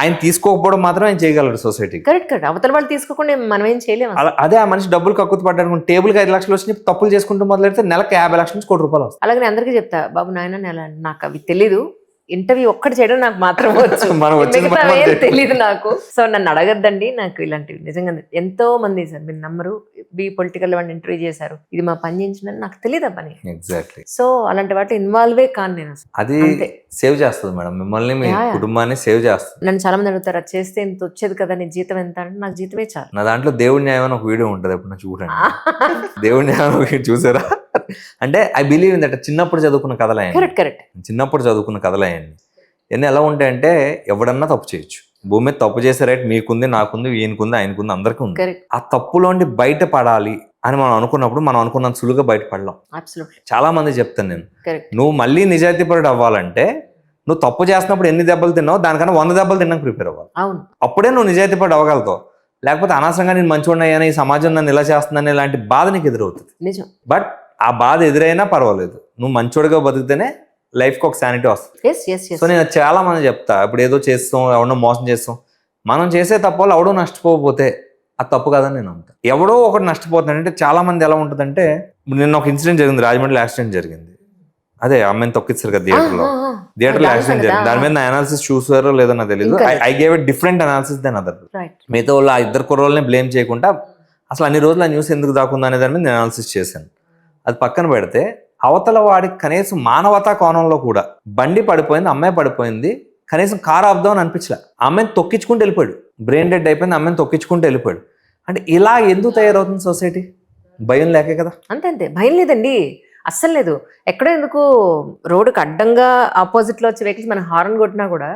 ఆయన తీసుకోకపోవడం మాత్రం ఆయన చేయగలడు సొసైటీ. కరెక్ట్. అవతల వాళ్ళు తీసుకోకుండా మనం ఏం చేయలేము. అదే ఆ మనిషి డబ్బులు కక్కుతు పడ్డాడు, టేబుల్ కి 5 లక్షలు వచ్చి తప్పులు చేసుకుంటూ మొదలెడితే నెలకు 50 లక్షల నుంచి ₹1 వస్తాయి. అలాగే నేను అందరికీ చెప్తా, బాబు నాయన నాకు అవి తెలీదు, ఇంటర్వ్యూ ఒక్కటి చేయడం నాకు మాత్రం వచ్చు, తెలీదు నాకు. సో నన్ను అడగద్దండి. నాకు ఇలాంటివి నిజంగా ఎంతో మంది సార్, మీరు నమ్మరు, పొలిటికల్ వాడిని ఇంటర్వ్యూ చేశారు, ఇది మా పని చేయించిన నాకు తెలియదు ఆ పని. ఎగ్జాక్ట్లీ. సో అలాంటి వాటి ఇన్వాల్వే కాను నేను. అది సేవ్ చేస్తుంది మేడం మిమ్మల్ని, మీ కుటుంబాన్ని సేవ్ చేస్తుంది. నన్ను చాలా మంది అడుగుతారు, అది చేస్తే ఇంత వచ్చేది కదా, నీ జీతం ఎంత అంటే, నాకు జీతమే చాలు. నా దాంట్లో దేవుడి న్యాయం అని ఒక వీడియో ఉంటుంది, ఎప్పుడు చూడండి. దేవుడి న్యాయం చూసారా? అంటే ఐ బిలీవ్ ఇన్ దట్. చిన్నప్పుడు చదువుకున్న కథలయ్యండి, కరెక్ట్. చిన్నప్పుడు చదువుకున్న కథలయ్యండి. ఇవన్నీ ఎలా ఉంటాయంటే, ఎవడన్నా తప్పు చేయొచ్చు, భూమి మీద తప్పు చేసే రైట్ మీకుంది, నాకుంది, ఈయనకుంది, ఆయనకుంది, అందరికీ ఉంది. ఆ తప్పులోండి బయటపడాలి అని మనం అనుకున్నప్పుడు, మనం అనుకున్నంత సులువుగా బయటపడలేం. చాలా మంది చెప్తాను నేను, నువ్వు మళ్ళీ నిజాయితీపరుడు అవ్వాలంటే, నువ్వు తప్పు చేస్తున్నప్పుడు ఎన్ని దెబ్బలు తిన్నావు దానికన్నా 100 దెబ్బలు తిన్నాక ప్రిపేర్ అవ్వాలి. అప్పుడే నువ్వు నిజాయితీపరుడు అవ్వగలుగుతావు. లేకపోతే అనవసరంగా నేను మంచివాడినయ్యాను, ఈ సమాజం నన్ను ఇలా చేస్తుందని ఇలాంటి బాధ నీకు ఎదురవుతుంది. బట్ ఆ బాధ ఎదురైనా పర్వాలేదు, నువ్వు మంచోడిగా బతికితేనే లైఫ్కి ఒక శానిటీ వస్తుంది. సో నేను చాలా మంది చెప్తా, ఇప్పుడు ఏదో చేస్తాం, ఎవడో మోసం చేస్తాం, మనం చేసే తప్పు వల్ల ఎవడో నష్టపోతే అది తప్పు కాదని నేను అంటా. ఎవడో ఒకటి నష్టపోతున్నాడు అంటే, చాలా మంది ఎలా ఉంటుందంటే, నిన్న ఒక ఇన్సిడెంట్ జరిగింది, రాజమండ్రిలో యాక్సిడెంట్ జరిగింది. అదే అమ్మాయిని తొక్కిస్తారు కదా థియేటర్లో యాక్సిడెంట్ జరిగింది. దాని మీద నా అనాలిసిస్ చూసారో లేదో నాకు తెలియదు. I gave a different analysis than other. మిగతా వాళ్ళు ఆ 2 కుర్రోళ్ళని బ్లేమ్ చేయకుండా, అసలు అన్ని రోజులు ఆ న్యూస్ ఎందుకు దాకుందా అనే దాని మీద నేను అనాలిసిస్ చేశాను. అది పక్కన పెడితే, అవతల వాడికి కనీసం మానవతా కోణంలో కూడా బండి పడిపోయింది, అమ్మాయి పడిపోయింది, కనీసం కారు ఆపుదాం అని అనిపించలే, అమ్మాయిని తొక్కించుకుంటూ వెళ్ళిపోయాడు, బ్రెయిన్ డెడ్ అయిపోయింది, అమ్మాయిని తొక్కించుకుంటూ వెళ్ళిపోయాడు. అంటే ఇలా ఎందుకు తయారవుతుంది సొసైటీ? భయం లేకే కదా. అంతే, భయం లేదండి, అస్సలు లేదు. ఎక్కడో ఎందుకు రోడ్డుకి అడ్డంగా ఆపోజిట్ లో వచ్చే వెహికల్స్ మనం హార్న్ కొట్టినా కూడా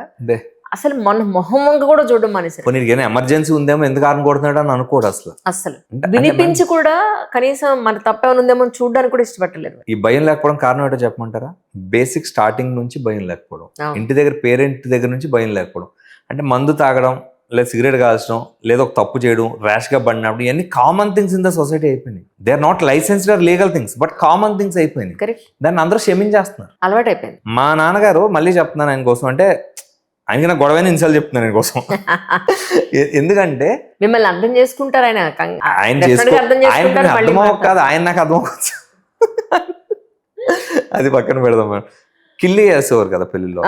అసలు మన మొహం వంక కూడా చూడడం మానేసారు. ఎమర్జెన్సీ ఉందేమో ఎందుకు హార్న్ కొడుతున్నాడు అని అనుకోడు, అసలు వినిపించి కూడా కనీసం మన తప్పేమైనా ఉందేమో చూడడానికి కూడా ఇష్టపడలేదు. ఈ భయం లేకపోవడం కారణం ఏంటో చెప్పమంటారా? బేసిక్ స్టార్టింగ్ నుంచి భయం లేకపోవడం, ఇంటి దగ్గర పేరెంట్ దగ్గర నుంచి భయం లేకపోవడం. అంటే మందు తాగడం, లేదా సిగరెట్ కాల్చడం, లేదా ఒక తప్పు చేయడం, ర్యాష్ గా పడినప్పుడు, ఇవన్నీ common things in the society అయిపోయినాయి. They are not licensed or legal things, but common things అయిపోయినాయి. దాన్ని అందరూ క్షమించేస్తున్నారు, అలవాటు అయిపోయింది. మా నాన్నగారు, మళ్ళీ చెప్తున్నాను ఆయన కోసం, అంటే ఆయనకి నా గొడవైన ఇన్సార్లు చెప్తున్నాను ఆయన కోసం. ఎందుకంటే మిమ్మల్ని అర్థం చేసుకుంటారు ఆయన, అర్థమో కాదు, ఆయన నాకు అర్థం అవ్వచ్చు. అది పక్కన పెడదాం మేడం. కిల్లి వేసేవారు కదా పెళ్లిలో.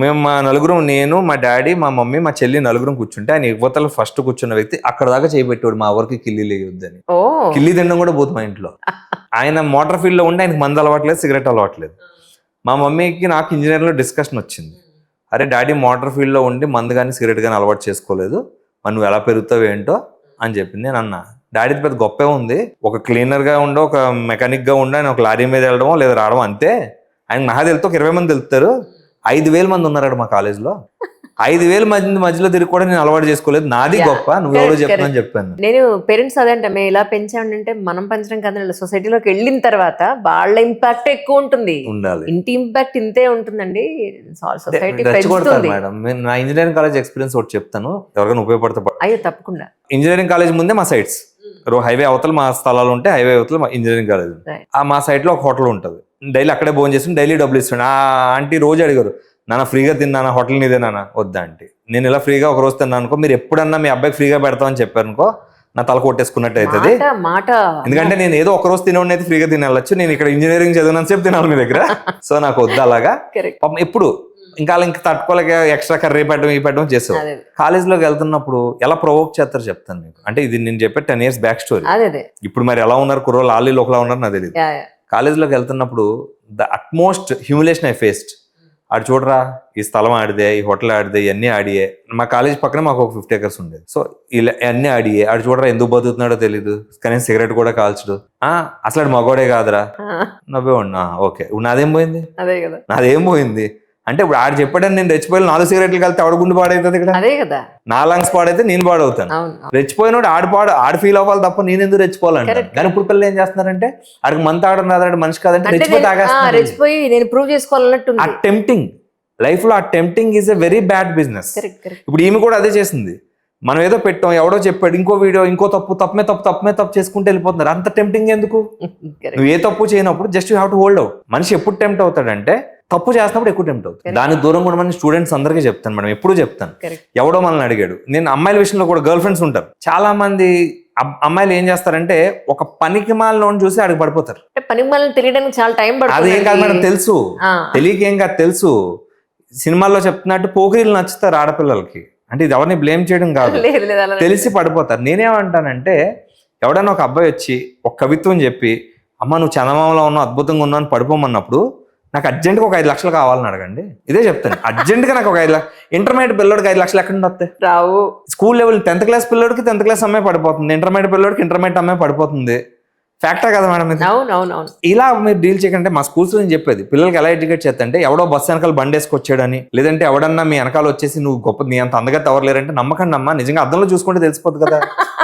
మేము మా నలుగురం, నేను, మా డాడీ, మా మమ్మీ, మా చెల్లి నలుగురం కూర్చుంటే, ఆయన యువతలు ఫస్ట్ కూర్చున్న వ్యక్తి అక్కడ దాకా చేయబెట్టేవాడు, మా ఊరికి కిల్లి లేయొద్దని. కిల్లి తినడం కూడా పోతుంది మా ఇంట్లో. ఆయన మోటార్ ఫీల్డ్ లో ఉండి ఆయనకి మందు అలవాట్లేదు, సిగరెట్ అలవాట్లేదు. మా మమ్మీకి నాకు ఇంజనీరింగ్ లో డిస్కషన్ వచ్చింది, అరే డాడీ మోటార్ ఫీల్డ్ లో ఉండి మందు కానీ సిగరెట్ కానీ అలవాటు చేసుకోలేదు, మరి నువ్వు ఎలా పెరుగుతావు ఏంటో అని చెప్పింది. నేను అన్నా, డాడీ పెద్ద గొప్పే ఉంది, ఒక క్లీనర్ గా ఉండో, ఒక మెకానిక్ గా ఉండి ఆయన ఒక లారీ మీద వెళ్ళడమో లేదా రావడం అంతే. ఆయన మహా తెలుతో 20 మంది వెళ్తారు, 5,000 మంది ఉన్నారు మా కాలేజ్లో, 5,000 మధ్యలో తిరిగి కూడా నేను అలవాటు చేసుకోలేదు, నాది గొప్ప, నువ్వెవరో చెప్తానని చెప్పాను. నేను పేరెంట్స్ అదంటే మేము ఇలా పెంచామంటే మనం పెంచడం కదా, సొసైటీలోకి వెళ్ళిన తర్వాత వాళ్ళ ఇంపాక్ట్ ఎక్కువ ఉంటుంది. ఉండాలి. ఇంటి ఇంపాక్ట్ ఇంతే ఉంటుందండి, సొసైటీ రెచ్చగొడతారు పెంచుతుంది. మేడం. నేను నా ఇంజనీరింగ్ కాలేజ్ ఎక్స్పీరియన్స్ ఒకటి చెప్తాను, ఎవరికైనా ఉపయోగపడతా. అయ్యో తప్పకుండా. ఇంజనీరింగ్ కాలేజ్ ముందే మా సైట్స్, హైవే అవతల మా స్థలాలు ఉంటాయి, హైవే అవతల మా ఇంజనీరింగ్ కాలేజ్. మా సైట్ లో ఒక హోటల్ ఉంటుంది, డైలీ అక్కడే భోజనం చేసి డైలీ డబ్బులు ఇస్తాను. ఆ ఆంటీ రోజు అడిగారు, నాన్న ఫ్రీగా తిన్నానా, హోటల్ నీదే నాన్న? వద్దా ఆంటీ, నేను ఇలా ఫ్రీగా ఒక రోజు తిన్నాను అనుకో, మీరు ఎప్పుడన్నా మీ అబ్బాయికి ఫ్రీగా పెడతామని చెప్పారు అనుకో, నా తల కొట్టేసుకున్నట్టు అవుతుంది. ఎందుకంటే నేను ఏదో ఒక రోజు తినవని అయితే ఫ్రీగా తినాలొచ్చు, నేను ఇక్కడ ఇంజనీరింగ్ చదివినంత సేపు తినాలి మీ దగ్గర, సో నాకు వద్దు అలాగా. ఎప్పుడు ఇంకా తట్టుకోలేక ఎక్స్ట్రా కర్రీ పెట్టడం ఈ పెట్టడం చేస్తావు. కాలేజ్లోకి వెళ్తున్నప్పుడు ఎలా ప్రొవోక్ చేస్తారో చెప్తాను మీకు. అంటే ఇది నేను చెప్పే 10 years బ్యాక్ స్టోరీ. ఇప్పుడు మరి ఎలా ఉన్నారు కుర్రోళ్ళు, ఆలీలు ఒకలా ఉన్నారు నాకు తెలియదు. కాలేజ్లోకి వెళ్తున్నప్పుడు the utmost humiliation I faced. ఆడు చూడరా, ఈ స్థలం ఆడిదే, ఈ హోటల్ ఆడిదే, ఇవన్నీ ఆడియే. మా కాలేజ్ పక్కనే మాకు ఒక 50 acres ఉండేది. సో ఇలా అన్నీ ఆడియే. ఆడు చూడరా ఎందుకు బతుకుతున్నాడో తెలీదు, కానీ సిగరెట్ కూడా కాల్చడు. అసలు ఆడు మగోడే కాదురా, నవ్వే ఉన్నా. ఓకే, ఇప్పుడు నాదేం పోయింది? నాదేం పోయింది అంటే ఇప్పుడు ఆడు చెప్పాడని నేను రెచ్చిపోయి 4 cigarettes కలితే ఆవిడ గుండు పాడవుతుంది ఇక్కడ. అదే కదా, నా లంగ్స్ పాడైతే నేను పాడవుతాను. రెచ్చిపోయినోడు ఆడు ఫీల్ అవ్వాలి తప్ప నేను ఎందుకు రెచ్చిపోవాలంటే. కానీ ఇప్పుడు పిల్లలు ఏం చేస్తున్నారంటే ఆడికి మంత ఆడడం రాదు, మనిషి కాదంటే రెచ్చిపోయి నేను ప్రూవ్ చేసుకోవాలన్నట్టు. ఆ టెంప్టింగ్ లైఫ్ లో, ఆ tempting is a very bad business. ఇప్పుడు ఈమె కూడా అదే చేసింది. మనం ఏదో పెట్టాం, ఎవడో చెప్పాడు, ఇంకో వీడియో, ఇంకో తప్పు చేసుకుంటూ వెళ్ళిపోతున్నారు. అంత టెంప్టింగ్ ఎందుకు? నువ్వు ఏ తప్పు చేయనప్పుడు just you have to hold out. మనిషి ఎప్పుడు టెంప్ట్ అవుతాడంటే తప్పు చేస్తున్నప్పుడు ఎక్కువ టెంప్ట్ అవుతుంది. దానికి దూరంగా కూడా మన స్టూడెంట్స్ అందరికీ చెప్తాను మేడం, ఎప్పుడు చెప్తాను. ఎవడో మనల్ని అడిగాడు, నేను అమ్మాయిల విషయంలో కూడా గర్ల్ ఫ్రెండ్స్ ఉంటారు. చాలా మంది అమ్మాయిలు ఏం చేస్తారంటే ఒక పనికి మాలను చూసి అడిగి పడిపోతారు. పనికి మాలను తెలియడానికి చాలా టైం పడుతుంది. అదేం కాదు మేడం, తెలుసు, తెలియక ఏం కాదు, తెలుసు. సినిమాల్లో చెప్తున్నట్టు పోకిరీలు నచ్చుతారు ఆడపిల్లలకి. అంటే ఇది ఎవరిని బ్లేమ్ చేయడం కాదు, తెలిసి పడిపోతారు. నేనేమంటానంటే ఎవడన్నా ఒక అబ్బాయి వచ్చి ఒక కవిత్వం చెప్పి, అమ్మ నువ్వు చందమామలో ఉన్నావు, అద్భుతంగా ఉన్నావు అని పడిపోమన్నప్పుడు నాకు అర్జెంట్గా ఒక 5 లక్షలు కావాలని అడగండి. ఇదే చెప్తాను, అర్జెంట్గా నాకు ఒక 5 లక్షలు. ఇంటర్మీడియట్ పిల్లడికి 5 లక్షలు ఎక్కడ వస్తాయి? రావు. స్కూల్ లెవెల్ 10th class పిల్లడికి 10th class అమ్మాయి పడిపోతుంది, ఇంటర్మీడియట్ పిల్లడికి ఇంటర్మీడియట్ అమ్మాయి పడిపోతుంది. ఫ్యాక్టా కదా మేడం ఇది? అవునవునవును. ఇలా మీరు డీల్ చేయకంటే మా స్కూల్స్ నేను చెప్పేది పిల్లలకి ఎలా ఎడ్యుకేట్ చేస్తంటే, ఎవడో బస్సు వెనకాల బండి వేసుకొచ్చాడని, లేదంటే ఎవడన్నా మీ వెనకాల వచ్చేసి నువ్వు గొప్ప, నీ అంత అందగా తవరలేరంటే నమ్మకండి అమ్మా, నిజంగా అద్దంలో చూసుకుంటే తెలిసిపోద్ది కదా.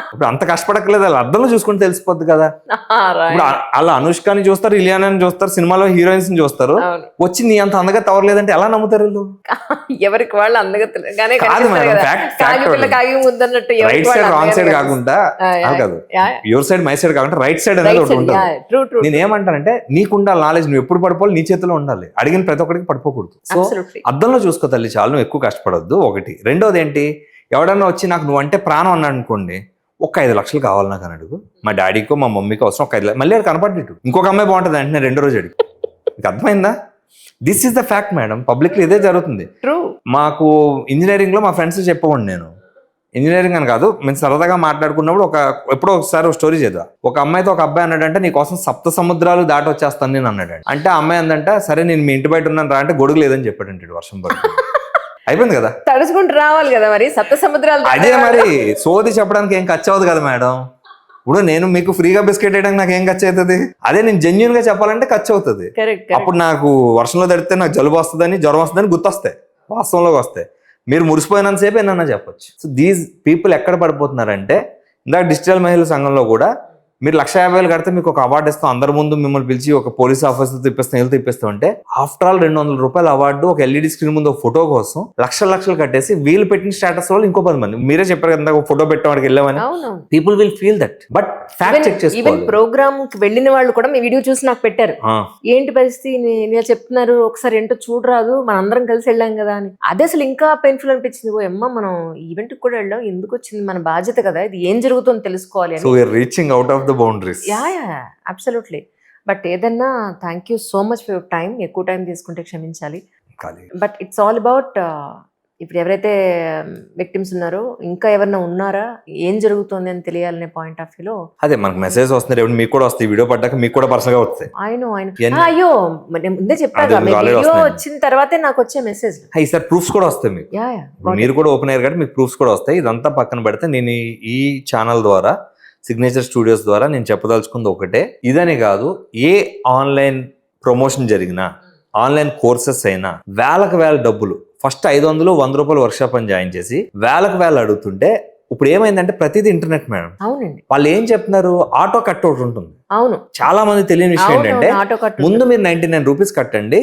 ఇప్పుడు అంత కష్టపడక్కలేదు, అలా అద్దంలో చూసుకుంటే తెలిసిపోద్ది కదా. ఇప్పుడు అలా అనుష్కని చూస్తారు, ఇలియానాని చూస్తారు, సినిమాలో హీరోయిన్స్ ని చూస్తారు, వచ్చి నీ అంత అందగా తవరలేదంటే ఎలా నమ్ముతారు వీళ్ళు? ఎవరికి వాళ్ళు అందగా కాదు madam, right side wrong side కాకుండా కాదు, యువర్ సైడ్ మై సైడ్ కాకుండా రైట్ సైడ్ అనేది ఒకటి ఉంటుంది. నేను ఏమంటానంటే నీకుండా నాలెడ్జ్, నువ్వు ఎప్పుడు పడిపోవాలి నీ చేతిలో ఉండాలి, అడిగిన ప్రతి ఒక్కరికి పడిపోకూడదు. సో అద్దంలో చూసుకో తల్లి, చాలు, నువ్వు ఎక్కువ కష్టపడొద్దు. ఒకటి. రెండోది ఏంటి, ఎవడన్నా వచ్చి నాకు నువ్వు అంటే ప్రాణం అన్నాడు అనుకోండి, ఒక 5 లక్షలు కావాలి నాకు అని అడుగు. మా డాడీకో మా మమ్మీకో అవసరం ఒక 5 లక్షలు. మళ్ళీ అది కనపడ్డట్టు ఇంకొక అమ్మాయి బాగుంటుంది అంటే రెండో రోజు అడిగి. మీకు అర్థమైందా? This is the fact madam, పబ్లిక్లో ఇదే జరుగుతుంది. మాకు ఇంజనీరింగ్ లో మా ఫ్రెండ్స్ చెప్పవండి, నేను ఇంజనీరింగ్ అని కాదు, మేము సరదాగా మాట్లాడుకున్నప్పుడు ఎప్పుడో ఒకసారి ఒక స్టోరీ చేద్దాం. ఒక అమ్మాయితో ఒక అబ్బాయి అన్నాడంటే నీ కోసం 7 సముద్రాలు దాటి వచ్చేస్తాను నేను అన్నాడు. అంటే ఆ అమ్మాయి అందంట, సరే నేను మీ ఇంటి బయట ఉన్నాను రా అంటే గొడుగు లేదని చెప్పాడంటే వర్షం పడుతుంది. అయిపోయింది కదా, తడుచుకుంటూ రావాలి కదా మరి 7 సముద్రాలు. అదే మరి సోది చెప్పడానికి ఏం ఖర్చు అవ్వదు కదా మేడం. ఇప్పుడు నేను మీకు ఫ్రీగా బిస్కెట్ వేయడానికి నాకు ఏం ఖర్చు అవుతుంది? అదే నేను జెన్యున్ గా చెప్పాలంటే ఖర్చు అవుతుంది. అప్పుడు నాకు వర్షంలో తడితే నాకు జలుబు వస్తుందని, జ్వరం వస్తుందని గుర్తొస్తాయి, వాస్తవంలోకి వస్తాయి. మీరు మురిసిపోయినంత సేపు ఏమన్నా చెప్పొచ్చు. సో దీస్ పీపుల్ ఎక్కడ పడిపోతున్నారంటే, ఇందాక డిజిటల్ మహిళల సంఘంలో కూడా మీరు 1,50,000 కడితే మీకు ఒక అవార్డు ఇస్తాం, అందరి ముందు మిమ్మల్ని పిలిచి ఒక పోలీస్ ఆఫీసర్ తిప్పిస్తాం, వీళ్ళు తిప్పిస్తాం అంటే, ఆఫ్టర్ ఆల్ 200 రూపాయల అవార్డు ఒక LED స్క్రీన్ ముందు ఒక ఫోటో కోసం లక్షలు కట్టేసి వీళ్ళు పెట్టిన స్టేటస్ వాళ్ళు ఇంకో 10 మంది, మీరే చెప్పారు కదా ఒక ఫోటో పెట్టడానికి వెళ్ళామని, people will feel that. But fact check చేసుకోవాలి. ఈవెన్ ప్రోగ్రామ్ కి వెళ్ళిన వాళ్ళు కూడా మీ వీడియో చూసి నాకు పెట్టారు, ఏంటి పరిస్థితి నేను చెప్తున్నారు ఒకసారి ఏంటో చూడరాదు, మన అందరం కలిసి వెళ్ళాం కదా అని. అదే అసలు ఇంకా పెయిన్ఫుల్ అనిపించింది. ఓ అమ్మ, మనం ఈవెంట్ కూడా వెళ్ళాం, ఎందుకు వచ్చింది, మన బాధ్యత కదా, ఇది ఏం జరుగుతుందో తెలుసుకోవాలి. So we're reaching out of the boundaries. Absolutely. But ఏదన్నా thank you so much for your time. ఎక్కువ టైం తీసుకుంటే క్షమించాలి. బట్ ఇట్స్ ఆల్ అబౌట్ ఇప్పుడు ఎవరైతే విక్టిమ్స్ ఉన్నారో, ఇంకా ఎవరైనా ఉన్నారా, ఏం జరుగుతుంది అని తెలియాలనే పాయింట్ ఆఫ్ వ్యూలో అదే మనకు మెసేజ్ వస్తుంది. మీకు కూడా వస్తాయి, వీడియో పడ్డాక మీకు కూడా పర్సనల్ గా వస్తాయి. అయ్యో ముందే చెప్పాను, వీడియో వచ్చిన తర్వాతే నాకు వచ్చే మెసేజ్. ఈసారి ప్రూఫ్స్ కూడా వస్తాయి మీకు. మీరు కూడా ఓపెన్ అయ్యారు కాబట్టి మీకు ప్రూఫ్స్ కూడా వస్తాయి. ఇదంతా పక్కన పెడితే నేను ఈ ఛానల్ ద్వారా, సిగ్నేచర్ స్టూడియోస్ ద్వారా నేను చెప్పదలుచుకుంది ఒకటే, ఇదని కాదు, ఏ ఆన్లైన్ ప్రమోషన్ జరిగినా, ఆన్లైన్ కోర్సెస్ అయినా వేలకు వేల డబ్బులు ఫస్ట్ 500 100 రూపాయలు వర్క్షాప్ అని జాయిన్ చేసి వేలకు వేలు అడుగుతుంటే ఇప్పుడు ఏమైందంటే ప్రతిదీ ఇంటర్నెట్ మేడం. అవునండి, వాళ్ళు ఏం చెప్తున్నారు, ఆటో కట్ ఒకటి ఉంటుంది. అవును, చాలా మంది తెలియని విషయం ఏంటంటే ఆటో కట్ ముందు మీరు 99 రూపీస్ కట్టండి,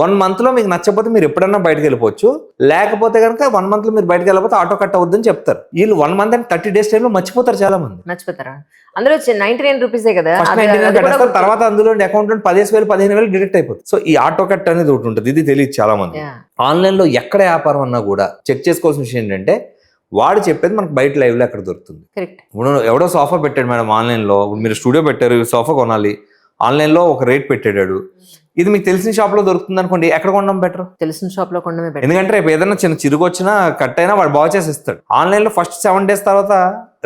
1 month లో మీకు నచ్చకపోతే మీరు ఎప్పుడన్నా బయటకు వెళ్ళిపోవచ్చు, లేకపోతే కనుక 1 month లో మీరు బయటకు వెళ్ళిపోతే ఆటో కట్ అవుద్దని చెప్తారు. వీళ్ళు 1 month అంటే 30 days టైంలో మర్చిపోతారు చాలా మంది. మర్చిపోతారా? అందులో 99 రూపీసే కదా, ఫస్ట్ 99 కట్టేస్తారు, తర్వాత అందులో అకౌంట్ లో 10,000 15,000 డిడక్ట్ అయిపోతుంది. సో ఈ ఆటో కట్ అనేది ఒకటి ఉంటుంది, ఇది తెలియదు చాలా మంది. ఆన్లైన్ లో ఎక్కడ వ్యాపారం అన్నా కూడా చెక్ చేసుకోవాల్సిన విషయం ఏంటంటే వాడు చెప్పేది మనకు బయట లైవ్ లో ఎక్కడ దొరుకుతుంది. కరెక్ట్. ఇప్పుడు ఎవడో సోఫా పెట్టాడు మేడం ఆన్లైన్ లో, మీరు స్టూడియో పెట్టారు, సోఫా కొనాలి, ఆన్లైన్ లో ఒక రేట్ పెట్టాడు, ఇది మీకు తెలిసిన షాప్ లో దొరుకుతుంది అనుకోండి, ఎక్కడ కొనడం బెటర్? తెలిసిన షాప్ లో కొనడమే బెటర్. ఎందుకంటే రేపు ఏదైనా చిన్న చిరుగు వచ్చినా కట్ అయినా వాడు బాగా చేసి ఇస్తాడు. ఆన్లైన్ లో ఫస్ట్ 7 days తర్వాత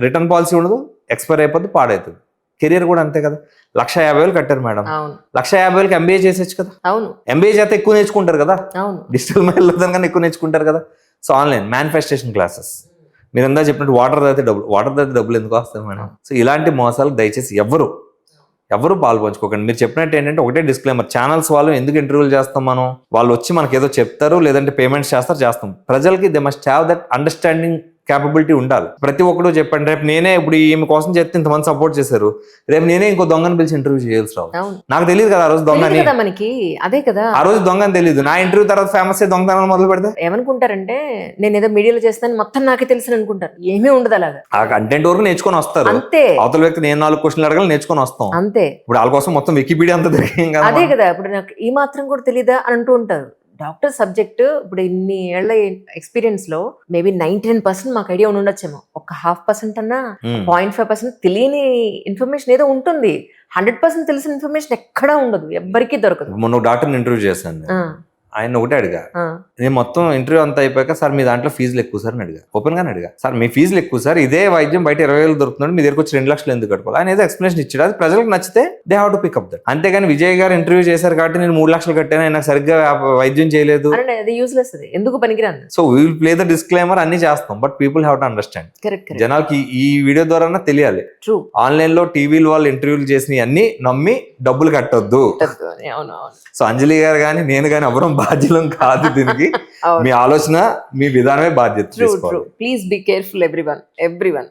రిటర్న్ పాలసీ ఉండదు, ఎక్స్పైర్ అయిపోద్ది, పాడవుతుంది. కెరియర్ కూడా అంతే కదా. 1,50,000 కట్టారు మేడం, అవును, 1,50,000కి MBA చేసేచ్చు కదా. అవును, MBA చేస్తే ఎక్కువ నేర్చుకుంటారు కదా, అవును, డిజిటల్ మెయిల్ కన్నా ఎక్కువ నేర్చుకుంటారు కదా. సో ఆన్లైన్ మేనిఫెస్టేషన్ క్లాసెస్, మీరు అంతా చెప్పినట్టు వాటర్ తాగితే డబ్బులు ఎందుకు వస్తాయి మేడం? సో ఇలాంటి మోసాలు దయచేసి ఎవరు పాల్పంచుకోకండి. మీరు చెప్పినట్టు ఏంటంటే ఒకటే డిస్క్లైమర్, ఛానల్స్ వాళ్ళు ఎందుకు ఇంటర్వ్యూలు చేస్తాం మనం, వాళ్ళు వచ్చి మనకి ఏదో చెప్తారు, లేదంటే పేమెంట్స్ చేస్తాం. ప్రజలకి they must have that understanding capability ఉండాలి. ప్రతి ఒక్కరు చెప్పండి, రేపు నేనే ఇప్పుడు ఈమె కోసం చెప్తే ఇంతమంది సపోర్ట్ చేశారు, రేపు నేనే ఇంకో దొంగని పిలిచి ఇంటర్వ్యూ చేయాల్సి రావు. నాకు తెలియదు కదా ఆ రోజు దొంగని, మనకి అదే కదా, ఆ రోజు దొంగని తెలియదు. నా ఇంటర్వ్యూ తర్వాత ఫేమస్ అయ్యి దొంగతనాలు మొదలు పెడితే ఏమనుకుంటారంటే నేను ఏదో మీడియాలో చేస్తాను మొత్తం నాకే తెలుసు అనుకుంటారు. ఏమీ ఉండదు అలాగా. ఆ కంటెంట్ వరకు నేర్చుకొని వస్తారు, అంతే. అవతల వ్యక్తి నేను 4 క్వశ్చన్లు అడగాలి, నేర్చుకొని వస్తాం అంతే. ఇప్పుడు వాళ్ళ కోసం మొత్తం వికీపీడియా అంతా తిరిగేం కదా. అదే కదా, ఇప్పుడు నాకు ఈ మాత్రం కూడా తెలీదా అని అంటూ ఉంటారు. డాక్టర్ సబ్జెక్ట్ ఇప్పుడు ఇన్ని ఏళ్ల ఎక్స్పీరియన్స్ లో మేబీ 99% మాకు ఐడియా ఉండొచ్చేమో, ఒక 0.5% అన్నా 0.5% తెలియని ఇన్ఫర్మేషన్ ఏదో ఉంటుంది. 100% తెలిసిన ఇన్ఫర్మేషన్ ఎక్కడా ఉండదు, ఎవ్వరికీ దొరకదు. మొన్న డాక్టర్ని ఇంటర్వ్యూ చేశాను, ఆయన ఒకటే అడిగా, ఆ, నేను మొత్తం ఇంటర్వ్యూ అంతా అయిపోయాక, సార్ మీ దాంట్లో ఫీజులు ఎక్కువ సార్ అని అడిగా, ఓపెన్ గానే అడిగా, సార్ మీ ఫీజులు ఎక్కువ సార్, ఇదే వైద్యం బయట 20,000 దొరుకుతుంది, మీ దగ్గరకు వచ్చి 2 లక్షలు ఎందుకు కట్టుకోవాలి, ఆయన ఏదో ఎక్స్ప్లెనేషన్ ఇచ్చాడు. అది ప్రజలకు నచ్చితే they have to pick up that. అంతేగాని విజయ్ గారు ఇంటర్వ్యూ చేశారు కాబట్టి నేను 3 లక్షలు కట్టాను, ఆయన సరిగ్గా వైద్యం చేయలేదు, అది యూస్లెస్, అది ఎందుకు పనికిరాదు. So we will play the disclaimer, అన్ని చేస్తాం, but people have to understand. Correct. జనాలకి ఈ వీడియో ద్వారా తెలియాలి, ట్రూ. ఆన్లైన్ లో టీవీలు వాళ్ళు ఇంటర్వ్యూలు చేసినవి అన్ని నమ్మి డబ్బులు కట్టొద్దు. సో అంజలి గారు కానీ నేను కానీ ఎవరం బాధ్యులం కాదు దీనికి. మీ ఆలోచన, మీ విధానమే బాధ్యత. True. Please be careful, everyone.